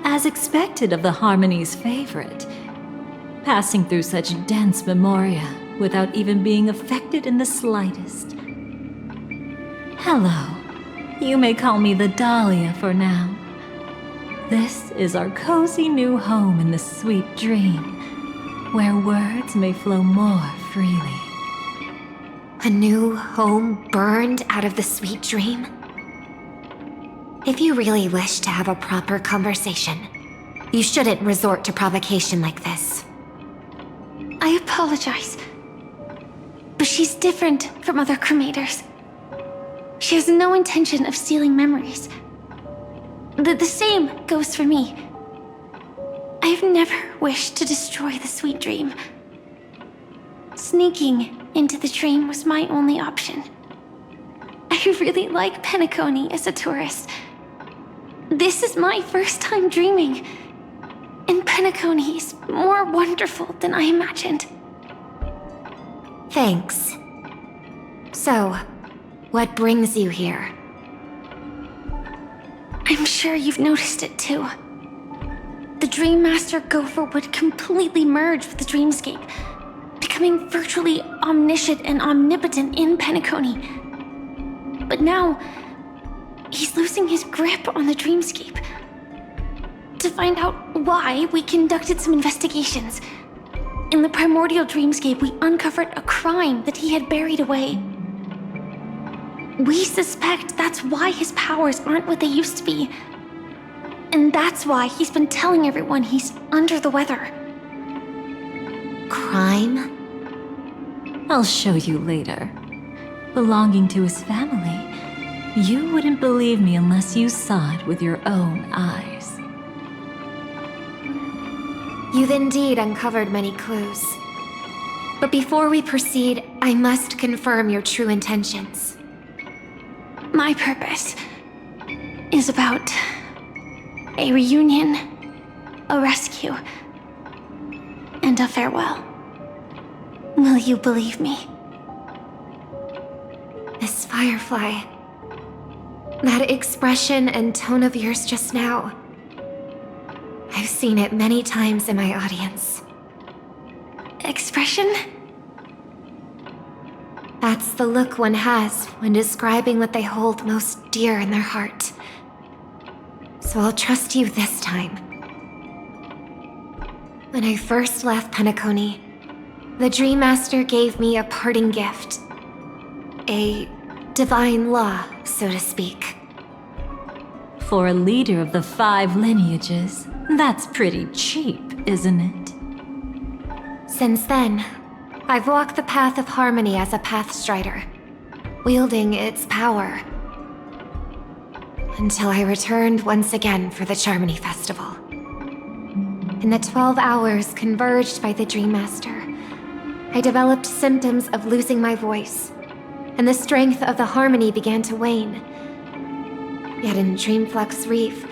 As expected of the Harmony's favorite, passing through such dense memoria without even being affected in the slightest. Hello. You may call me the Dahlia for now. This is our cozy new home in the sweet dream, where words may flow more freely. A new home burned out of the sweet dream? If you really wish to have a proper conversation, you shouldn't resort to provocation like this. I apologize. But she's different from other cremators. She has no intention of stealing memories. The same goes for me. I've never wished to destroy the sweet dream. Sneaking into the dream was my only option. I really like Penacony as a tourist. This is my first time dreaming, and Penacony is more wonderful than I imagined. Thanks. So, what brings you here? I'm sure you've noticed it too. The Dream Master Gopher would completely merge with the dreamscape, becoming virtually omniscient and omnipotent in Penacony. But now, he's losing his grip on the dreamscape. To find out why, we conducted some investigations. In the primordial dreamscape, we uncovered a crime that he had buried away. We suspect that's why his powers aren't what they used to be. And that's why he's been telling everyone he's under the weather. Crime? I'll show you later. Belonging to his family, you wouldn't believe me unless you saw it with your own eyes. You've indeed uncovered many clues. But before we proceed, I must confirm your true intentions. My purpose is about a reunion, a rescue, and a farewell. Will you believe me? Miss Firefly, that expression and tone of yours just now, I've seen it many times in my audience. Expression? That's the look one has when describing what they hold most dear in their heart. So I'll trust you this time. When I first left Penacony, the Dream Master gave me a parting gift. A divine law, so to speak. For a leader of the 5 lineages, that's pretty cheap, isn't it? Since then, I've walked the path of harmony as a Pathstrider, wielding its power. Until I returned once again for the Charmony Festival. In the 12 hours converged by the Dream Master, I developed symptoms of losing my voice, and the strength of the harmony began to wane. Yet in Dreamflux Reef,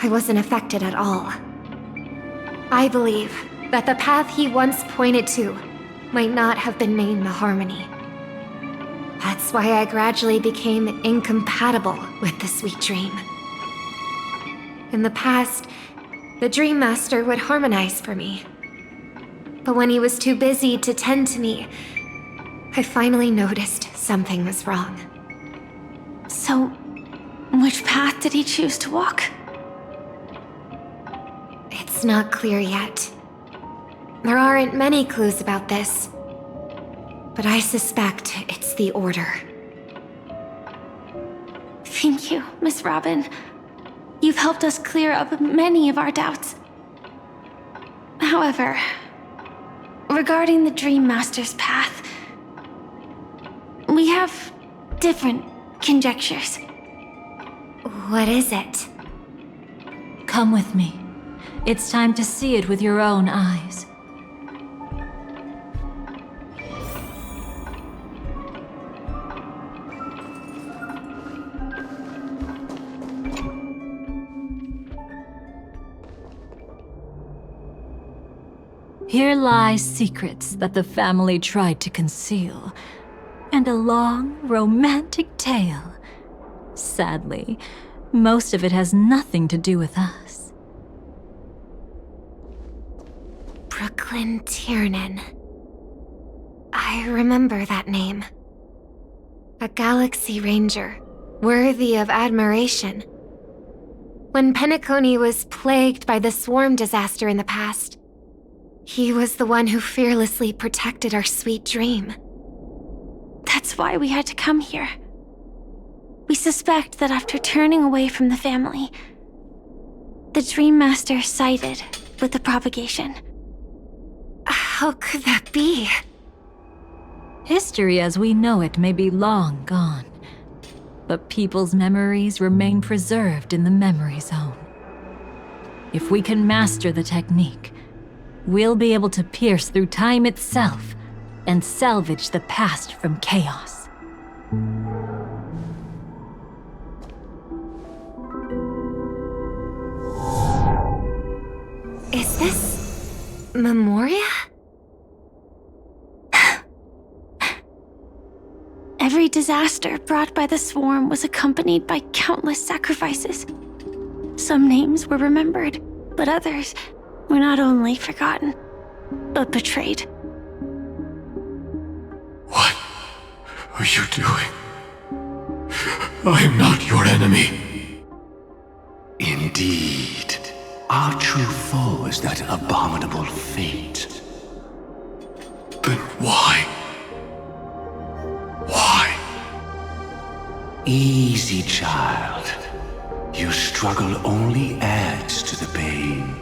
I wasn't affected at all. I believe that the path he once pointed to might not have been named the Harmony. That's why I gradually became incompatible with the sweet dream. In the past, the Dream Master would harmonize for me. But when he was too busy to tend to me, I finally noticed something was wrong. So, which path did he choose to walk? It's not clear yet. There aren't many clues about this, but I suspect it's the Order. Thank you, Miss Robin. You've helped us clear up many of our doubts. However, regarding the Dream Master's path, we have different conjectures. What is it? Come with me. It's time to see it with your own eyes. Here lie secrets that the family tried to conceal, and a long, romantic tale. Sadly, most of it has nothing to do with us. Brooklyn Tiernan. I remember that name. A Galaxy Ranger, worthy of admiration. When Penacony was plagued by the swarm disaster in the past, he was the one who fearlessly protected our sweet dream. That's why we had to come here. We suspect that after turning away from the family, the Dream Master sided with the propagation. How could that be? History as we know it may be long gone, but people's memories remain preserved in the memory zone. If we can master the technique, we'll be able to pierce through time itself and salvage the past from chaos. Is this Memoria? Every disaster brought by the swarm was accompanied by countless sacrifices. Some names were remembered, but others were not only forgotten, but betrayed. What are you doing? I am not your enemy. Indeed. Our true foe is that abominable fate. Then why? Why? Easy, child. Your struggle only adds to the pain.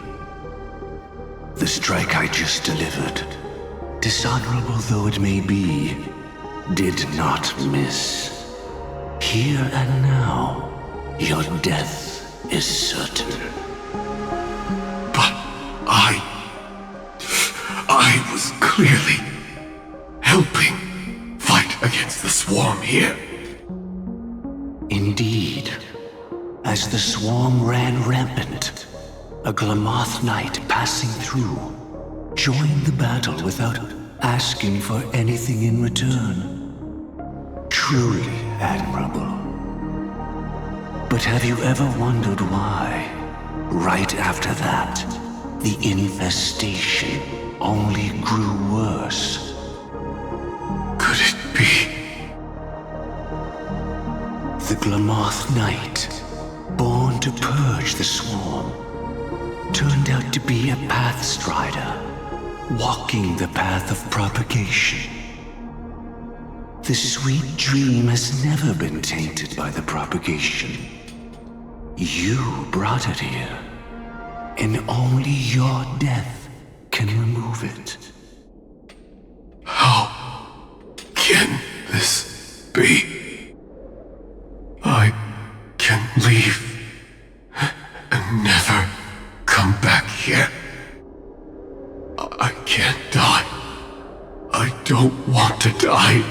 The strike I just delivered, dishonorable though it may be, did not miss. Here and now, your death is certain. But I was clearly helping fight against the swarm here. Indeed. As the swarm ran rampant, a Glamoth knight passing through joined the battle without asking for anything in return. Truly admirable. But have you ever wondered why, right after that, the infestation only grew worse? Could it be? The Glamoth Knight, born to purge the swarm, turned out to be a path strider, walking the path of propagation. The sweet dream has never been tainted by the propagation. You brought it here, and only your death can remove it. How can this be? I can leave and never come back here. I can't die. I don't want to die.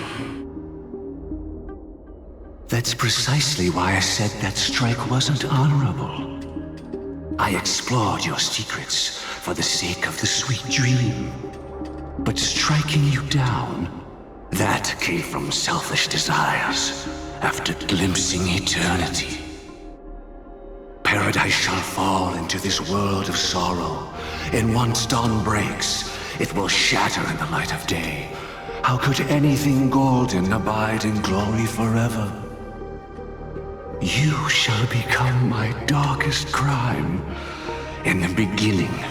That's precisely why I said that strike wasn't honorable. I explored your secrets for the sake of the sweet dream. But striking you down, that came from selfish desires after glimpsing eternity. Paradise shall fall into this world of sorrow, and once dawn breaks, it will shatter in the light of day. How could anything golden abide in glory forever? You shall become my darkest crime, and the beginning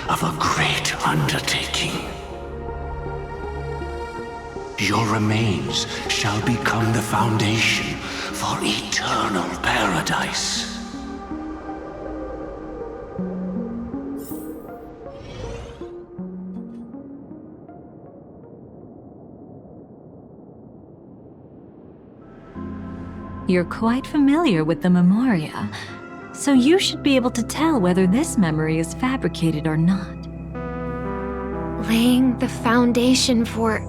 of a great undertaking. Your remains shall become the foundation for eternal paradise. You're quite familiar with the Memoria, so you should be able to tell whether this memory is fabricated or not. Laying the foundation for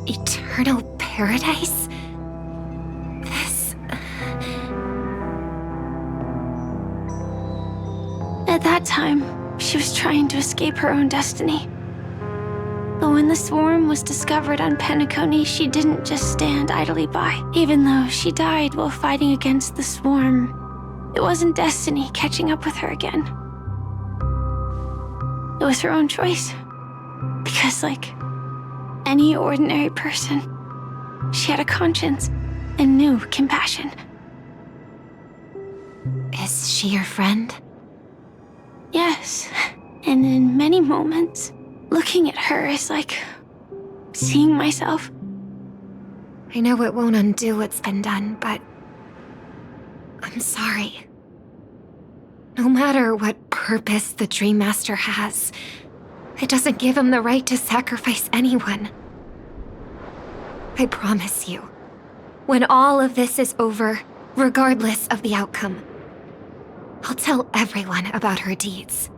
eternal paradise? This... At that time, she was trying to escape her own destiny. But when the swarm was discovered on Penacony, she didn't just stand idly by. Even though she died while fighting against the swarm, it wasn't destiny catching up with her again. It was her own choice. Because like any ordinary person, she had a conscience and knew compassion. Is she your friend? Yes, and in many moments, looking at her is like seeing myself. I know it won't undo what's been done, but I'm sorry. No matter what purpose the Dream Master has, it doesn't give him the right to sacrifice anyone. I promise you, when all of this is over, regardless of the outcome, I'll tell everyone about her deeds.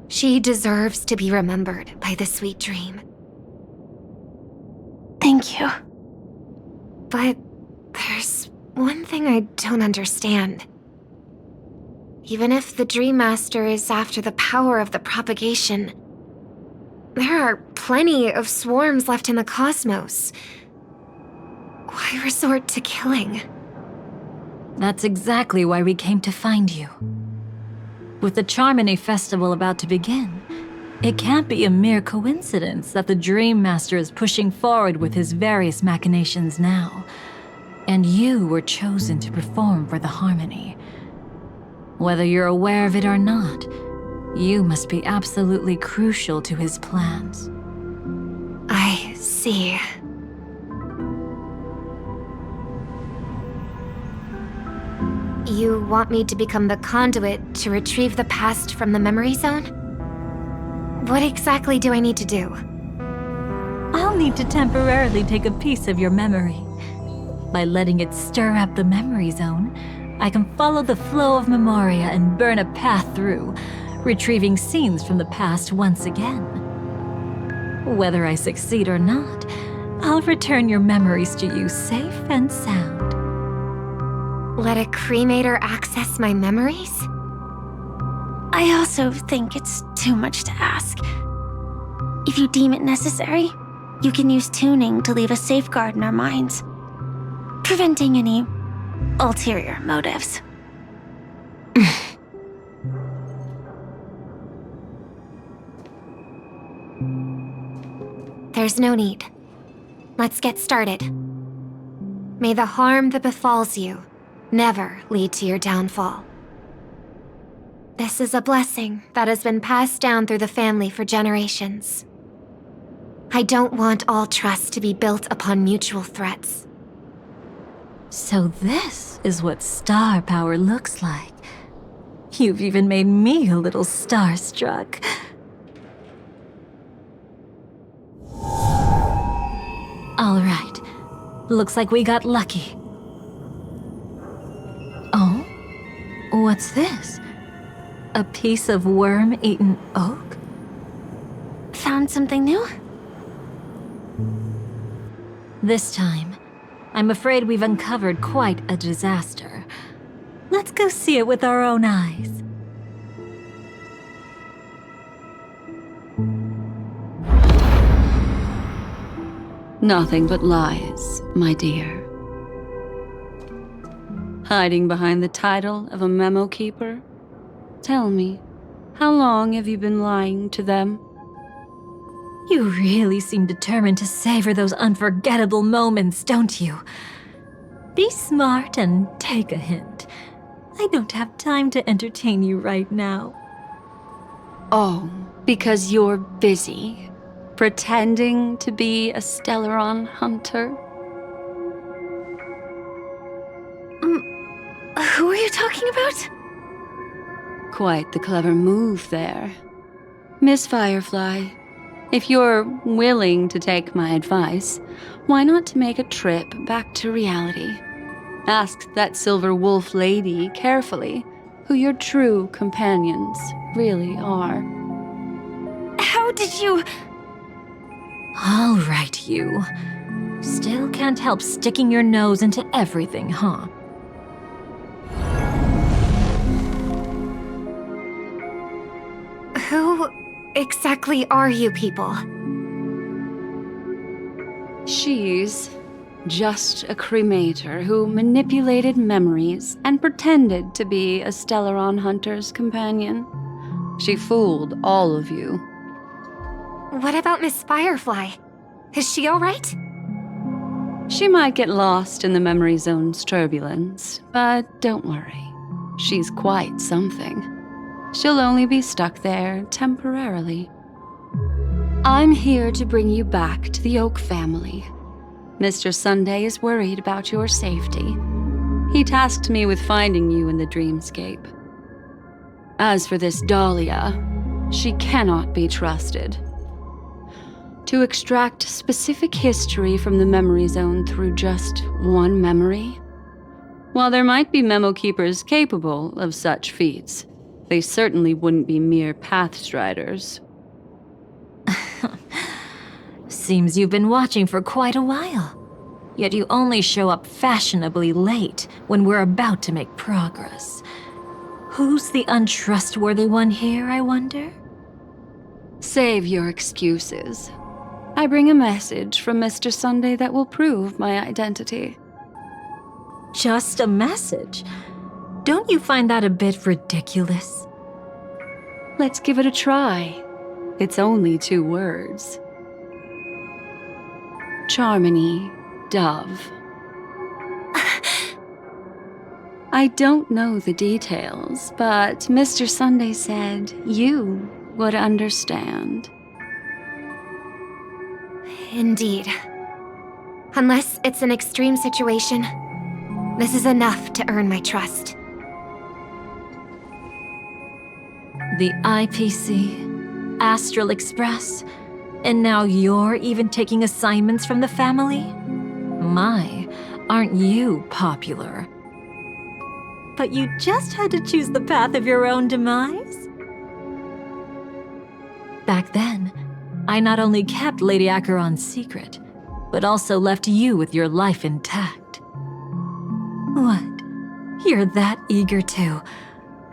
She deserves to be remembered by the sweet dream. Thank you. But there's one thing I don't understand. Even if the Dream Master is after the power of the propagation, there are plenty of swarms left in the cosmos. Why resort to killing? That's exactly why we came to find you. With the Charmony Festival about to begin, it can't be a mere coincidence that the Dream Master is pushing forward with his various machinations now. And you were chosen to perform for the Harmony. Whether you're aware of it or not, you must be absolutely crucial to his plans. I see. You want me to become the conduit to retrieve the past from the memory zone? What exactly do I need to do? I'll need to temporarily take a piece of your memory. By letting it stir up the memory zone, I can follow the flow of memoria and burn a path through, retrieving scenes from the past once again. Whether I succeed or not, I'll return your memories to you safe and sound. Let a cremator access my memories? I also think it's too much to ask. If you deem it necessary, you can use tuning to leave a safeguard in our minds, preventing any ulterior motives. There's no need. Let's get started. May the harm that befalls you never lead to your downfall. This is a blessing that has been passed down through the family for generations. I don't want all trust to be built upon mutual threats. So this is what star power looks like. You've even made me a little starstruck. All right. Looks like we got lucky. Oh? What's this? A piece of worm-eaten oak? Found something new? This time, I'm afraid we've uncovered quite a disaster. Let's go see it with our own eyes. Nothing but lies, my dear. Hiding behind the title of a memo keeper? Tell me, how long have you been lying to them? You really seem determined to savor those unforgettable moments, don't you? Be smart and take a hint. I don't have time to entertain you right now. Oh, because you're busy, pretending to be a Stellaron hunter? Who are you talking about? Quite the clever move there. Miss Firefly, if you're willing to take my advice, why not to make a trip back to reality? Ask that Silver Wolf lady carefully who your true companions really are. How did you... All right, you. Still can't help sticking your nose into everything, huh? Who exactly are you people? She's just a cremator who manipulated memories and pretended to be a Stellaron hunter's companion. She fooled all of you. What about Miss Firefly? Is she alright? She might get lost in the memory zone's turbulence, but don't worry. She's quite something. She'll only be stuck there temporarily. I'm here to bring you back to the Oak family. Mr. Sunday is worried about your safety. He tasked me with finding you in the dreamscape. As for this Dahlia, she cannot be trusted. To extract specific history from the memory zone through just one memory? While there might be memo keepers capable of such feats, they certainly wouldn't be mere pathstriders. Seems you've been watching for quite a while. Yet you only show up fashionably late when we're about to make progress. Who's the untrustworthy one here, I wonder? Save your excuses. I bring a message from Mr. Sunday that will prove my identity. Just a message? Don't you find that a bit ridiculous? Let's give it a try. It's only 2 words. Charmony, Dove. I don't know the details, but Mr. Sunday said you would understand. Indeed. Unless it's an extreme situation, this is enough to earn my trust. The IPC, Astral Express, and now you're even taking assignments from the family? My, aren't you popular? But you just had to choose the path of your own demise? Back then, I not only kept Lady Acheron's secret, but also left you with your life intact. What? You're that eager to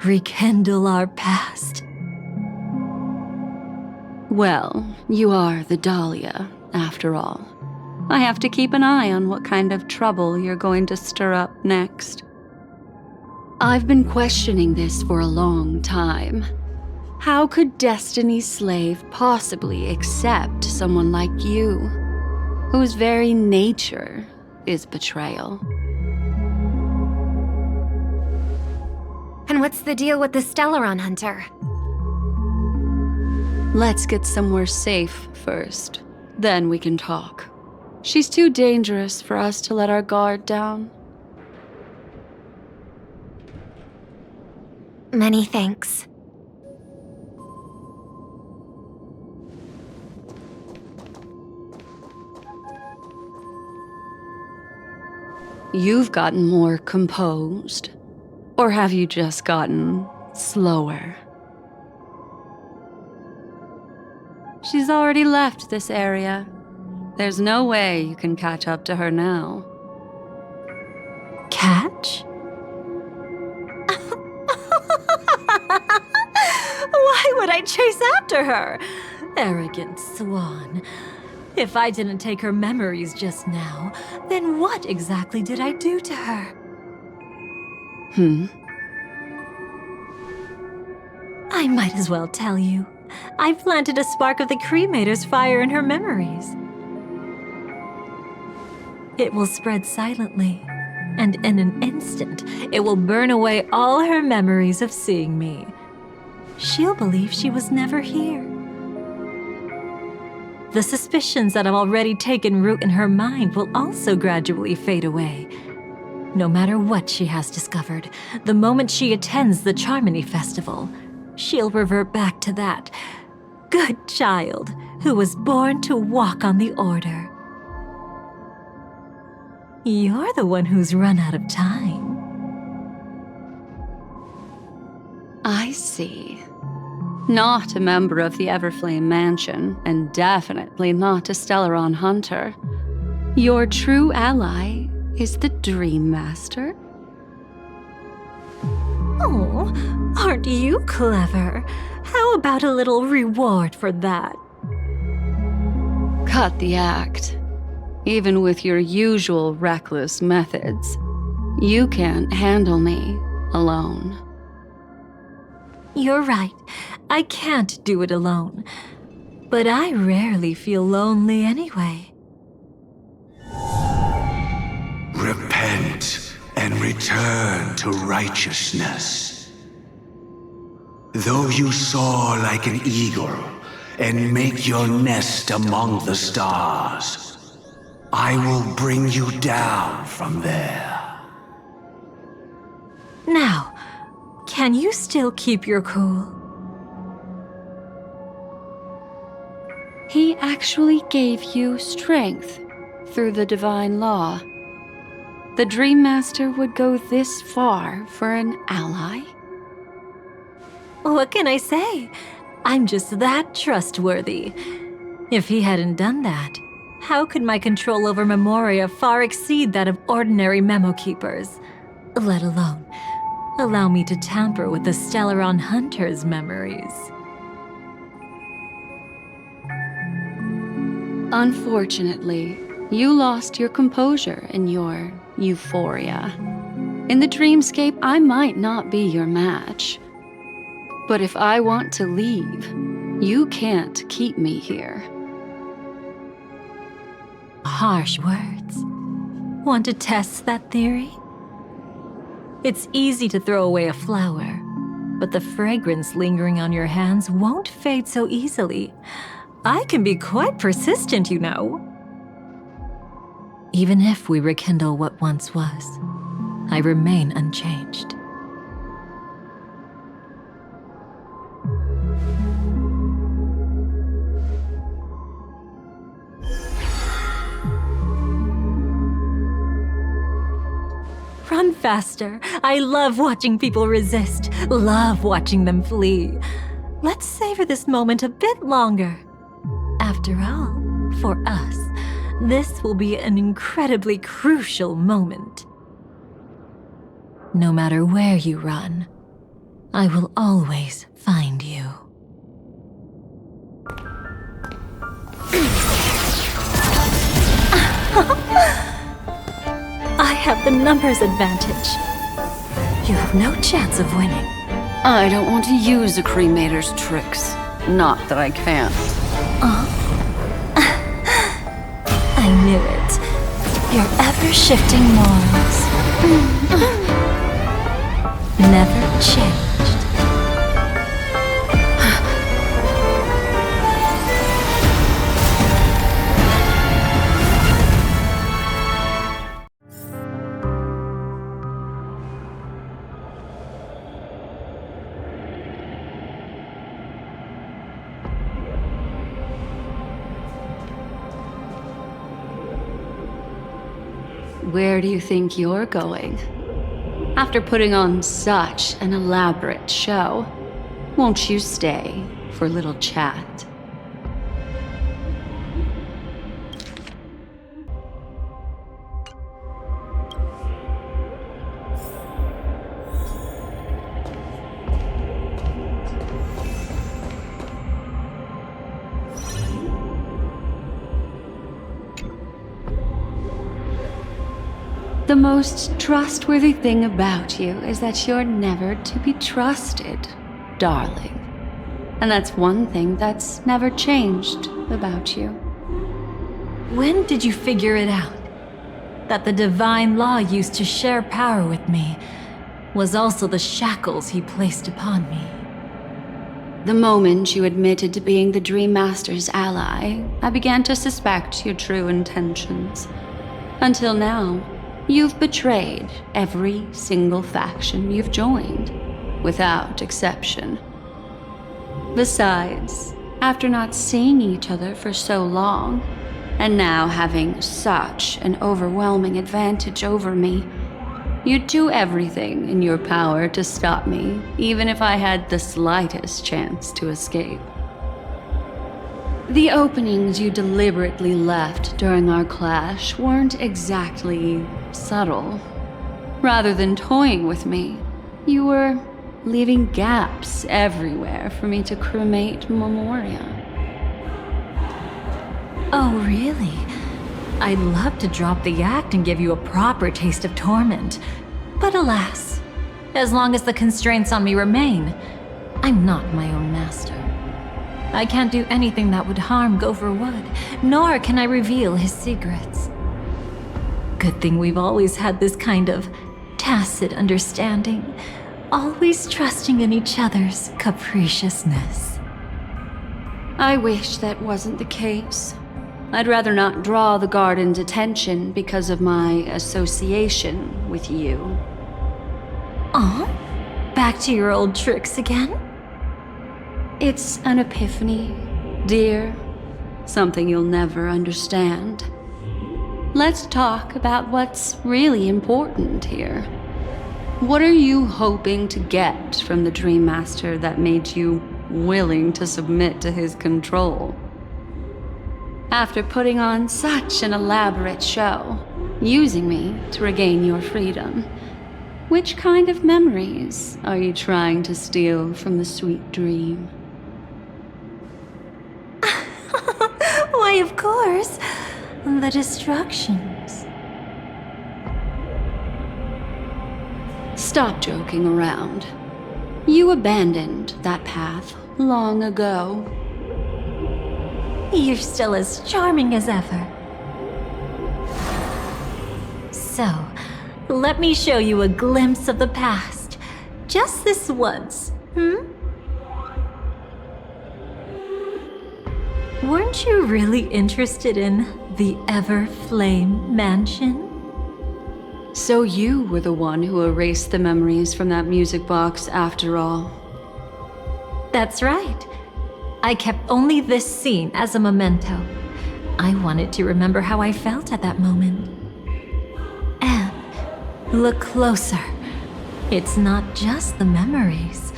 rekindle our past? Well, you are the Dahlia, after all. I have to keep an eye on what kind of trouble you're going to stir up next. I've been questioning this for a long time. How could Destiny's slave possibly accept someone like you, whose very nature is betrayal? And what's the deal with the Stellaron Hunter? Let's get somewhere safe first. Then we can talk. She's too dangerous for us to let our guard down. Many thanks. You've gotten more composed. Or have you just gotten slower? She's already left this area. There's no way you can catch up to her now. Catch? Why would I chase after her? Arrogant swan. If I didn't take her memories just now, then what exactly did I do to her? I might as well tell you. I planted a spark of the cremator's fire in her memories. It will spread silently, and in an instant, it will burn away all her memories of seeing me. She'll believe she was never here. The suspicions that have already taken root in her mind will also gradually fade away. No matter what she has discovered, the moment she attends the Charmony Festival, she'll revert back to that good child who was born to walk on the Order. You're the one who's run out of time. I see. Not a member of the Everflame Mansion, and definitely not a Stellaron Hunter. Your true ally is the Dream Master? Oh, aren't you clever? How about a little reward for that? Cut the act. Even with your usual reckless methods, you can't handle me alone. You're right. I can't do it alone. But I rarely feel lonely anyway. Repent and return to righteousness. Though you soar like an eagle and make your nest among the stars, I will bring you down from there. Now, can you still keep your cool? He actually gave you strength through the divine law. The Dream Master would go this far for an ally? What can I say? I'm just that trustworthy. If he hadn't done that, how could my control over Memoria far exceed that of ordinary memo keepers? Let alone allow me to tamper with the Stellaron Hunter's memories. Unfortunately, you lost your composure in your euphoria. In the dreamscape, I might not be your match. But if I want to leave, you can't keep me here. Harsh words. Want to test that theory? It's easy to throw away a flower, but the fragrance lingering on your hands won't fade so easily. I can be quite persistent, you know. Even if we rekindle what once was, I remain unchanged. Run faster. I love watching people resist, love watching them flee. Let's savor this moment a bit longer. After all, for us, this will be an incredibly crucial moment. No matter where you run, I will always find you. I have the numbers advantage. You have no chance of winning. I don't want to use a cremator's tricks. Not that I can't. I knew it. Your ever-shifting morals. Never changed. Where do you think you're going? After putting on such an elaborate show, won't you stay for a little chat? The most trustworthy thing about you is that you're never to be trusted, darling. And that's one thing that's never changed about you. When did you figure it out? That the divine law used to share power with me was also the shackles he placed upon me. The moment you admitted to being the Dream Master's ally, I began to suspect your true intentions. Until now, you've betrayed every single faction you've joined, without exception. Besides, after not seeing each other for so long, and now having such an overwhelming advantage over me, you'd do everything in your power to stop me, even if I had the slightest chance to escape. The openings you deliberately left during our clash weren't exactly subtle. Rather than toying with me, you were leaving gaps everywhere for me to cremate Memoria. Oh, really? I'd love to drop the act and give you a proper taste of torment. But alas, as long as the constraints on me remain, I'm not my own master. I can't do anything that would harm Gopher Wood, nor can I reveal his secrets. Good thing we've always had this kind of tacit understanding. always trusting in each other's capriciousness. I wish that wasn't the case. I'd rather not draw the garden's attention because of my association with you. Aw? Back to your old tricks again? It's an epiphany, dear. Something you'll never understand. Let's talk about what's really important here. What are you hoping to get from the Dream Master that made you willing to submit to his control? After putting on such an elaborate show, using me to regain your freedom, which kind of memories are you trying to steal from the sweet dream? Why, of course, the destructions. Stop joking around. You abandoned that path long ago. You're still as charming as ever. So, let me show you a glimpse of the past. Just this once, Weren't you really interested in the Everflame Mansion? So you were the one who erased the memories from that music box after all. That's right. I kept only this scene as a memento. I wanted to remember how I felt at that moment. And look closer. It's not just the memories.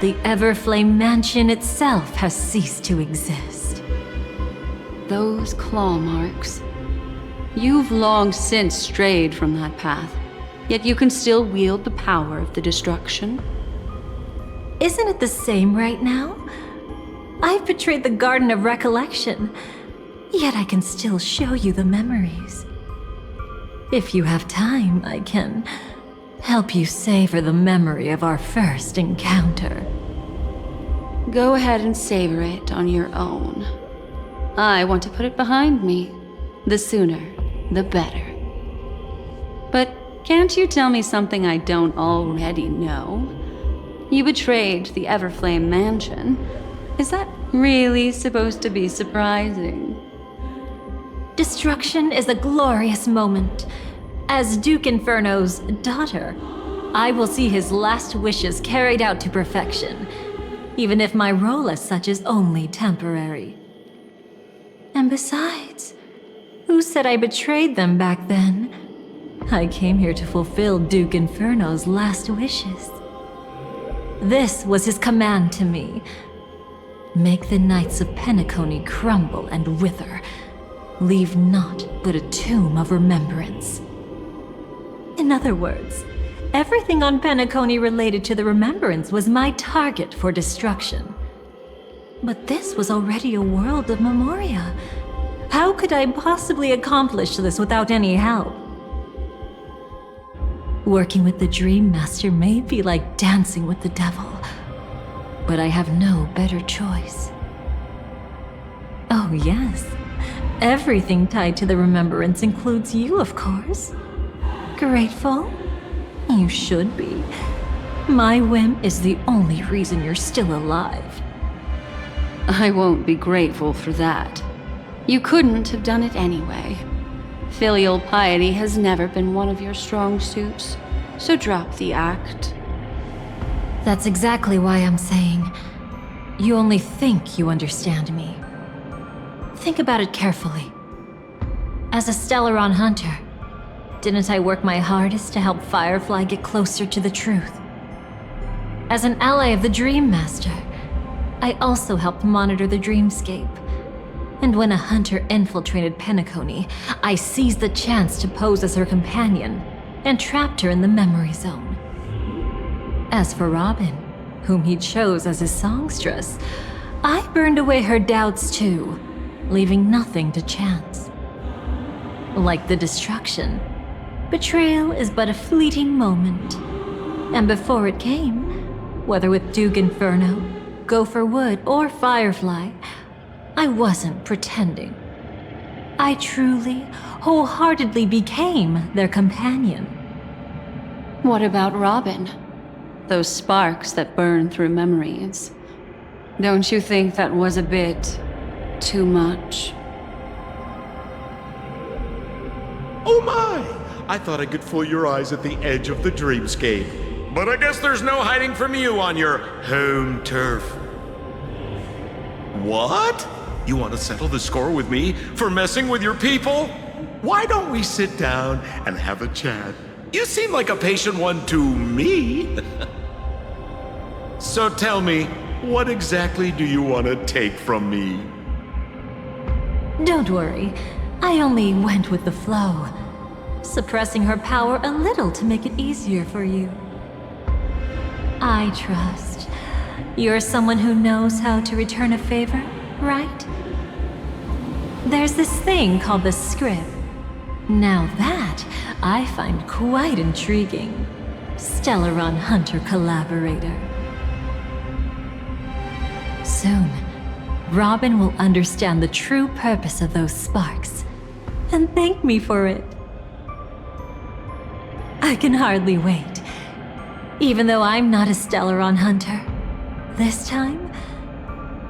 The Everflame Mansion itself has ceased to exist. Those claw marks. You've long since strayed from that path, yet you can still wield the power of the destruction. Isn't it the same right now? I've betrayed the Garden of Recollection, yet I can still show you the memories. If you have time, I can help you savor the memory of our first encounter. Go ahead and savor it on your own. I want to put it behind me. The sooner, the better. But can't you tell me something I don't already know? You betrayed the Everflame Mansion. Is that really supposed to be surprising? Destruction is a glorious moment. As Duke Inferno's daughter, I will see his last wishes carried out to perfection, even if my role as such is only temporary. And besides, who said I betrayed them back then? I came here to fulfill Duke Inferno's last wishes. This was his command to me. Make the Knights of Penacony crumble and wither. Leave naught but a tomb of remembrance. In other words, everything on Penacony related to the Remembrance was my target for destruction. But this was already a world of Memoria. How could I possibly accomplish this without any help? Working with the Dream Master may be like dancing with the devil, but I have no better choice. Oh yes, everything tied to the Remembrance includes you, of course. Grateful? You should be. My whim is the only reason you're still alive. I won't be grateful for that. You couldn't have done it anyway. Filial piety has never been one of your strong suits, so drop the act. That's exactly why I'm saying, you only think you understand me. Think about it carefully. As a Stellaron hunter, didn't I work my hardest to help Firefly get closer to the truth? As an ally of the Dream Master, I also helped monitor the dreamscape. And when a hunter infiltrated Penacony, I seized the chance to pose as her companion and trapped her in the memory zone. As for Robin, whom he chose as his songstress, I burned away her doubts too, leaving nothing to chance. Like the destruction, betrayal is but a fleeting moment. And before it came, whether with Duke Inferno, Gopher Wood, or Firefly, I wasn't pretending. I truly, wholeheartedly became their companion. What about Robin? Those sparks that burn through memories. Don't you think that was a bit too much? Oh my! I thought I could fool your eyes at the edge of the dreamscape. But I guess there's no hiding from you on your home turf. What? You want to settle the score with me for messing with your people? Why don't we sit down and have a chat? You seem like a patient one to me. So tell me, what exactly do you want to take from me? Don't worry, I only went with the flow, suppressing her power a little to make it easier for you. I trust. You're someone who knows how to return a favor, right? There's this thing called the script. Now that I find quite intriguing. Stellaron Hunter collaborator. Soon, Robin will understand the true purpose of those sparks and thank me for it. I can hardly wait. Even though I'm not a Stellaron Hunter, this time,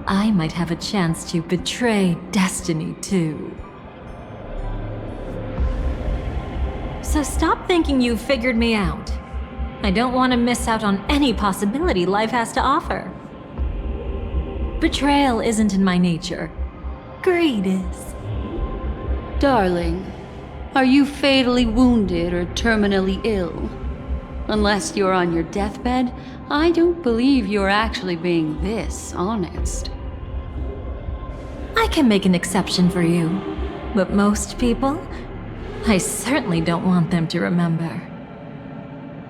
I might have a chance to betray destiny too. So stop thinking you've figured me out. I don't want to miss out on any possibility life has to offer. Betrayal isn't in my nature. Greed is. Darling, are you fatally wounded or terminally ill? Unless you're on your deathbed, I don't believe you're actually being this honest. I can make an exception for you, but most people, I certainly don't want them to remember.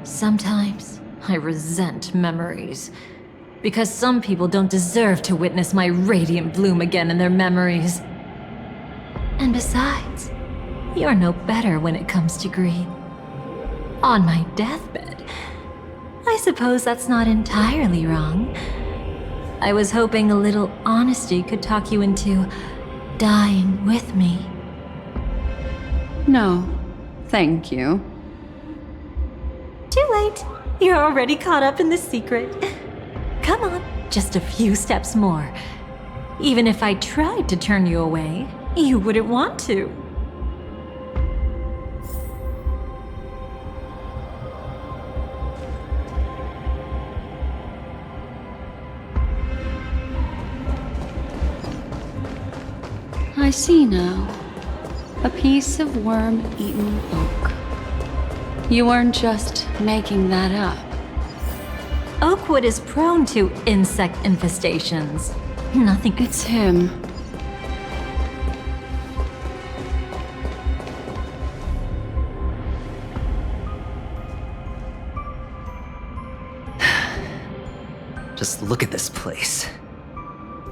Sometimes I resent memories, because some people don't deserve to witness my radiant bloom again in their memories. And besides, you're no better when it comes to greed. On my deathbed, I suppose that's not entirely wrong. I was hoping a little honesty could talk you into dying with me. No, thank you. Too late. You're already caught up in the secret. Come on, just a few steps more. Even if I tried to turn you away, you wouldn't want to. I see now. A piece of worm-eaten oak. You weren't just making that up. Oakwood is prone to insect infestations. Nothing. It's him. Just look at this place.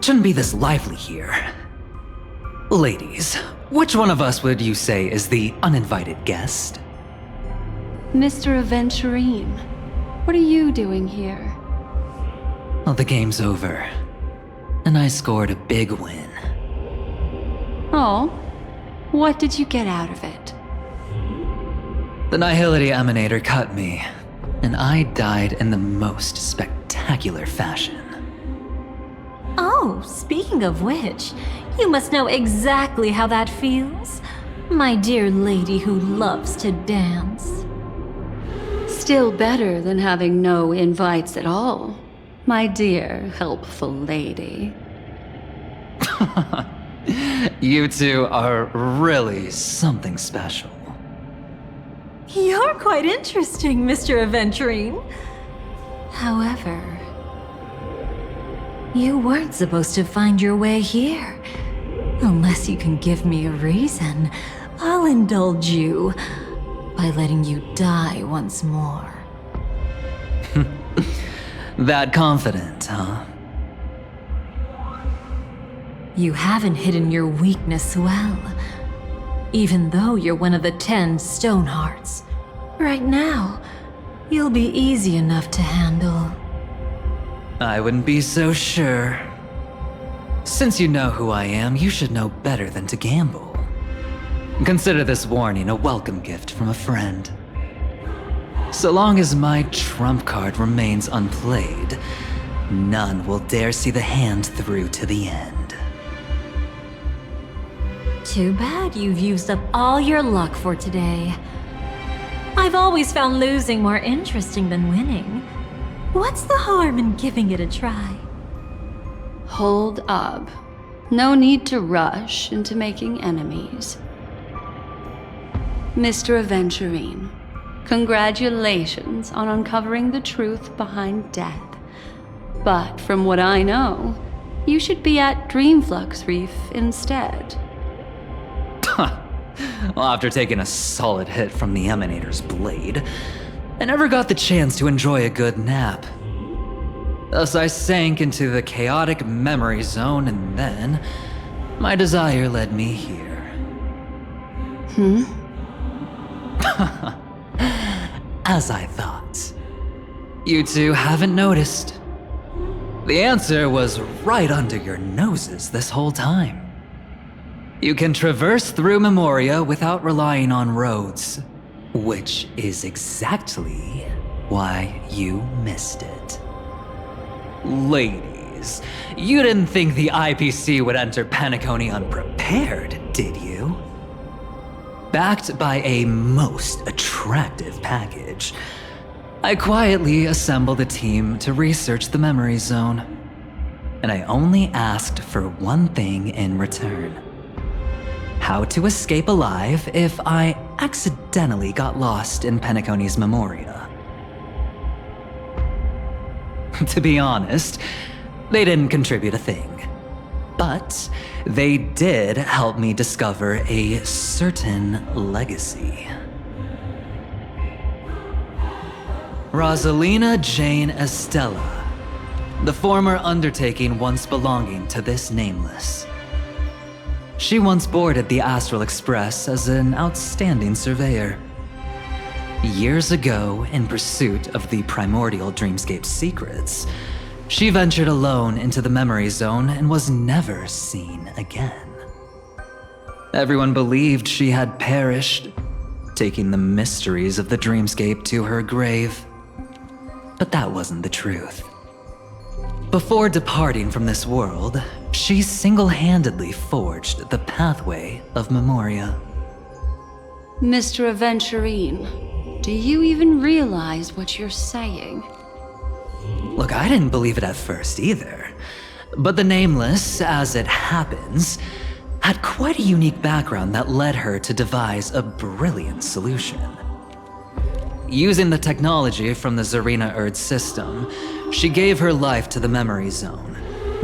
Shouldn't be this lively here. Ladies, which one of us would you say is the uninvited guest? Mr. Aventurine, what are you doing here? Well, the game's over. And I scored a big win. Oh, what did you get out of it? The Nihility Emanator cut me, and I died in the most spectacular fashion. Oh, speaking of which, you must know exactly how that feels. My dear lady who loves to dance. Still better than having no invites at all, my dear helpful lady. You two are really something special. You're quite interesting, Mr. Aventurine. However, you weren't supposed to find your way here. Unless you can give me a reason, I'll indulge you by letting you die once more. That confident, huh? You haven't hidden your weakness well, even though you're one of the 10 Stonehearts. Right now, you'll be easy enough to handle. I wouldn't be so sure. Since you know who I am, you should know better than to gamble. Consider this warning a welcome gift from a friend. So long as my trump card remains unplayed, none will dare see the hand through to the end. Too bad you've used up all your luck for today. I've always found losing more interesting than winning. What's the harm in giving it a try? Hold up. No need to rush into making enemies. Mr. Aventurine, congratulations on uncovering the truth behind death. But from what I know, you should be at Dreamflux Reef instead. Well, after taking a solid hit from the Emanator's blade, I never got the chance to enjoy a good nap. Thus I sank into the chaotic memory zone, and then my desire led me here. As I thought. You two haven't noticed. The answer was right under your noses this whole time. You can traverse through Memoria without relying on roads, which is exactly why you missed it. Ladies, you didn't think the IPC would enter Penacony unprepared, did you? Backed by a most attractive package, I quietly assembled a team to research the memory zone. And I only asked for one thing in return. How to escape alive if I accidentally got lost in Penacony's Memoria. To be honest, they didn't contribute a thing. But they did help me discover a certain legacy. Rosalina Jane Estella, the former undertaking once belonging to this nameless. She once boarded the Astral Express as an outstanding surveyor. Years ago, in pursuit of the primordial dreamscape secrets, she ventured alone into the memory zone and was never seen again. Everyone believed she had perished, taking the mysteries of the dreamscape to her grave. But that wasn't the truth. Before departing from this world, she single-handedly forged the pathway of Memoria. Mr. Aventurine, do you even realize what you're saying? Look, I didn't believe it at first either. But the Nameless, as it happens, had quite a unique background that led her to devise a brilliant solution. Using the technology from the Zarina Erd system, she gave her life to the memory zone,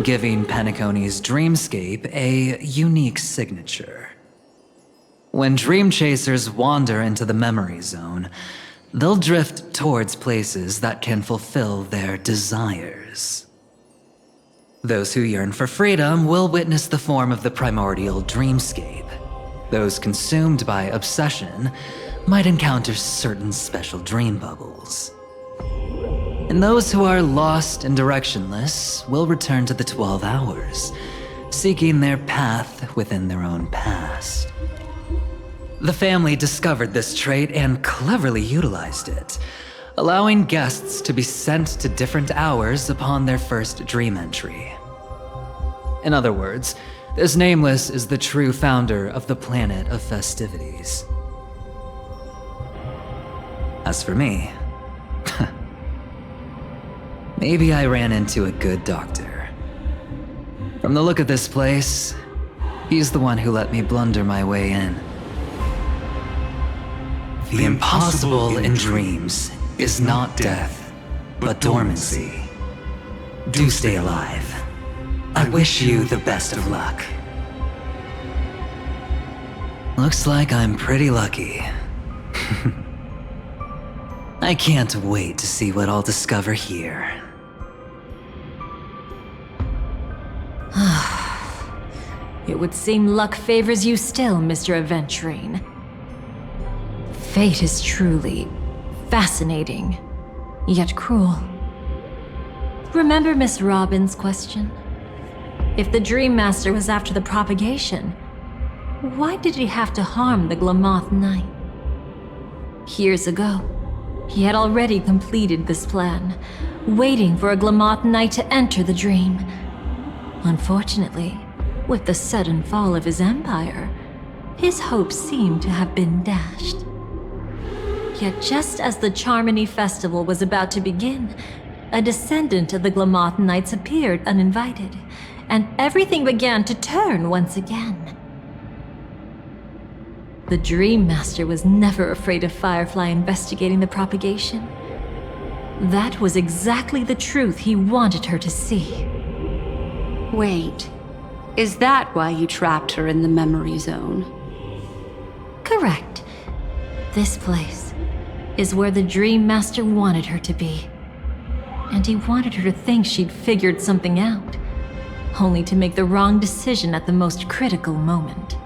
giving Penacony's dreamscape a unique signature. When dream chasers wander into the memory zone, they'll drift towards places that can fulfill their desires. Those who yearn for freedom will witness the form of the primordial dreamscape. Those consumed by obsession might encounter certain special dream bubbles. And those who are lost and directionless will return to the 12 hours, seeking their path within their own past. The family discovered this trait and cleverly utilized it, allowing guests to be sent to different hours upon their first dream entry. In other words, this Nameless is the true founder of the planet of festivities. As for me, maybe I ran into a good doctor. From the look of this place, he's the one who let me blunder my way in. The impossible in dreams is not death, but dormancy. Do stay alive. I wish you the best of luck. Looks like I'm pretty lucky. I can't wait to see what I'll discover here. It would seem luck favors you still, Mr. Aventurine. Fate is truly fascinating, yet cruel. Remember Miss Robin's question? If the Dream Master was after the propagation, why did he have to harm the Glamoth Knight? Years ago, He had already completed this plan, waiting for a Glamoth Knight to enter the dream. Unfortunately, with the sudden fall of his empire, his hopes seemed to have been dashed. Yet just as the Charmony Festival was about to begin, a descendant of the Glamoth Knights appeared uninvited, and everything began to turn once again. The Dream Master was never afraid of Firefly investigating the propagation. That was exactly the truth he wanted her to see. Wait, is that why you trapped her in the memory zone? Correct. This place is where the Dream Master wanted her to be. And he wanted her to think she'd figured something out, only to make the wrong decision at the most critical moment.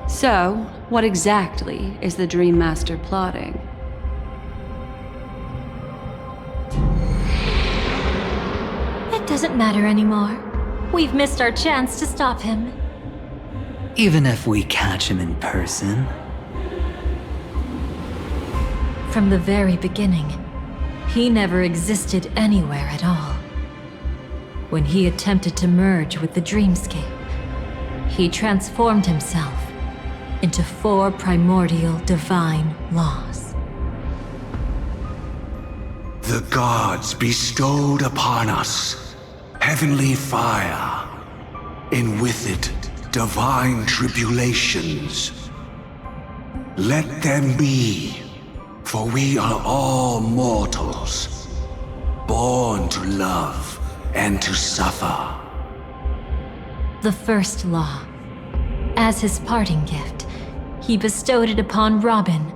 So, what exactly is the Dream Master plotting? It doesn't matter anymore. We've missed our chance to stop him. Even if we catch him in person? From the very beginning, he never existed anywhere at all. When he attempted to merge with the dreamscape, he transformed himself into 4 primordial divine laws. The gods bestowed upon us heavenly fire, and with it divine tribulations. Let them be, for we are all mortals, born to love and to suffer. The first law. As his parting gift, he bestowed it upon Robin,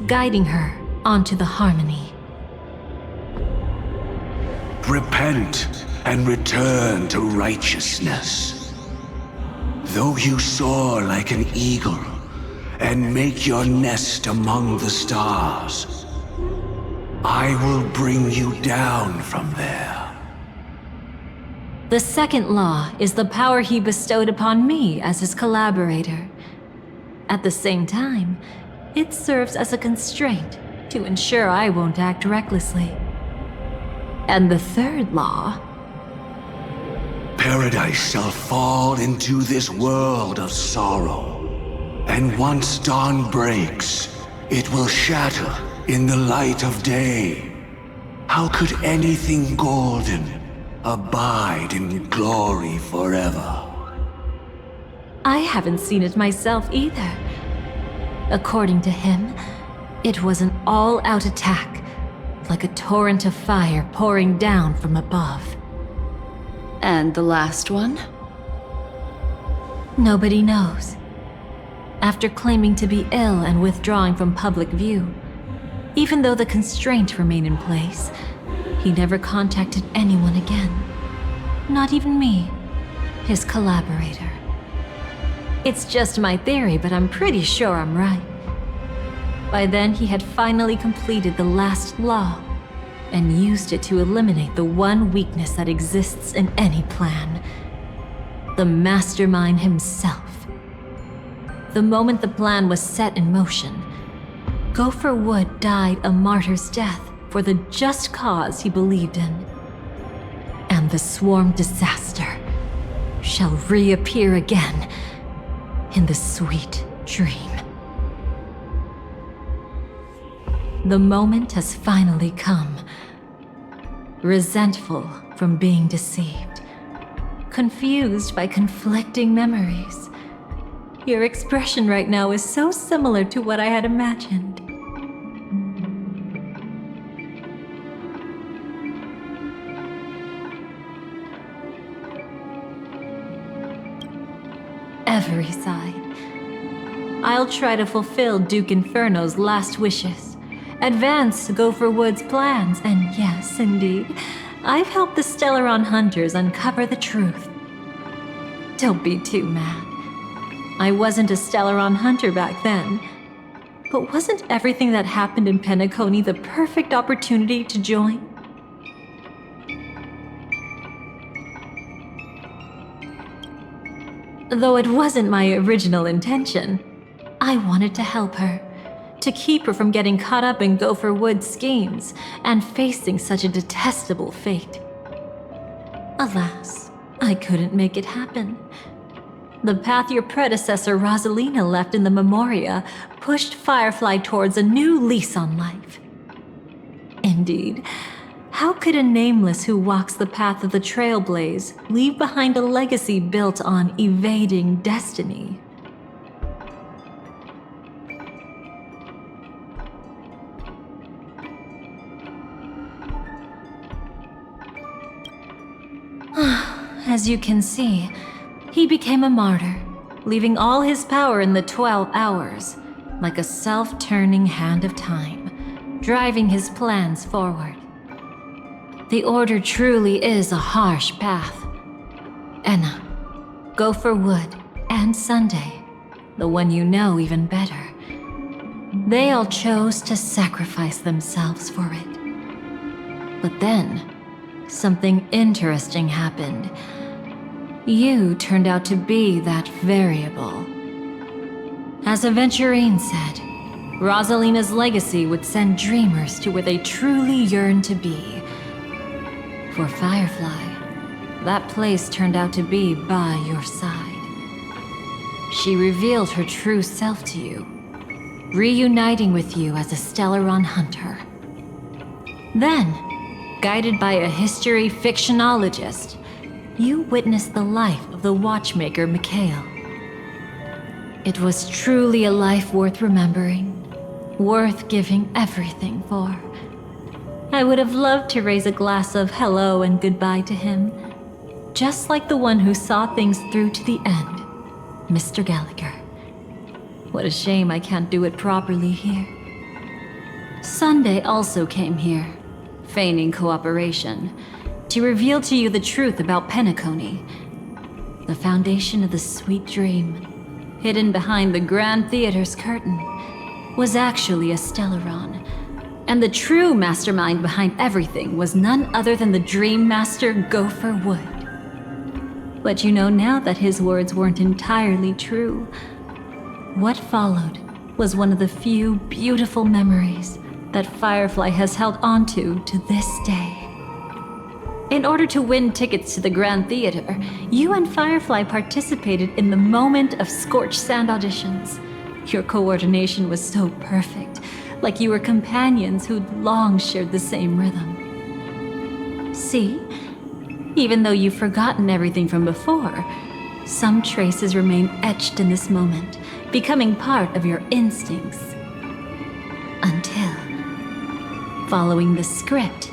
guiding her onto the harmony. Repent and return to righteousness. Though you soar like an eagle and make your nest among the stars, I will bring you down from there. The second law is the power he bestowed upon me as his collaborator. At the same time, it serves as a constraint to ensure I won't act recklessly. And the third law... Paradise shall fall into this world of sorrow, and once dawn breaks, it will shatter in the light of day. How could anything golden abide in glory forever? I haven't seen it myself either. According to him, it was an all-out attack, like a torrent of fire pouring down from above. And the last one? Nobody knows. After claiming to be ill and withdrawing from public view, even though the constraint remained in place, he never contacted anyone again. Not even me, his collaborator. It's just my theory, but I'm pretty sure I'm right. By then, he had finally completed the last law and used it to eliminate the one weakness that exists in any plan. The mastermind himself. The moment the plan was set in motion, Gopher Wood died a martyr's death for the just cause he believed in. And the swarm disaster shall reappear again in the sweet dream. The moment has finally come. Resentful from being deceived. Confused by conflicting memories. Your expression right now is so similar to what I had imagined. Every side. I'll try to fulfill Duke Inferno's last wishes. Advance Gopher Wood's plans, and yes, indeed, I've helped the Stellaron hunters uncover the truth. Don't be too mad. I wasn't a Stellaron hunter back then. But wasn't everything that happened in Penacony the perfect opportunity to join? Though it wasn't my original intention, I wanted to help her, to keep her from getting caught up in Gopher Wood's schemes and facing such a detestable fate. Alas, I couldn't make it happen. The path your predecessor Rosalina left in the Memoria pushed Firefly towards a new lease on life. Indeed, how could a nameless who walks the path of the Trailblaze leave behind a legacy built on evading destiny? As you can see, he became a martyr, leaving all his power in the 12 hours, like a self-turning hand of time, driving his plans forward. The Order truly is a harsh path. Enna, Gopher Wood, and Sunday, the one you know even better, they all chose to sacrifice themselves for it. But then, something interesting happened. You turned out to be that variable. As Aventurine said, Rosalina's legacy would send dreamers to where they truly yearn to be. For Firefly, that place turned out to be by your side. She revealed her true self to you, reuniting with you as a Stellaron hunter. Then, guided by a history fictionologist, you witnessed the life of the watchmaker Mikhail. It was truly a life worth remembering, worth giving everything for. I would have loved to raise a glass of hello and goodbye to him, just like the one who saw things through to the end, Mr. Gallagher. What a shame I can't do it properly here. Sunday also came here, feigning cooperation, to reveal to you the truth about Penacony, the foundation of the sweet dream, hidden behind the Grand Theater's curtain, was actually a Stellaron, and the true mastermind behind everything was none other than the Dream Master Gopher Wood. But you know now that his words weren't entirely true. What followed was one of the few beautiful memories that Firefly has held onto to this day. In order to win tickets to the Grand Theater, you and Firefly participated in the moment of scorched sand auditions. Your coordination was so perfect, like you were companions who'd long shared the same rhythm. See? Even though you've forgotten everything from before, some traces remain etched in this moment, becoming part of your instincts. Until, following the script,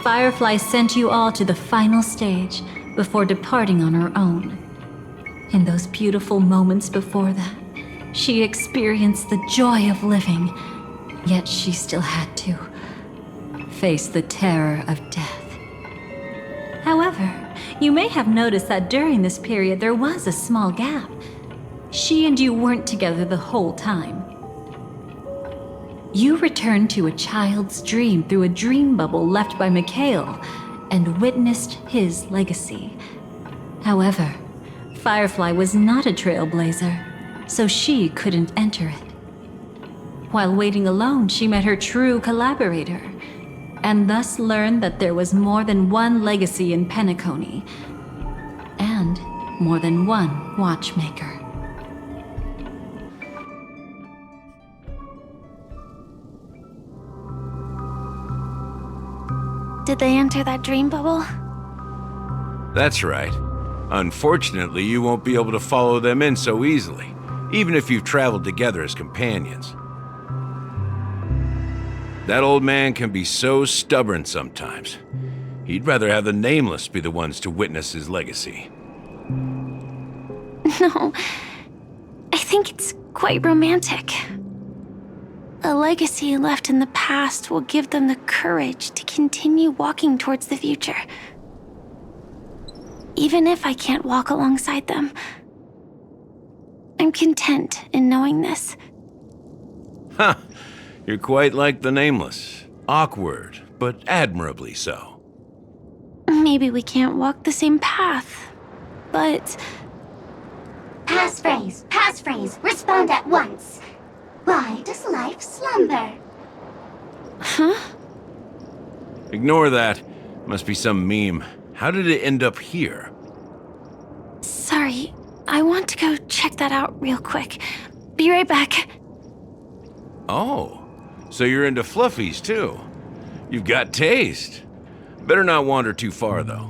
Firefly sent you all to the final stage before departing on her own. In those beautiful moments before that, she experienced the joy of living, yet she still had to face the terror of death. However, you may have noticed that during this period there was a small gap. She and you weren't together the whole time. You returned to a child's dream through a dream bubble left by Mikhail and witnessed his legacy. However, Firefly was not a trailblazer, so she couldn't enter it. While waiting alone, she met her true collaborator, and thus learned that there was more than one legacy in Penacony, and more than one watchmaker. Did they enter that dream bubble? That's right. Unfortunately, you won't be able to follow them in so easily, even if you've traveled together as companions. That old man can be so stubborn sometimes. He'd rather have the Nameless be the ones to witness his legacy. No, I think it's quite romantic. A legacy left in the past will give them the courage to continue walking towards the future. Even if I can't walk alongside them, I'm content in knowing this. Huh. You're quite like the Nameless. Awkward, but admirably so. Maybe we can't walk the same path, but... Passphrase, respond at once. Why does life slumber? Huh? Ignore that. Must be some meme. How did it end up here? Sorry, I want to go check that out real quick. Be right back. Oh, so you're into fluffies too. You've got taste. Better not wander too far though.